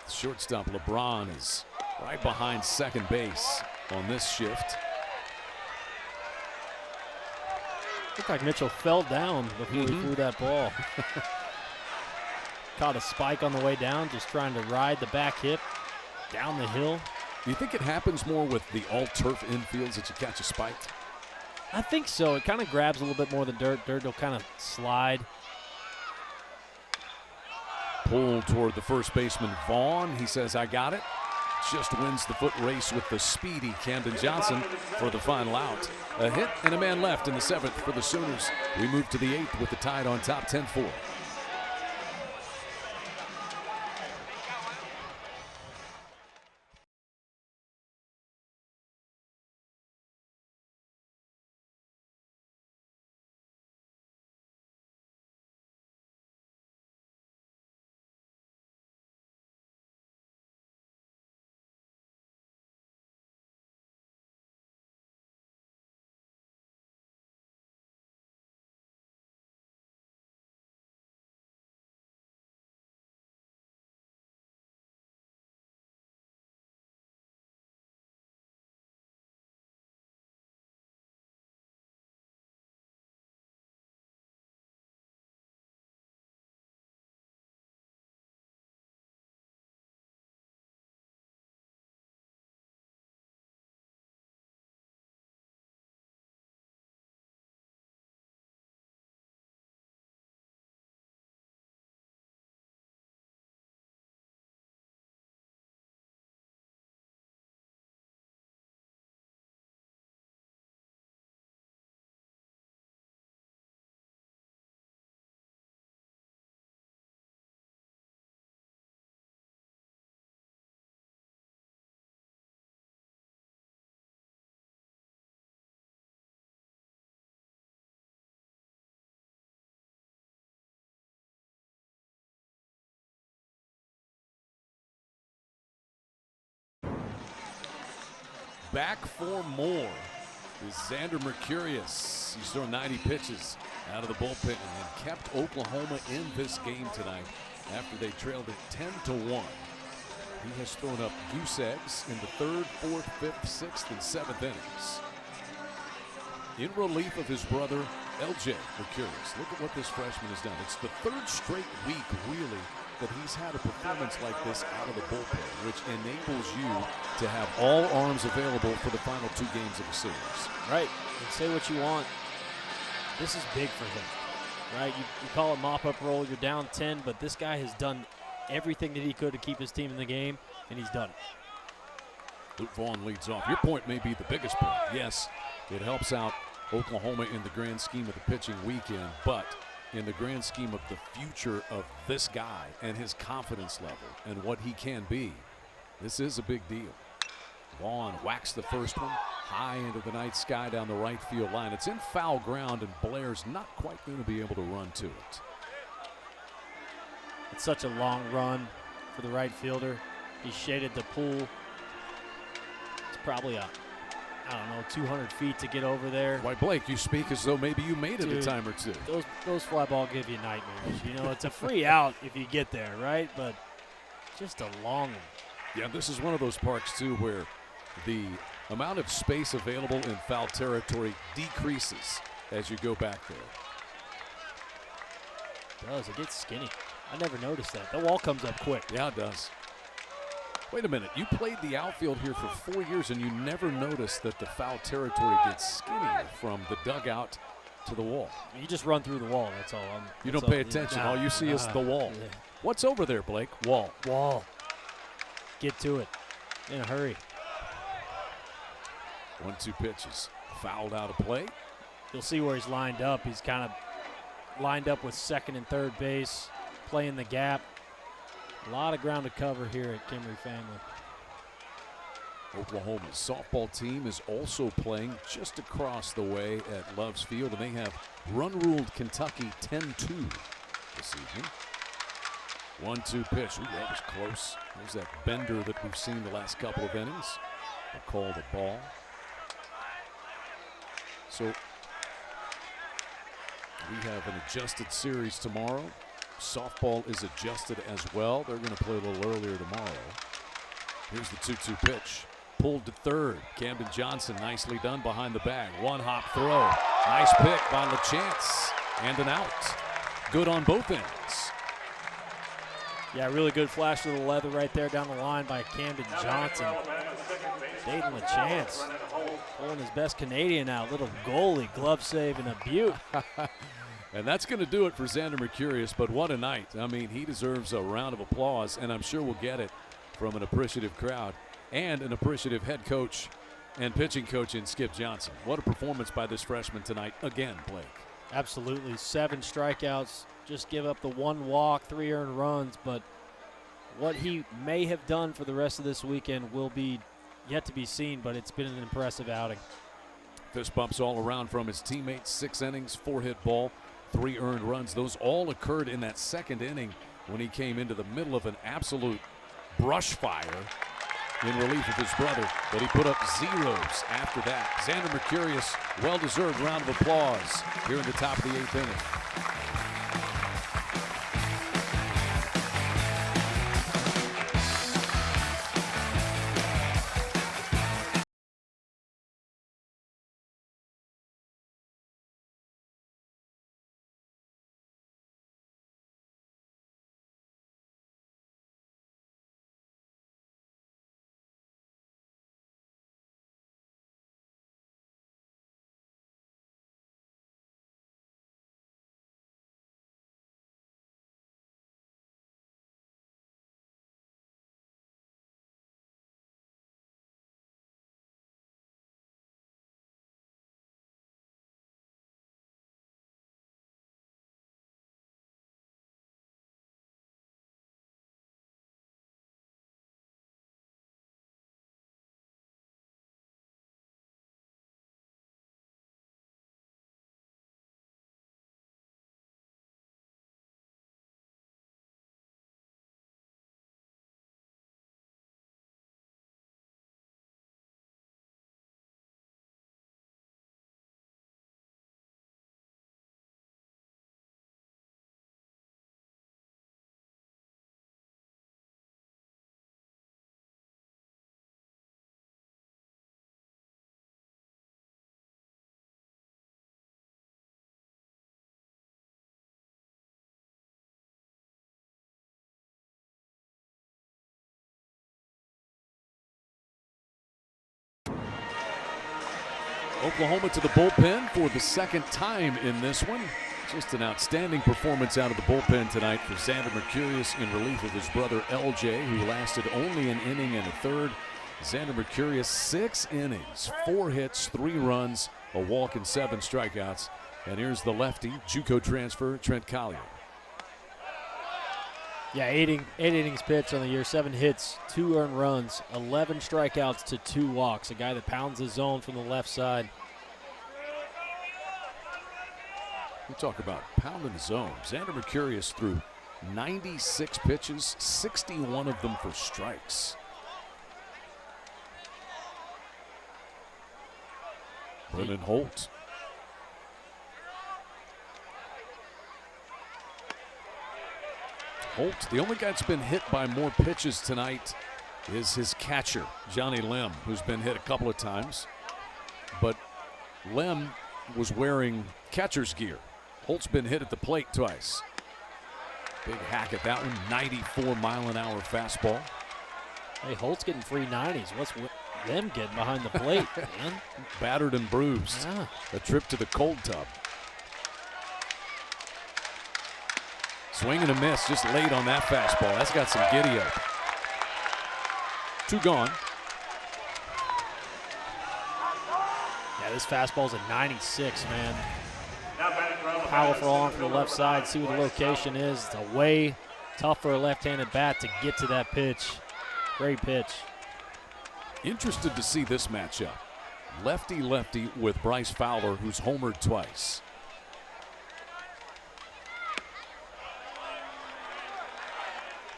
Shortstop LeBron is right behind second base on this shift. Looked like Mitchell fell down before he threw that ball. Caught a spike on the way down, just trying to ride the back hip down the hill. Do you think it happens more with the all-turf infields that you catch a spike? I think so. It kind of grabs a little bit more than dirt. Dirt will kind of slide. Pulled toward the first baseman, Vaughn. He says, I got it. Just wins the foot race with the speedy Camden Johnson for the final out. A hit and a man left in the 7th for the Sooners. We move to the 8th with the Tide on top 10-4. back for more is Xander Mercurius. He's thrown 90 pitches out of the bullpen and kept Oklahoma in this game tonight after they trailed it 10-1. He has thrown up goose eggs in the 3rd, 4th, 5th, 6th, and 7th innings. In relief of his brother, LJ Mercurius. Look at what this freshman has done. It's the 3rd straight week, really, that he's had a performance like this out of the bullpen, which enables you to have all arms available for the final 2 games of the series. Right. And say what you want. This is big for him, right? You call it mop-up role. You're down 10, but this guy has done everything that he could to keep his team in the game, and he's done it. Luke Vaughn leads off. Your point may be the biggest point. Yes, it helps out Oklahoma in the grand scheme of the pitching weekend, but in the grand scheme of the future of this guy and his confidence level and what he can be, this is a big deal. Vaughn whacks the first one high into the night sky down the right field line. It's in foul ground, and Blair's not quite going to be able to run to it. It's such a long run for the right fielder. He shaded the pool. It's probably I don't know, 200 feet to get over there. Why, Blake, you speak as though maybe you made it Dude, a time or two. Those fly ball give you nightmares. You know, it's a free out if you get there, right? But just a long one. Yeah, this is one of those parks, too, where the amount of space available in foul territory decreases as you go back there. It does. It gets skinny. I never noticed that. The wall comes up quick. Yeah, it does. Wait a minute. You played the outfield here for 4 years, and you never noticed that the foul territory gets skinnier from the dugout to the wall. You just run through the wall. That's all. You don't pay attention. All you see is the wall. Yeah. What's over there, Blake? Wall. Wall. Get to it in a hurry. 1-2 pitches. Fouled out of play. You'll see where he's lined up. He's kind of lined up with second and third base, playing the gap. A lot of ground to cover here at Kimry Family. Oklahoma's softball team is also playing just across the way at Love's Field, and they have run-ruled Kentucky 10-2 this evening. 1-2 pitch. Ooh, that was close. There's that bender that we've seen the last couple of innings. They'll call the ball. So we have an adjusted series tomorrow. Softball is adjusted as well. They're going to play a little earlier tomorrow. Here's the 2-2 pitch. Pulled to third. Camden Johnson nicely done behind the bag. One-hop throw. Nice pick by LaChance. And an out. Good on both ends. Yeah, really good flash of the leather right there down the line by Camden Johnson. Dayton LaChance pulling his best Canadian out. Little goalie glove save and a beaut. And that's going to do it for Xander Mercurius, but what a night. I mean, he deserves a round of applause, and I'm sure we'll get it from an appreciative crowd and an appreciative head coach and pitching coach in Skip Johnson. What a performance by this freshman tonight again, Blake. Absolutely. 7 strikeouts, just give up the 1 walk, 3 earned runs, but what he may have done for the rest of this weekend will be yet to be seen, but it's been an impressive outing. Fist bumps all around from his teammates. 6 innings, 4 hit ball, 3 earned runs. Those all occurred in that second inning when he came into the middle of an absolute brush fire in relief of his brother, but he put up zeros after that. Xander Mercurius, well-deserved round of applause here in the top of the 8th inning. Oklahoma to the bullpen for the second time in this one. Just an outstanding performance out of the bullpen tonight for Xander Mercurius in relief of his brother LJ, who lasted only an inning and a third. Xander Mercurius, 6 innings, 4 hits, 3 runs, a walk, and 7 strikeouts. And here's the lefty, JUCO transfer, Trent Collier. Yeah, eight innings pitched on the year, 7 hits, 2 earned runs, 11 strikeouts to 2 walks. A guy that pounds the zone from the left side. We talk about pounding the zone. Xander Mercurius threw 96 pitches, 61 of them for strikes. Brennan Holt. Holt, the only guy that's been hit by more pitches tonight is his catcher, Johnny Lim, who's been hit a couple of times. But Lim was wearing catcher's gear. Holt's been hit at the plate twice. Big hack at that one, 94-mile-an-hour fastball. Hey, Holt's getting free 90s. What's Lim getting behind the plate, man? Battered and bruised. Yeah. A trip to the cold tub. Swing and a miss, just late on that fastball. That's got some giddy up. 2 gone. Yeah, this fastball's a 96, man. Powerful arm from the left side. See what the location is. It's a way tough for a left-handed bat to get to that pitch. Great pitch. Interested to see this matchup. Lefty-lefty with Bryce Fowler, who's homered twice.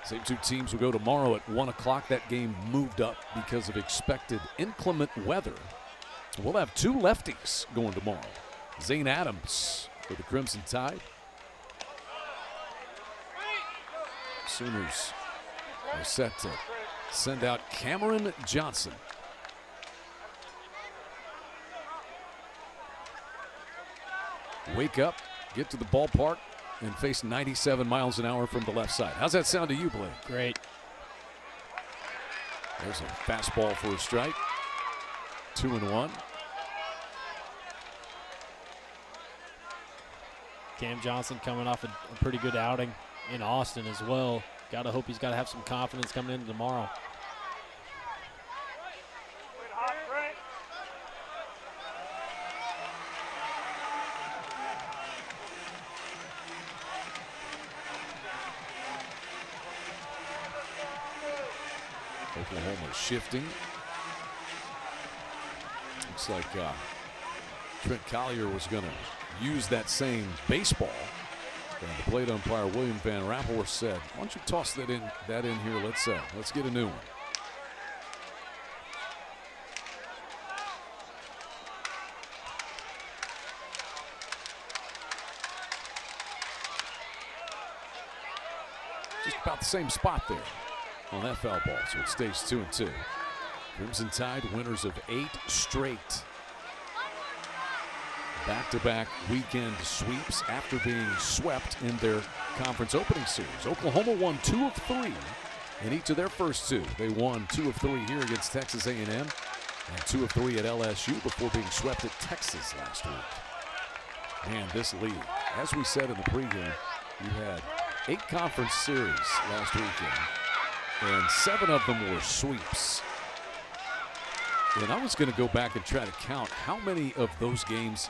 Same 2 teams will go tomorrow at 1 o'clock. That game moved up because of expected inclement weather. We'll have 2 lefties going tomorrow. Zane Adams for the Crimson Tide. Sooners are set to send out Cameron Johnson. Wake up, get to the ballpark, and face 97 miles an hour from the left side. How's that sound to you, Blake? Great. There's a fastball for a strike. 2-1. Cam Johnson coming off a pretty good outing in Austin as well. Got to hope he's got to have some confidence coming into tomorrow. Oklahoma shifting. Looks like Trent Collier was going to use that same baseball. And the plate umpire William Van Rappelworth said, "Why don't you toss that in here? Let's get a new one." Just about the same spot there on that foul ball, so it stays 2-2. Crimson Tide winners of 8 straight back-to-back weekend sweeps after being swept in their conference opening series. Oklahoma won 2 of 3 in each of their first 2. They won 2 of 3 here against Texas A&M and 2 of 3 at LSU before being swept at Texas last week. Man, this league, as we said in the pregame, you had 8 conference series last weekend, and 7 of them were sweeps. And I was going to go back and try to count how many of those games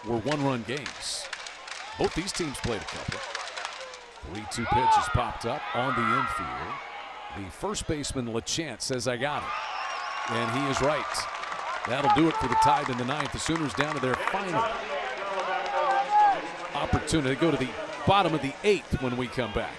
were one-run games. Both these teams played a couple. 3-2 pitch has popped up on the infield. The first baseman, LeChance, says, "I got it." And he is right. That'll do it for the Tide in the 9th. The Sooners down to their final opportunity. They go to the bottom of the 8th when we come back.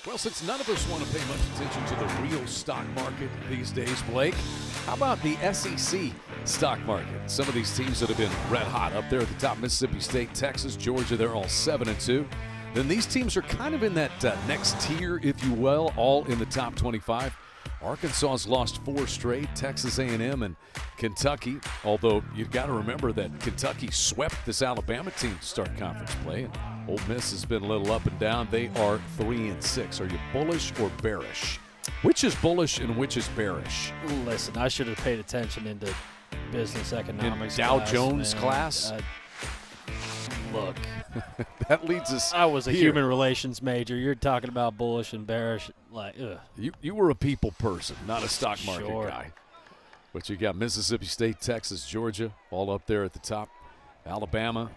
Well, since none of us want to pay much attention to the real stock market these days, Blake, how about the SEC stock market? Some of these teams that have been red hot up there at the top, Mississippi State, Texas, Georgia, they're all 7-2. Then these teams are kind of in that next tier, if you will, all in the top 25. Arkansas's lost 4 straight, Texas A&M and Kentucky, although you've got to remember that Kentucky swept this Alabama team to start conference play, and Ole Miss has been a little up and down. They are 3-6. Are you bullish or bearish? Which is bullish and which is bearish? Listen, I should have paid attention into business economics. In Dow Jones class? Look. That leads us I was a here. human relations major. You're talking about bullish and bearish. Like, ugh. You were a people person, not a stock market Sure. guy. But you got Mississippi State, Texas, Georgia, all up there at the top. Alabama,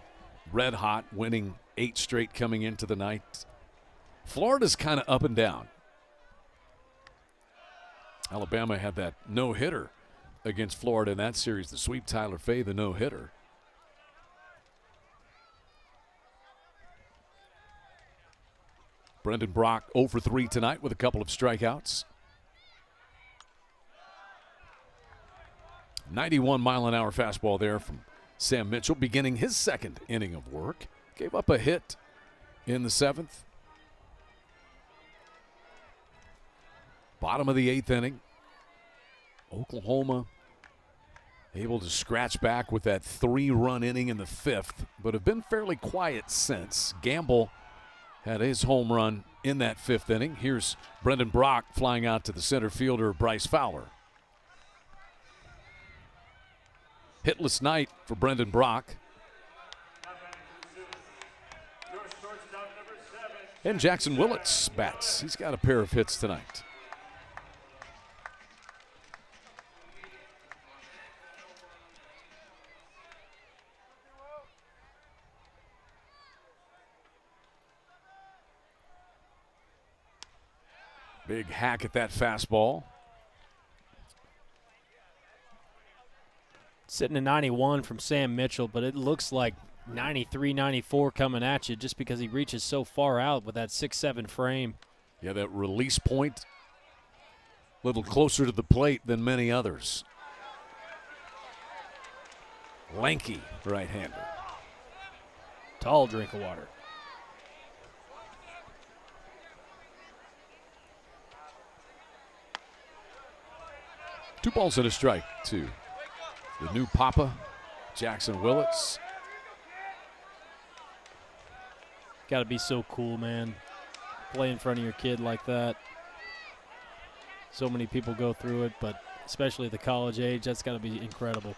red hot, winning 8 straight coming into the night. Florida's kind of up and down. Alabama had that no-hitter against Florida in that series, the sweep. Tyler Fay, the no-hitter. Brendan Brock 0 for 3 tonight with a couple of strikeouts. 91-mile-an-hour fastball there from Sam Mitchell, beginning his 2nd inning of work. Gave up a hit in the 7th. Bottom of the 8th inning. Oklahoma able to scratch back with that 3-run inning in the 5th, but have been fairly quiet since. Gamble had his home run in that 5th inning. Here's Brendan Brock flying out to the center fielder, Bryce Fowler. Hitless night for Brendan Brock. And Jackson Willits bats. He's got a pair of hits tonight. Big hack at that fastball. Sitting at 91 from Sam Mitchell, but it looks like 93, 94 coming at you just because he reaches so far out with that 6'7" frame. Yeah, that release point a little closer to the plate than many others. Lanky right-hander. Tall drink of water. Two balls and a strike to the new Papa, Jackson Willits. Got to be so cool, man. Play in front of your kid like that. So many people go through it, but especially at the college age, that's got to be incredible.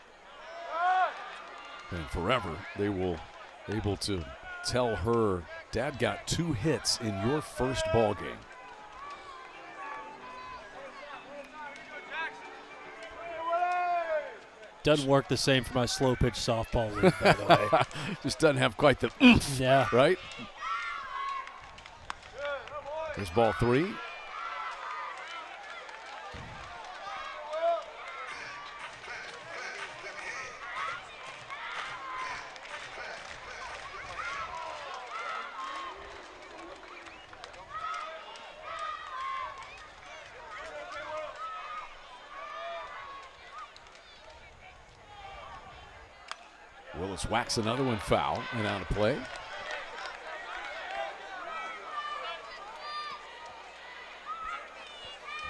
And forever, they will be able to tell her, Dad got 2 hits in your first ball game. Doesn't work the same for my slow pitch softball league, by the way. Just doesn't have quite the oomph, Yeah. right? There's ball 3. Willis whacks another one foul and out of play.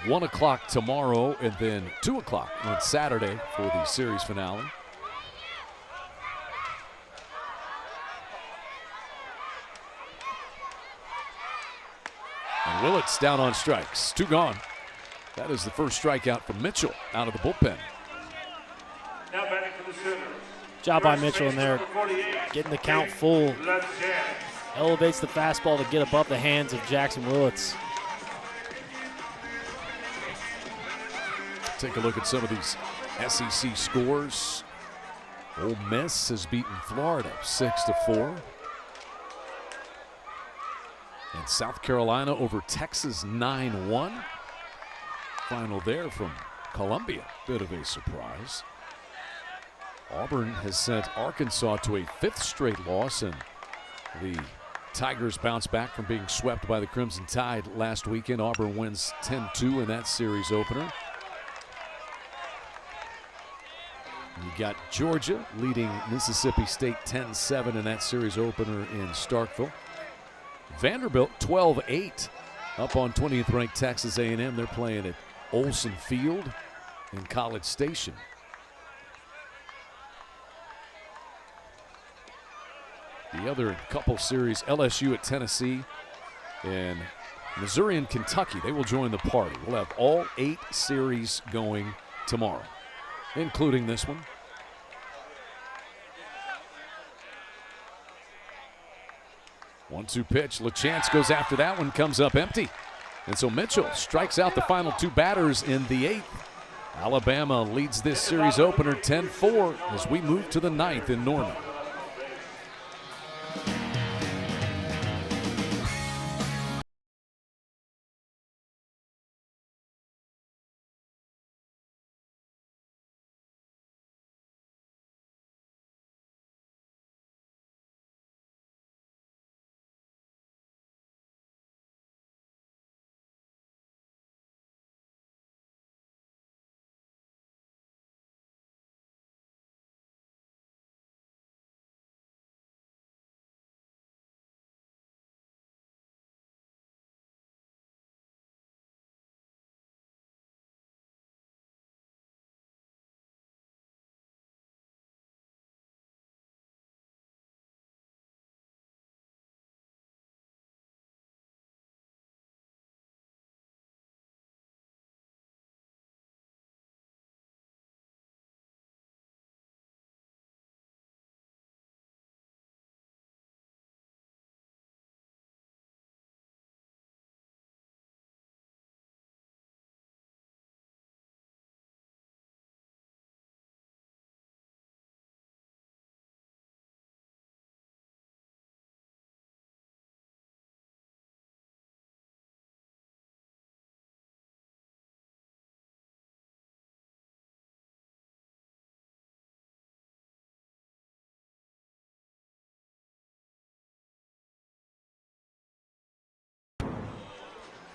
One o'clock tomorrow and then 2 o'clock on Saturday for the series finale. And Willits down on strikes. 2 gone. That is the first strikeout from Mitchell out of the bullpen. Now batting for the Sooners. Job by Mitchell in there, getting the count full. Elevates the fastball to get above the hands of Jackson Willits. Take a look at some of these SEC scores. Ole Miss has beaten Florida 6-4. And South Carolina over Texas 9-1. Final there from Columbia. Bit of a surprise. Auburn has sent Arkansas to a 5th straight loss, and the Tigers bounce back from being swept by the Crimson Tide last weekend. Auburn wins 10-2 in that series opener. You got Georgia leading Mississippi State 10-7 in that series opener in Starkville. Vanderbilt 12-8 up on 20th ranked Texas A&M. They're playing at Olson Field in College Station. The other couple series, LSU at Tennessee and Missouri and Kentucky, they will join the party. We'll have all 8 series going tomorrow, including this one. One-two pitch. LaChance goes after that one, comes up empty. And so Mitchell strikes out the final 2 batters in the 8th. Alabama leads this series opener 10-4 as we move to the 9th in Norman.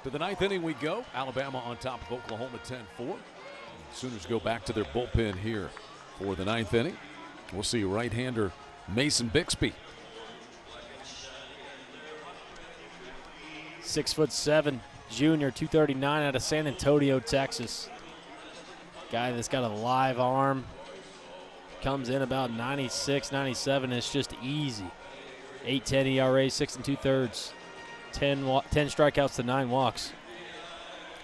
To the 9th inning we go. Alabama on top of Oklahoma 10-4. Sooners go back to their bullpen here for the 9th inning. We'll see right-hander Mason Bixby. 6'7", junior, 239 out of San Antonio, Texas. Guy that's got a live arm. Comes in about 96, 97. It's just easy. 8.10 ERA, 6 2/3. 10 strikeouts to 9 walks.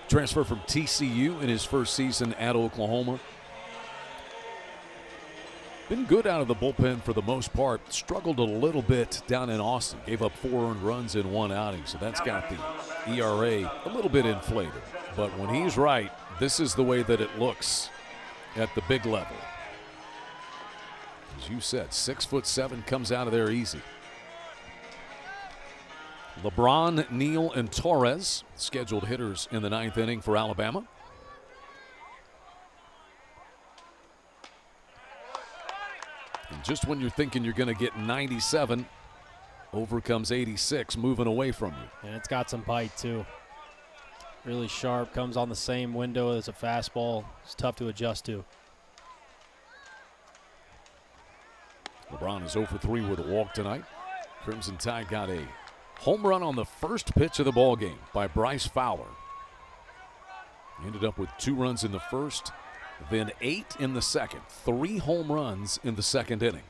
Transfer from TCU in his first season at Oklahoma. Been good out of the bullpen for the most part. Struggled a little bit down in Austin. Gave up 4 earned runs in 1 outing, so that's got the ERA a little bit inflated. But when he's right, this is the way that it looks at the big level. As you said, 6'7", comes out of there easy. LeBron, Neal, and Torres, scheduled hitters in the 9th inning for Alabama. And just when you're thinking you're going to get 97, over comes 86, moving away from you. And it's got some bite, too. Really sharp, comes on the same window as a fastball. It's tough to adjust to. LeBron is 0 for 3 with a walk tonight. Crimson Tide got a home run on the first pitch of the ball game by Bryce Fowler. He ended up with 2 runs in the first, then 8 in the second. 3 home runs in the 2nd inning.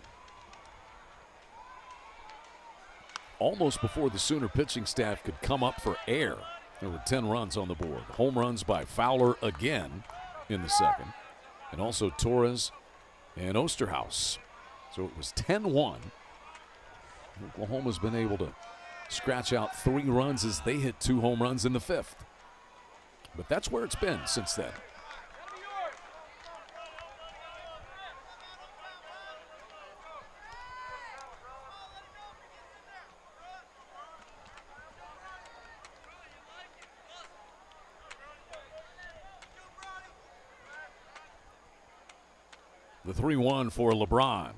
Almost before the Sooner pitching staff could come up for air, there were 10 runs on the board. Home runs by Fowler again in the 2nd, and also Torres and Osterhaus. So it was 10-1. Oklahoma's been able to scratch out 3 runs as they hit 2 home runs in the 5th. But that's where it's been since then. The 3-1 for LeBron.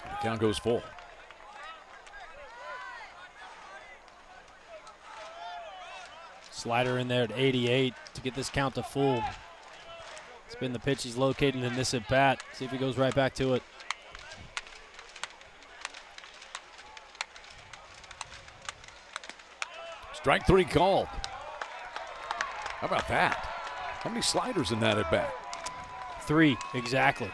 The count goes full. Slider in there at 88 to get this count to full. It's been the pitch he's located in this at bat. See if he goes right back to it. Strike 3 called. How about that? How many sliders in that at bat? 3, exactly.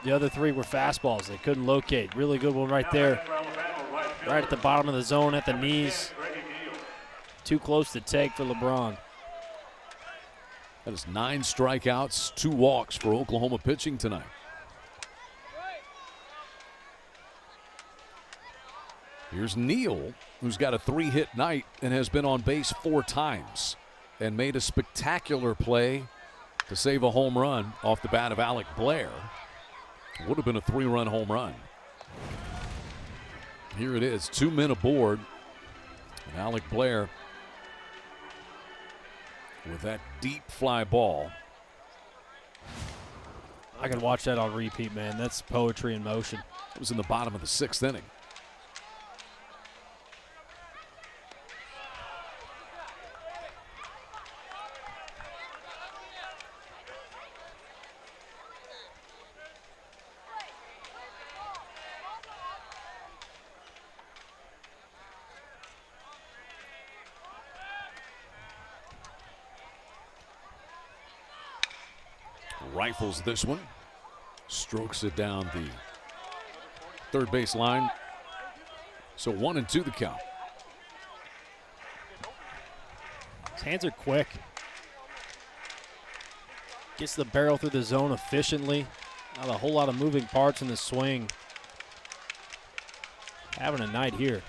The other 3 were fastballs they couldn't locate. Really good one right there. Right at the bottom of the zone at the knees. Too close to take for LeBron. That is 9 strikeouts, 2 walks for Oklahoma pitching tonight. Here's Neal, who's got a 3-hit night and has been on base 4 times and made a spectacular play to save a home run off the bat of Alec Blair. Would have been a 3-run home run. Here it is, 2 men aboard. And Alec Blair with that deep fly ball. I could watch that on repeat, man. That's poetry in motion. It was in the bottom of the 6th inning. Rifles this one, strokes it down the third base line. So 1-2 the count. His hands are quick. Gets the barrel through the zone efficiently. Not a whole lot of moving parts in the swing. Having a night here.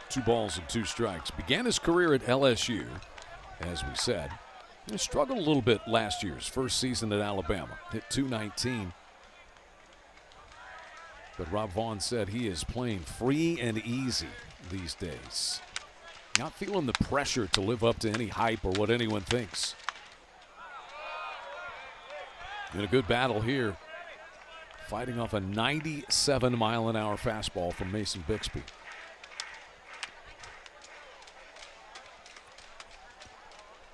2 balls and 2 strikes. Began his career at LSU. As we said, he struggled a little bit last year's first season at Alabama. Hit .219. But Rob Vaughn said he is playing free and easy these days. Not feeling the pressure to live up to any hype or what anyone thinks. In a good battle here. Fighting off a 97-mile-an-hour fastball from Mason Bixby.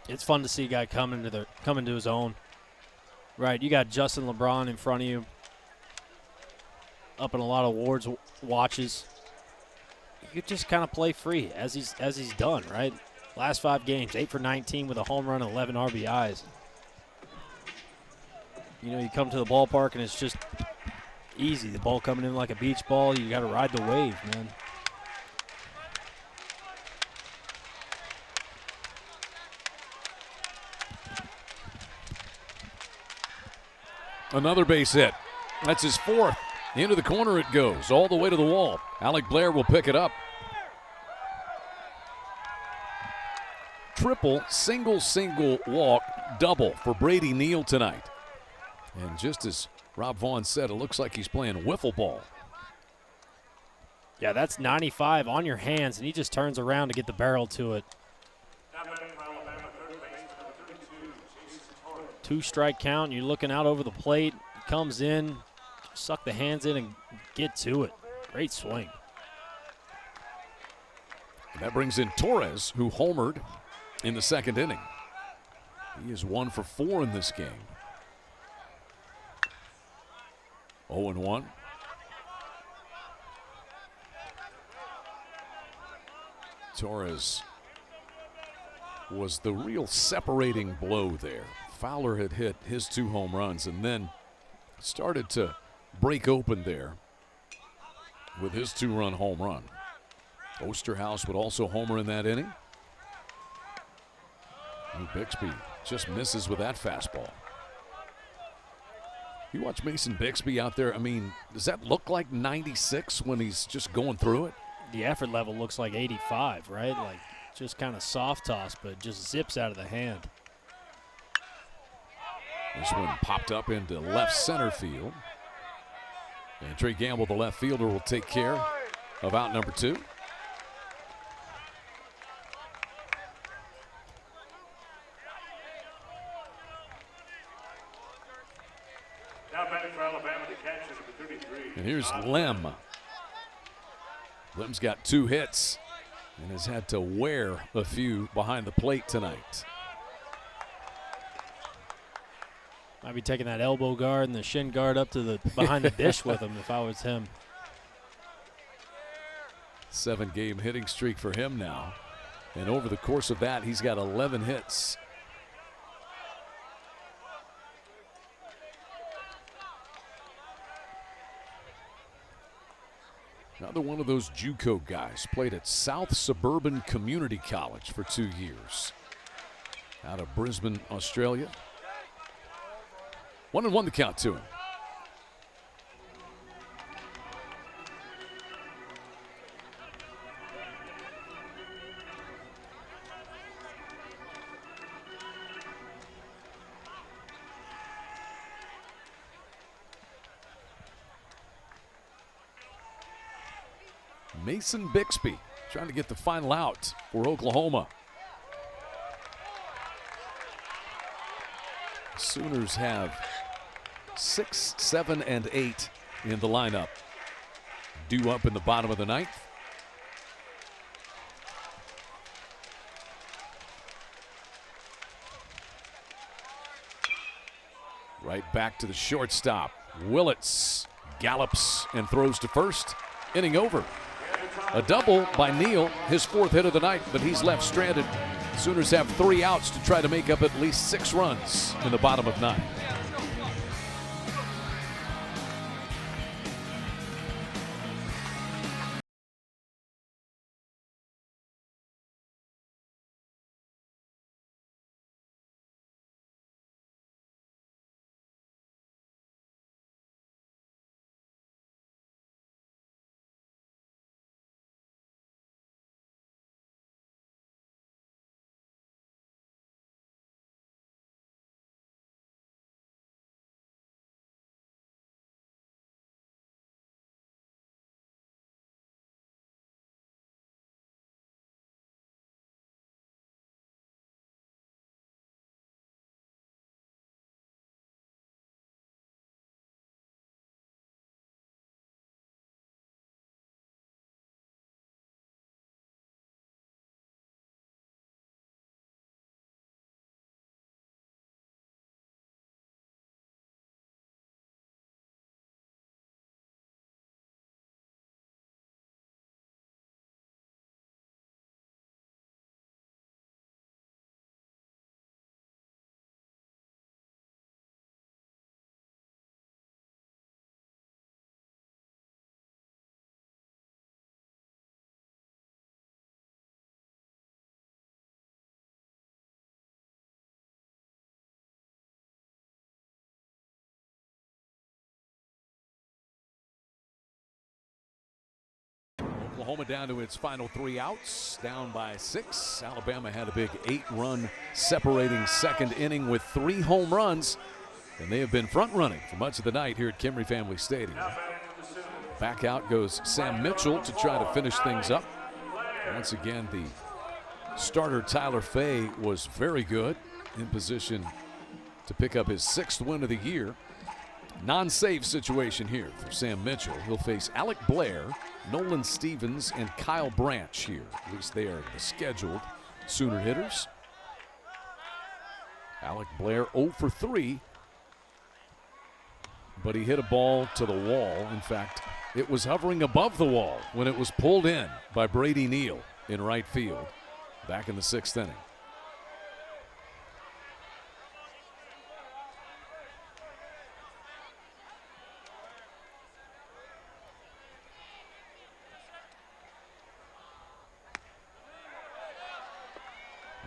It's fun to see a guy come into his own. Right, you got Justin LeBron in front of you, up in a lot of awards watches. You could just kind of play free as he's done, right? Last 5 games, 8 for 19 with a home run and 11 RBIs. You know, you come to the ballpark and it's just easy. The ball coming in like a beach ball. You got to ride the wave, man. Another base hit. That's his 4th. Into the corner it goes, all the way to the wall. Alec Blair will pick it up. Triple, single, walk, double for Brady Neal tonight. And just as Rob Vaughn said, it looks like he's playing wiffle ball. Yeah, that's 95 on your hands, and he just turns around to get the barrel to it. 2-strike count. You're looking out over the plate. He comes in, suck the hands in, and get to it. Great swing. And that brings in Torres, who homered in the 2nd inning. He is 1 for 4 in this game. 0-1. Torres was the real separating blow there. Fowler had hit his 2 home runs and then started to break open there with his 2-run home run. Osterhaus would also homer in that inning. And Bixby just misses with that fastball. You watch Mason Bixby out there, I mean, does that look like 96 when he's just going through it? The effort level looks like 85, right? Like just kind of soft toss, but just zips out of the hand. This one popped up into left center field. And Trey Gamble, the left fielder, will take care of out number 2. Now batting for Alabama, the catcher, number 33. And here's Lem. Lem's got 2 hits and has had to wear a few behind the plate tonight. I'd be taking that elbow guard and the shin guard up to the behind the dish with him if I was him. 7-game hitting streak for him now. And over the course of that, he's got 11 hits. Another one of those JUCO guys. Played at South Suburban Community College for 2 years. Out of Brisbane, Australia. 1-1 the count to him. Mason Bixby trying to get the final out for Oklahoma. Sooners have 6, 7, and 8 in the lineup. Due up in the bottom of the ninth. Right back to the shortstop. Willits gallops and throws to first. Inning over. A double by Neal, his 4th hit of the night, but he's left stranded. Sooners have 3 outs to try to make up at least 6 runs in the bottom of 9. Oklahoma down to its final 3 outs, down by 6. Alabama had a big 8-run separating second inning with 3 home runs, and they have been front running for much of the night here at Kimry Family Stadium. Back out goes Sam Mitchell to try to finish things up. Once again, the starter Tyler Fay was very good, in position to pick up his 6th win of the year. Non-save situation here for Sam Mitchell. He'll face Alec Blair, Nolan Stevens, and Kyle Branch here. At least they are the scheduled Sooner hitters. Alec Blair 0 for 3, but he hit a ball to the wall. In fact, it was hovering above the wall when it was pulled in by Brady Neal in right field back in the 6th inning.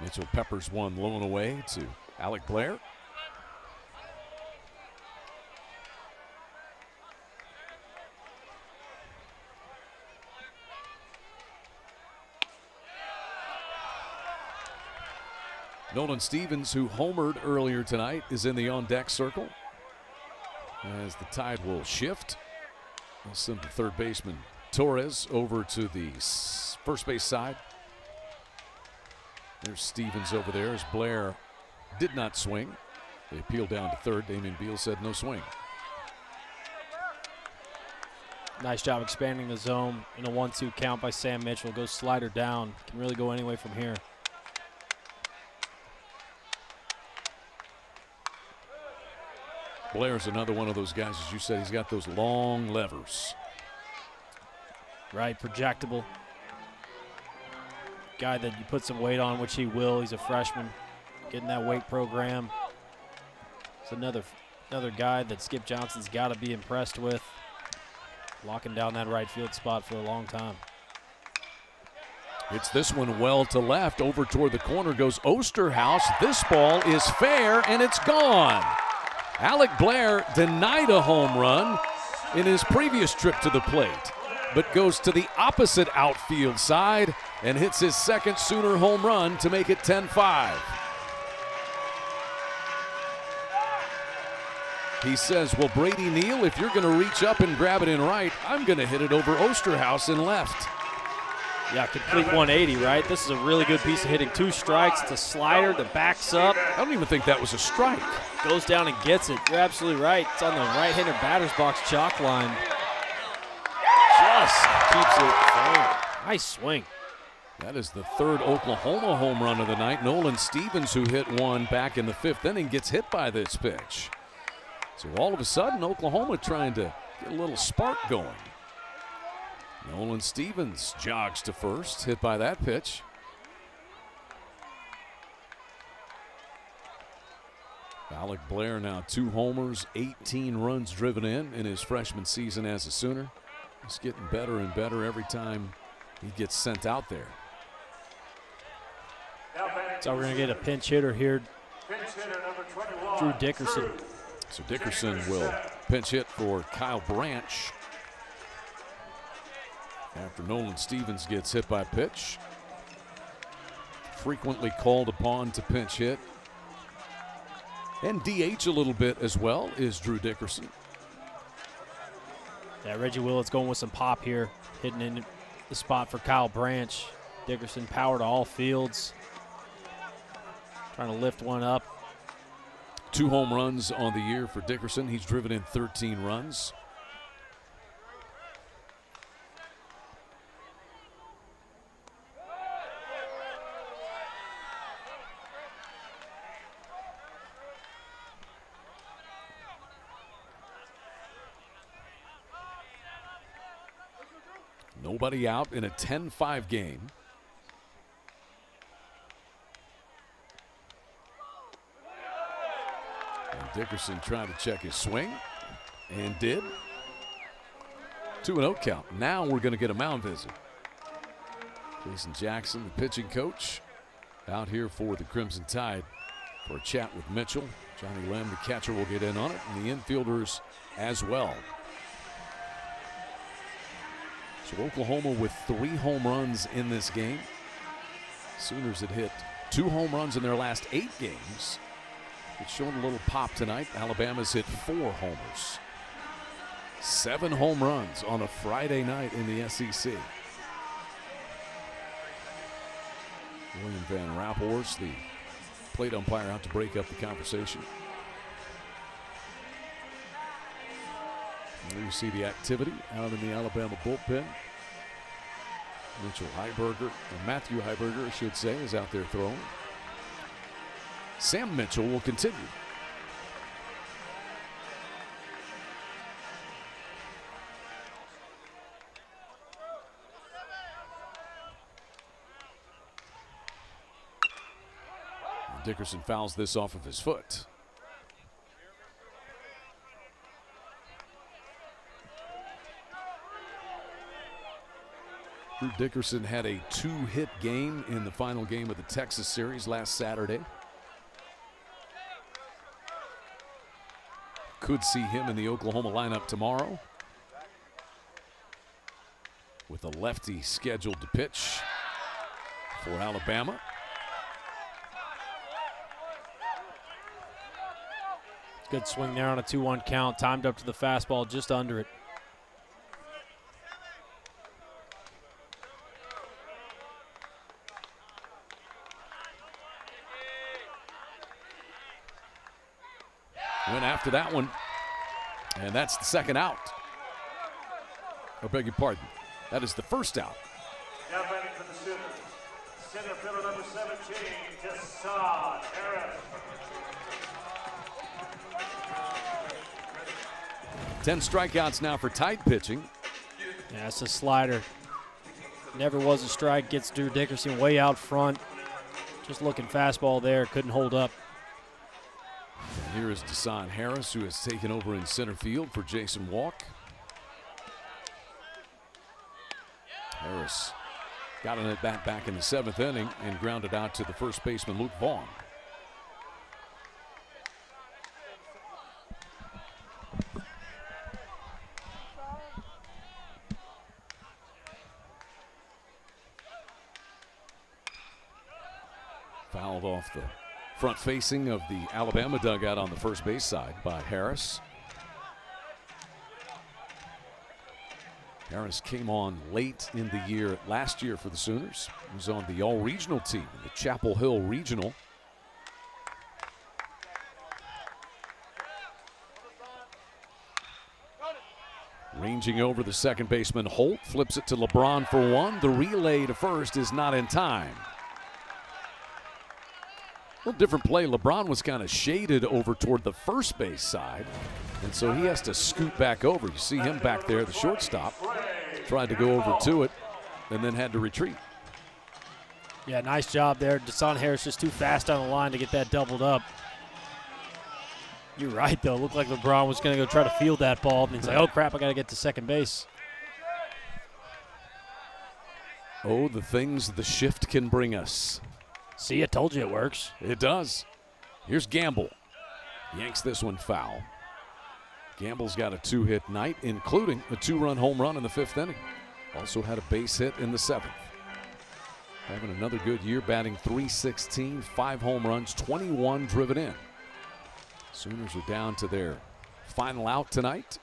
Mitchell peppers one low and away to Alec Blair. Nolan Stevens, who homered earlier tonight, is in the on-deck circle as the tide will shift. We'll send the third baseman Torres over to the first base side. There's Stevens over there as Blair did not swing. They appealed down to third. Damian Beal said no swing. Nice job expanding the zone in a 1-2 count by Sam Mitchell. Goes slider down. Can really go any way from here. Blair's another one of those guys, as you said, he's got those long levers. Right, projectable. Guy that you put some weight on, which he will. He's a freshman, getting that weight program. It's another guy that Skip Johnson's got to be impressed with. Locking down that right field spot for a long time. It's this one well to left. Over toward the corner goes Osterhaus. This ball is fair, and it's gone. Alec Blair denied a home run in his previous trip to the plate, but goes to the opposite outfield side and hits his second Sooner home run to make it 10-5. He says, well, Brady Neal, if you're going to reach up and grab it in right, I'm going to hit it over Osterhaus in left. Yeah, complete 180, right? This is a really good piece of hitting. 2 strikes. It's a slider that backs up. I don't even think that was a strike. Goes down and gets it. You're absolutely right. It's on the right-hander batter's box chalk line. Just keeps it fair. Nice swing. That is the third Oklahoma home run of the night. Nolan Stevens, who hit one back in the 5th inning, gets hit by this pitch. So all of a sudden, Oklahoma trying to get a little spark going. Nolan Stevens jogs to first, hit by that pitch. Alec Blair now 2 homers, 18 runs driven in his freshman season as a Sooner. He's getting better and better every time he gets sent out there. So we're going to get a pinch hitter here, Drew Dickerson. So Dickerson will pinch hit for Kyle Branch after Nolan Stevens gets hit by a pitch. Frequently called upon to pinch hit and DH a little bit as well is Drew Dickerson. Yeah, Reggie Willett's going with some pop here, hitting in the spot for Kyle Branch. Dickerson power to all fields, trying to lift one up. 2 home runs on the year for Dickerson. He's driven in 13 runs. Nobody out in a 10-5 game. Dickerson trying to check his swing, and did. 2-0 count. Now we're going to get a mound visit. Jason Jackson, the pitching coach, out here for the Crimson Tide for a chat with Mitchell. Johnny Lem, the catcher, will get in on it, and the infielders as well. So Oklahoma with 3 home runs in this game. Sooners had hit 2 home runs in their last 8 games. It's shown a little pop tonight. Alabama's hit 4 homers. 7 home runs on a Friday night in the SEC. William Van Rappelhorst, the plate umpire, out to break up the conversation. And you see the activity out in the Alabama bullpen. Mitchell Heiberger, or Matthew Heiberger, I should say, is out there throwing. Sam Mitchell will continue. Dickerson fouls this off of his foot. Drew Dickerson had a 2-hit game in the final game of the Texas series last Saturday. Could see him in the Oklahoma lineup tomorrow, with a lefty scheduled to pitch for Alabama. Good swing there on a 2-1 count, timed up to the fastball, just under it. Went after that one, and that's the second out. I beg your pardon. That is the first out. Now batting for the Sooners, center fielder number 17, Deshaun Harris. 10 strikeouts now for tight pitching. Yeah, it's a slider. Never was a strike. Gets Drew Dickerson way out front. Just looking fastball there. Couldn't hold up. And here is Deshaun Harris, who has taken over in center field for Jason Walk. Harris got an at-bat back in the 7th inning and grounded out to the first baseman, Luke Vaughn. Fouled off the front facing of the Alabama dugout on the first base side by Harris. Harris came on late in the year last year for the Sooners. He was on the all-regional team, the Chapel Hill Regional. Ranging over the second baseman, Holt flips it to LeBron for one. The relay to first is not in time. A little different play. LeBron was kind of shaded over toward the first base side, and so he has to scoot back over. You see him back there, the shortstop. Tried to go over to it and then had to retreat. Yeah, nice job there. Deshaun Harris just too fast on the line to get that doubled up. You're right, though. Looked like LeBron was going to go try to field that ball, and he's like, oh, crap, I got to get to second base. Oh, the things the shift can bring us. See, I told you it works. It does. Here's Gamble. Yanks this one foul. Gamble's got a 2-hit night, including a 2-run home run in the 5th inning. Also had a base hit in the 7th. Having another good year, batting .316, 5 home runs, 21 driven in. Sooners are down to their final out tonight.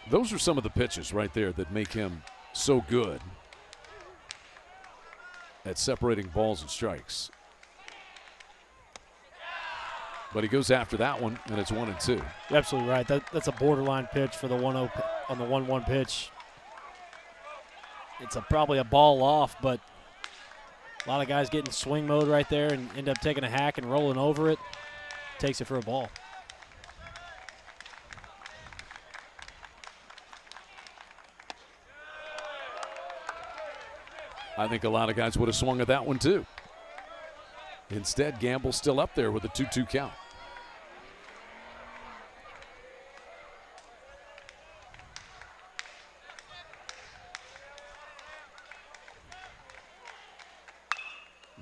Those are some of the pitches right there that make him so good at separating balls and strikes. But he goes after that one, and it's 1-2. You're absolutely right. That's a borderline pitch for the 1-0 on the 1-1 pitch. It's probably a ball off, but a lot of guys get in swing mode right there and end up taking a hack and rolling over it. Takes it for a ball. I think a lot of guys would have swung at that one too. Instead, Gamble's still up there with a 2-2 count.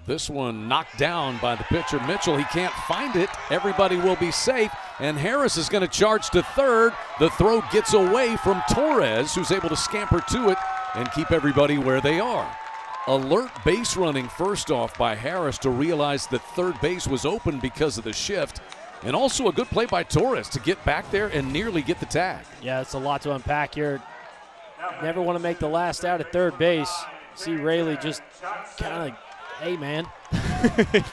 This one knocked down by the pitcher, Mitchell. He can't find it. Everybody will be safe, and Harris is going to charge to third. The throw gets away from Torres, who's able to scamper to it and keep everybody where they are. Alert base running first off by Harris to realize that third base was open because of the shift, and also a good play by Torres to get back there and nearly get the tag. Yeah, it's a lot to unpack here. Never want to make the last out at third base. See Rayleigh just kind of, hey, man,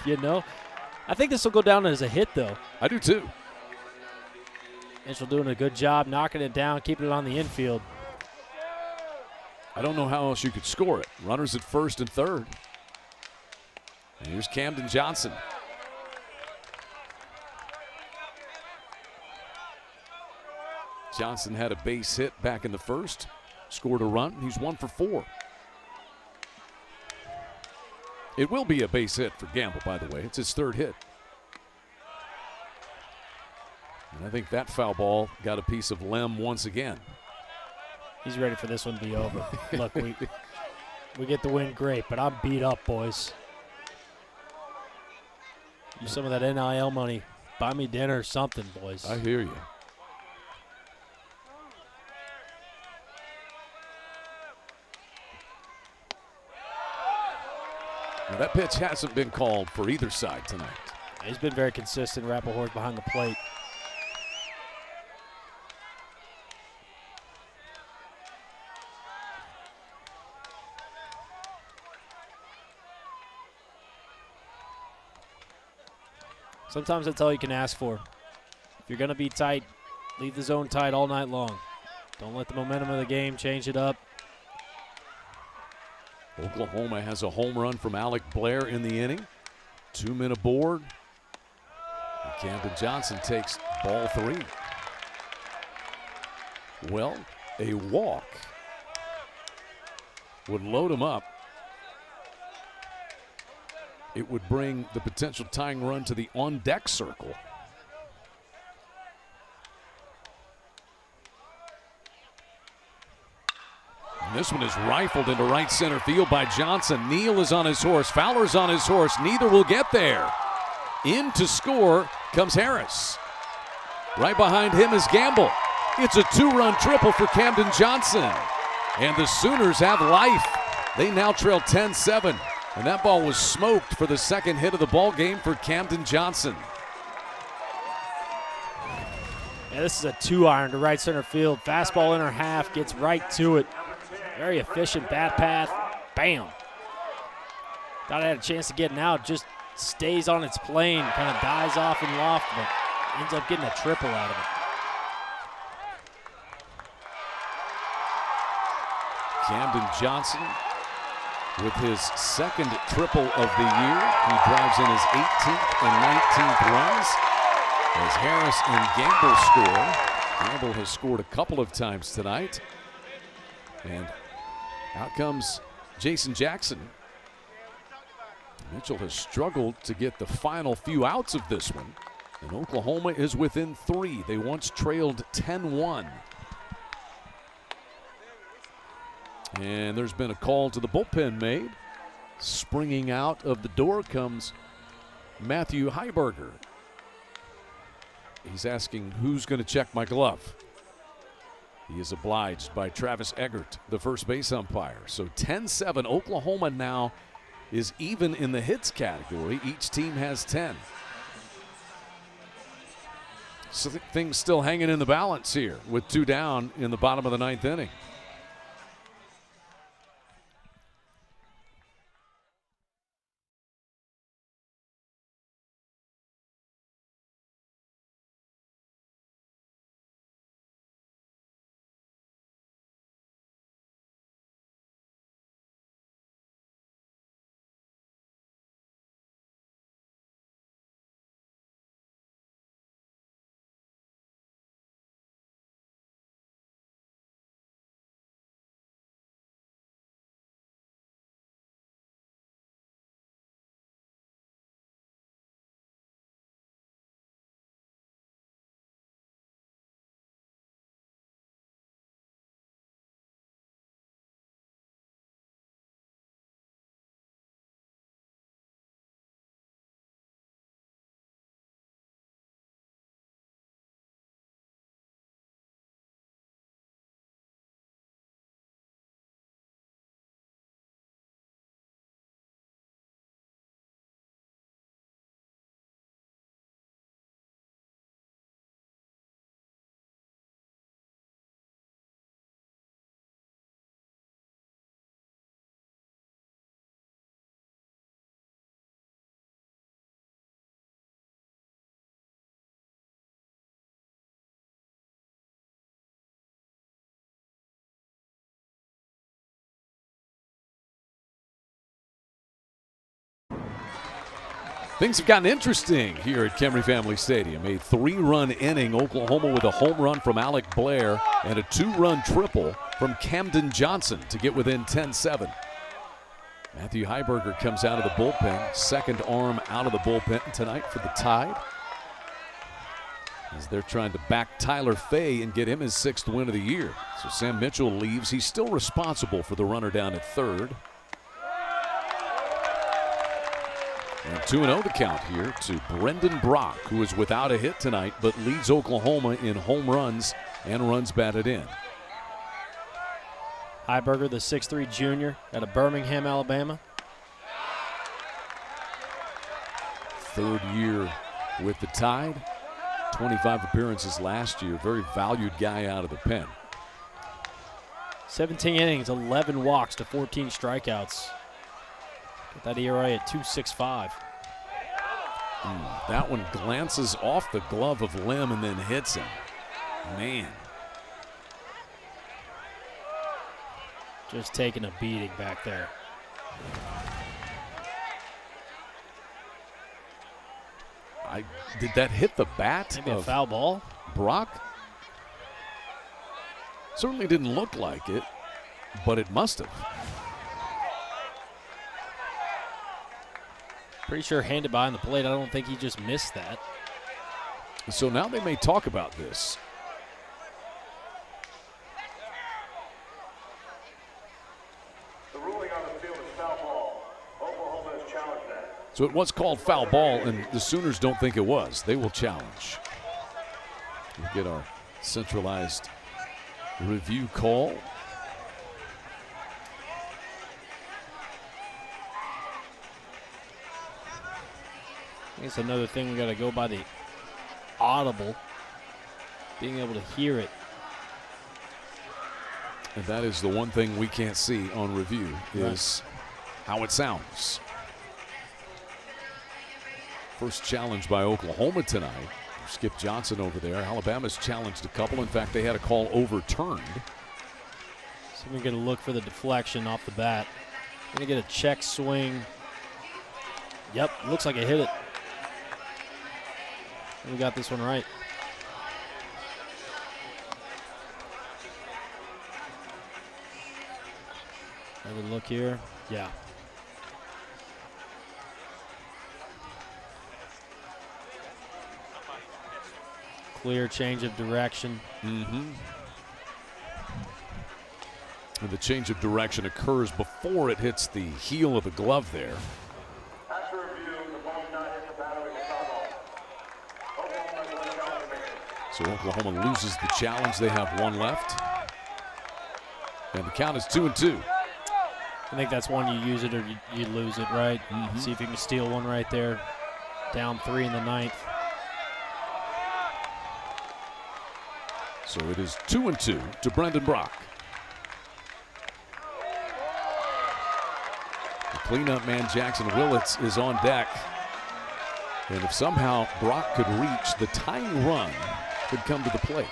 you know. I think this will go down as a hit, though. I do, too. Mitchell doing a good job knocking it down, keeping it on the infield. I don't know how else you could score it. Runners at first and third. And here's Camden Johnson. Johnson had a base hit back in the first, scored a run. He's 1 for 4. It will be a base hit for Gamble, by the way. It's his third hit. And I think that foul ball got a piece of Lem once again. He's ready for this one to be over. Look, we get the win, great, but I'm beat up, boys. Use some of that NIL money. Buy me dinner or something, boys. I hear you. Now that pitch hasn't been called for either side tonight. He's been very consistent. Rappaport behind the plate. Sometimes that's all you can ask for. If you're going to be tight, leave the zone tight all night long. Don't let the momentum of the game change it up. Oklahoma has a home run from Alec Blair in the inning. 2 men aboard. And Camden Johnson takes ball 3. Well, a walk would load him up. It would bring the potential tying run to the on-deck circle. And this one is rifled into right center field by Johnson. Neal is on his horse. Fowler's on his horse. Neither will get there. In to score comes Harris. Right behind him is Gamble. It's a 2-run triple for Camden Johnson. And the Sooners have life. They now trail 10-7. And that ball was smoked for the second hit of the ball game for Camden Johnson. Yeah, this is a 2-iron to right center field. Fastball in her half, gets right to it. Very efficient bat path. Bam. Thought I had a chance to get an out. Just stays on its plane, kind of dies off in loft, but ends up getting a triple out of it. Camden Johnson with his second triple of the year. He drives in his 18th and 19th runs as Harris and Gamble score. Gamble has scored a couple of times tonight. And out comes Jason Jackson. Mitchell has struggled to get the final few outs of this one. And Oklahoma is within 3. They once trailed 10-1. And there's been a call to the bullpen made. Springing out of the door comes Matthew Heiberger. He's asking, who's going to check my glove? He is obliged by Travis Eggert, the first base umpire. So 10-7, Oklahoma now is even in the hits category. Each team has 10. So things still hanging in the balance here with 2 down in the bottom of the 9th inning. Things have gotten interesting here at Kemry Family Stadium. A 3-run inning, Oklahoma with a home run from Alec Blair and a 2-run triple from Camden Johnson to get within 10-7. Matthew Heiberger comes out of the bullpen, second arm out of the bullpen tonight for the Tide, as they're trying to back Tyler Fay and get him his 6th win of the year. So Sam Mitchell leaves. He's still responsible for the runner down at third. And 2-0 the count here to Brendan Brock, who is without a hit tonight but leads Oklahoma in home runs and runs batted in. Heiberger, the 6'3 junior out of Birmingham, Alabama. 3rd year with the Tide. 25 appearances last year. Very valued guy out of the pen. 17 innings, 11 walks to 14 strikeouts. Get that ERA at 2.65. That one glances off the glove of Lim and then hits him. Man. Just taking a beating back there. Did that hit the bat? Maybe a foul ball? Brock? Certainly didn't look like it, but it must have. Pretty sure handed behind the plate. I don't think he just missed that. So now they may talk about this. The ruling on the field is foul ball. Oklahoma has challenged that. So it was called foul ball, and the Sooners don't think it was. They will challenge. We'll get our centralized review call. It's another thing we got to go by the audible, being able to hear it. And that is the one thing we can't see on review is how it sounds. First challenge by Oklahoma tonight. Skip Johnson over there. Alabama's challenged a couple. In fact, they had a call overturned. So we're going to look for the deflection off the bat. Going to get a check swing. Yep, looks like it hit it. We got this one right. Have a look here. Yeah. Clear change of direction. And the change of direction occurs before it hits the heel of the glove there. After review, the ball did not hit the batter in the foul ball. Oklahoma has one challenge remaining. So Oklahoma loses the challenge. They have one left. And the count is 2-2. I think that's one you use it or you lose it, right? See if you can steal one right there. Down 3 in the ninth. So it is 2-2 to Brendan Brock. The cleanup man, Jackson Willits, is on deck. And if somehow Brock could reach the tying run, could come to the plate.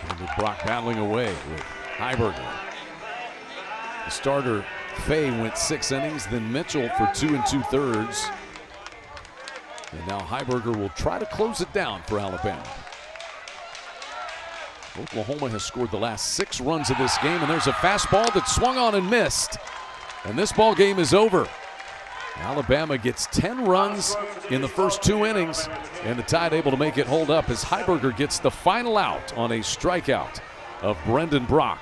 And Brock battling away with Heiberger. The starter, Fay, went 6 innings, then Mitchell for 2 2/3. And now Heiberger will try to close it down for Alabama. Oklahoma has scored the last 6 runs of this game, and there's a fastball that swung on and missed. And this ball game is over. Alabama gets 10 runs in the first 2 innings, and the Tide able to make it hold up as Heiberger gets the final out on a strikeout of Brendan Brock.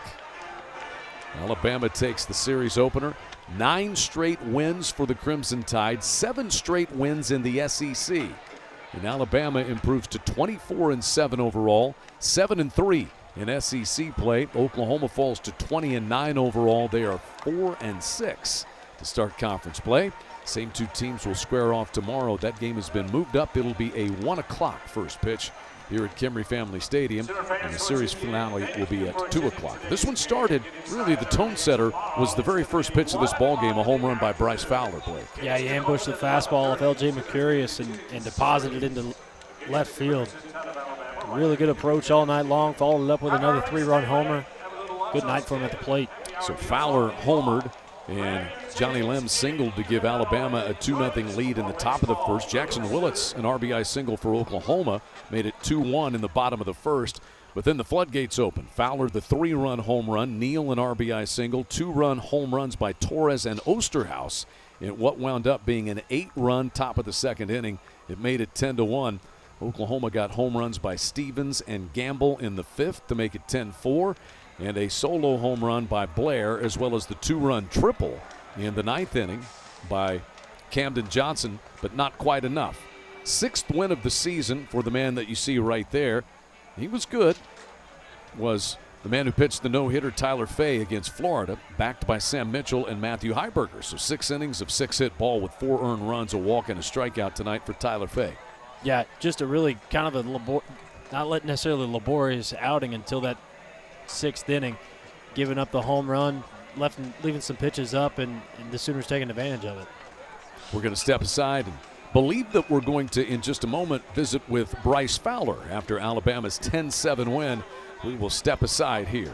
Alabama takes the series opener. 9 straight wins for the Crimson Tide, 7 straight wins in the SEC. And Alabama improves to 24-7 overall, 7-3 in SEC play. Oklahoma falls to 20-9 overall. They are 4-6 to start conference play. Same 2 teams will square off tomorrow. That game has been moved up. It'll be a 1 o'clock first pitch here at Kimry Family Stadium, and the series finale will be at 2 o'clock. This one started, really the tone setter was the very first pitch of this ball game, a home run by Bryce Fowler, Blake. Yeah, he ambushed the fastball of L.J. Mercurius and deposited it into left field. Really good approach all night long, followed it up with another 3-run homer. Good night for him at the plate. So Fowler homered, and Johnny Lem singled to give Alabama a 2-0 lead in the top of the first. Jackson Willits, an RBI single for Oklahoma, made it 2-1 in the bottom of the first. But then the floodgates open. Fowler, the 3-run home run. Neal, an RBI single. 2-run home runs by Torres and Osterhaus in what wound up being an 8-run top of the second inning. It made it 10-1. Oklahoma got home runs by Stevens and Gamble in the 5th to make it 10-4. And a solo home run by Blair, as well as the 2-run triple in the 9th inning by Camden Johnson, but not quite enough. 6th win of the season for the man that you see right there. He was good. Was the man who pitched the no-hitter, Tyler Fay, against Florida, backed by Sam Mitchell and Matthew Heiberger. So 6 innings of 6-hit ball with 4 earned runs, a walk, and a strikeout tonight for Tyler Fay. Yeah, just a really kind of a not necessarily laborious outing until that 6th inning, giving up the home run, leaving some pitches up, and the Sooners taking advantage of it. We're going to step aside and believe that we're going to, in just a moment, visit with Bryce Fowler after Alabama's 10-7 win. We will step aside here.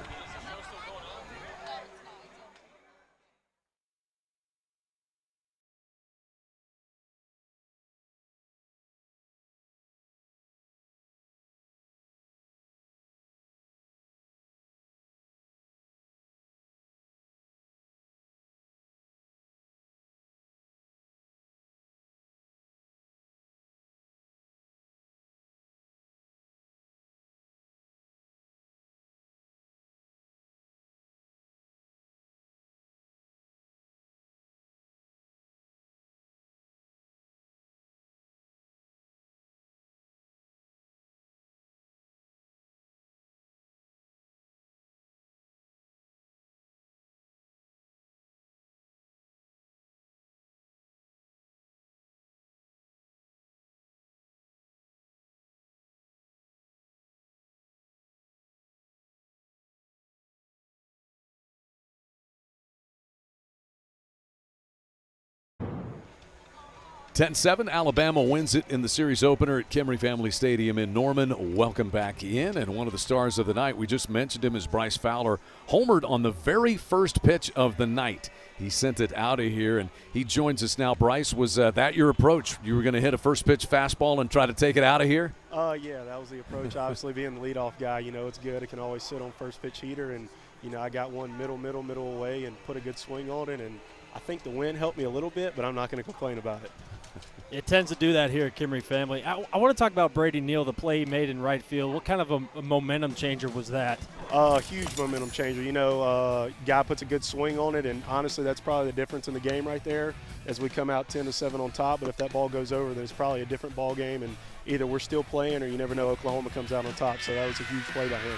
(10-7), Alabama wins it in the series opener at Kimry Family Stadium in Norman. Welcome back in, and one of the stars of the night, we just mentioned him, is Bryce Fowler. Homered on the very first pitch of the night. He sent it out of here, and he joins us now. Bryce, was that your approach? You were going to hit a first pitch fastball and try to take it out of here? Yeah, that was the approach. Obviously, being the leadoff guy, it's good. It can always sit on first pitch heater, and I got one middle away and put a good swing on it, and I think the wind helped me a little bit, but I'm not going to complain about it. It tends to do that here at Kimry Family. I want to talk about Brady Neal, the play he made in right field. What kind of a momentum changer was that? Huge momentum changer. Guy puts a good swing on it, and honestly, that's probably the difference in the game right there as we come out 10-7 on top. But if that ball goes over, then it's probably a different ball game, and either we're still playing or you never know, Oklahoma comes out on top. So that was a huge play by him.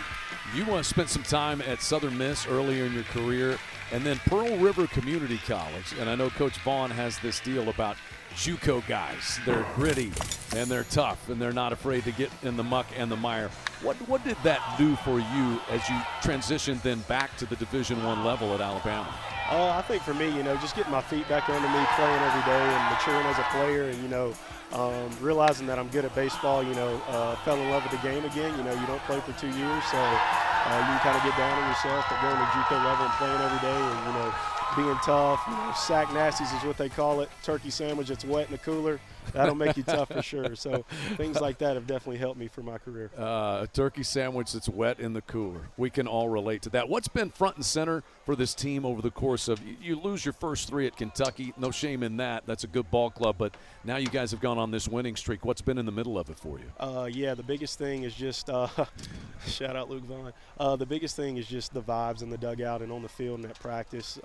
You spent some time at Southern Miss earlier in your career, and then Pearl River Community College. And I know Coach Vaughn has this deal about JUCO guys. They're gritty and they're tough and they're not afraid to get in the muck and the mire. What did that do for you as you transitioned then back to the Division I level at Alabama? I think for me, just getting my feet back under me, playing every day and maturing as a player, and realizing that I'm good at baseball, fell in love with the game again. You don't play for 2 years, so you can kind of get down on yourself, but going to JUCO level and playing every day and, being tough, sack nasties is what they call it, turkey sandwich that's wet in the cooler, that'll make you tough for sure. So things like that have definitely helped me for my career. A turkey sandwich that's wet in the cooler. We can all relate to that. What's been front and center for this team over the course of, you lose your first 3 at Kentucky, no shame in that. That's a good ball club, but now you guys have gone on this winning streak. What's been in the middle of it for you? Yeah, the biggest thing is just, shout out Luke Vaughn. The biggest thing is just the vibes in the dugout and on the field and at practice.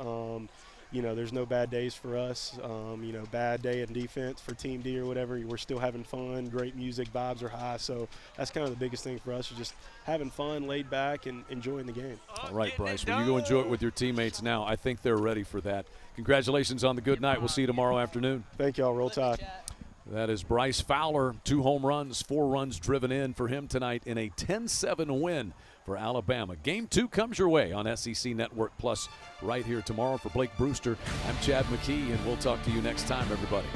There's no bad days for us. Bad day in defense for Team D or whatever. We're still having fun, great music, vibes are high. So that's kind of the biggest thing for us is just having fun, laid back, and enjoying the game. All right, Bryce, when you go enjoy it with your teammates now, I think they're ready for that. Congratulations on the good night. We'll see you tomorrow afternoon. Thank y'all. Roll Tide. That is Bryce Fowler, 2 home runs, 4 runs driven in for him tonight in a 10-7 win for Alabama. Game 2 comes your way on SEC Network Plus right here tomorrow. For Blake Brewster, I'm Chad McKee, and we'll talk to you next time, everybody.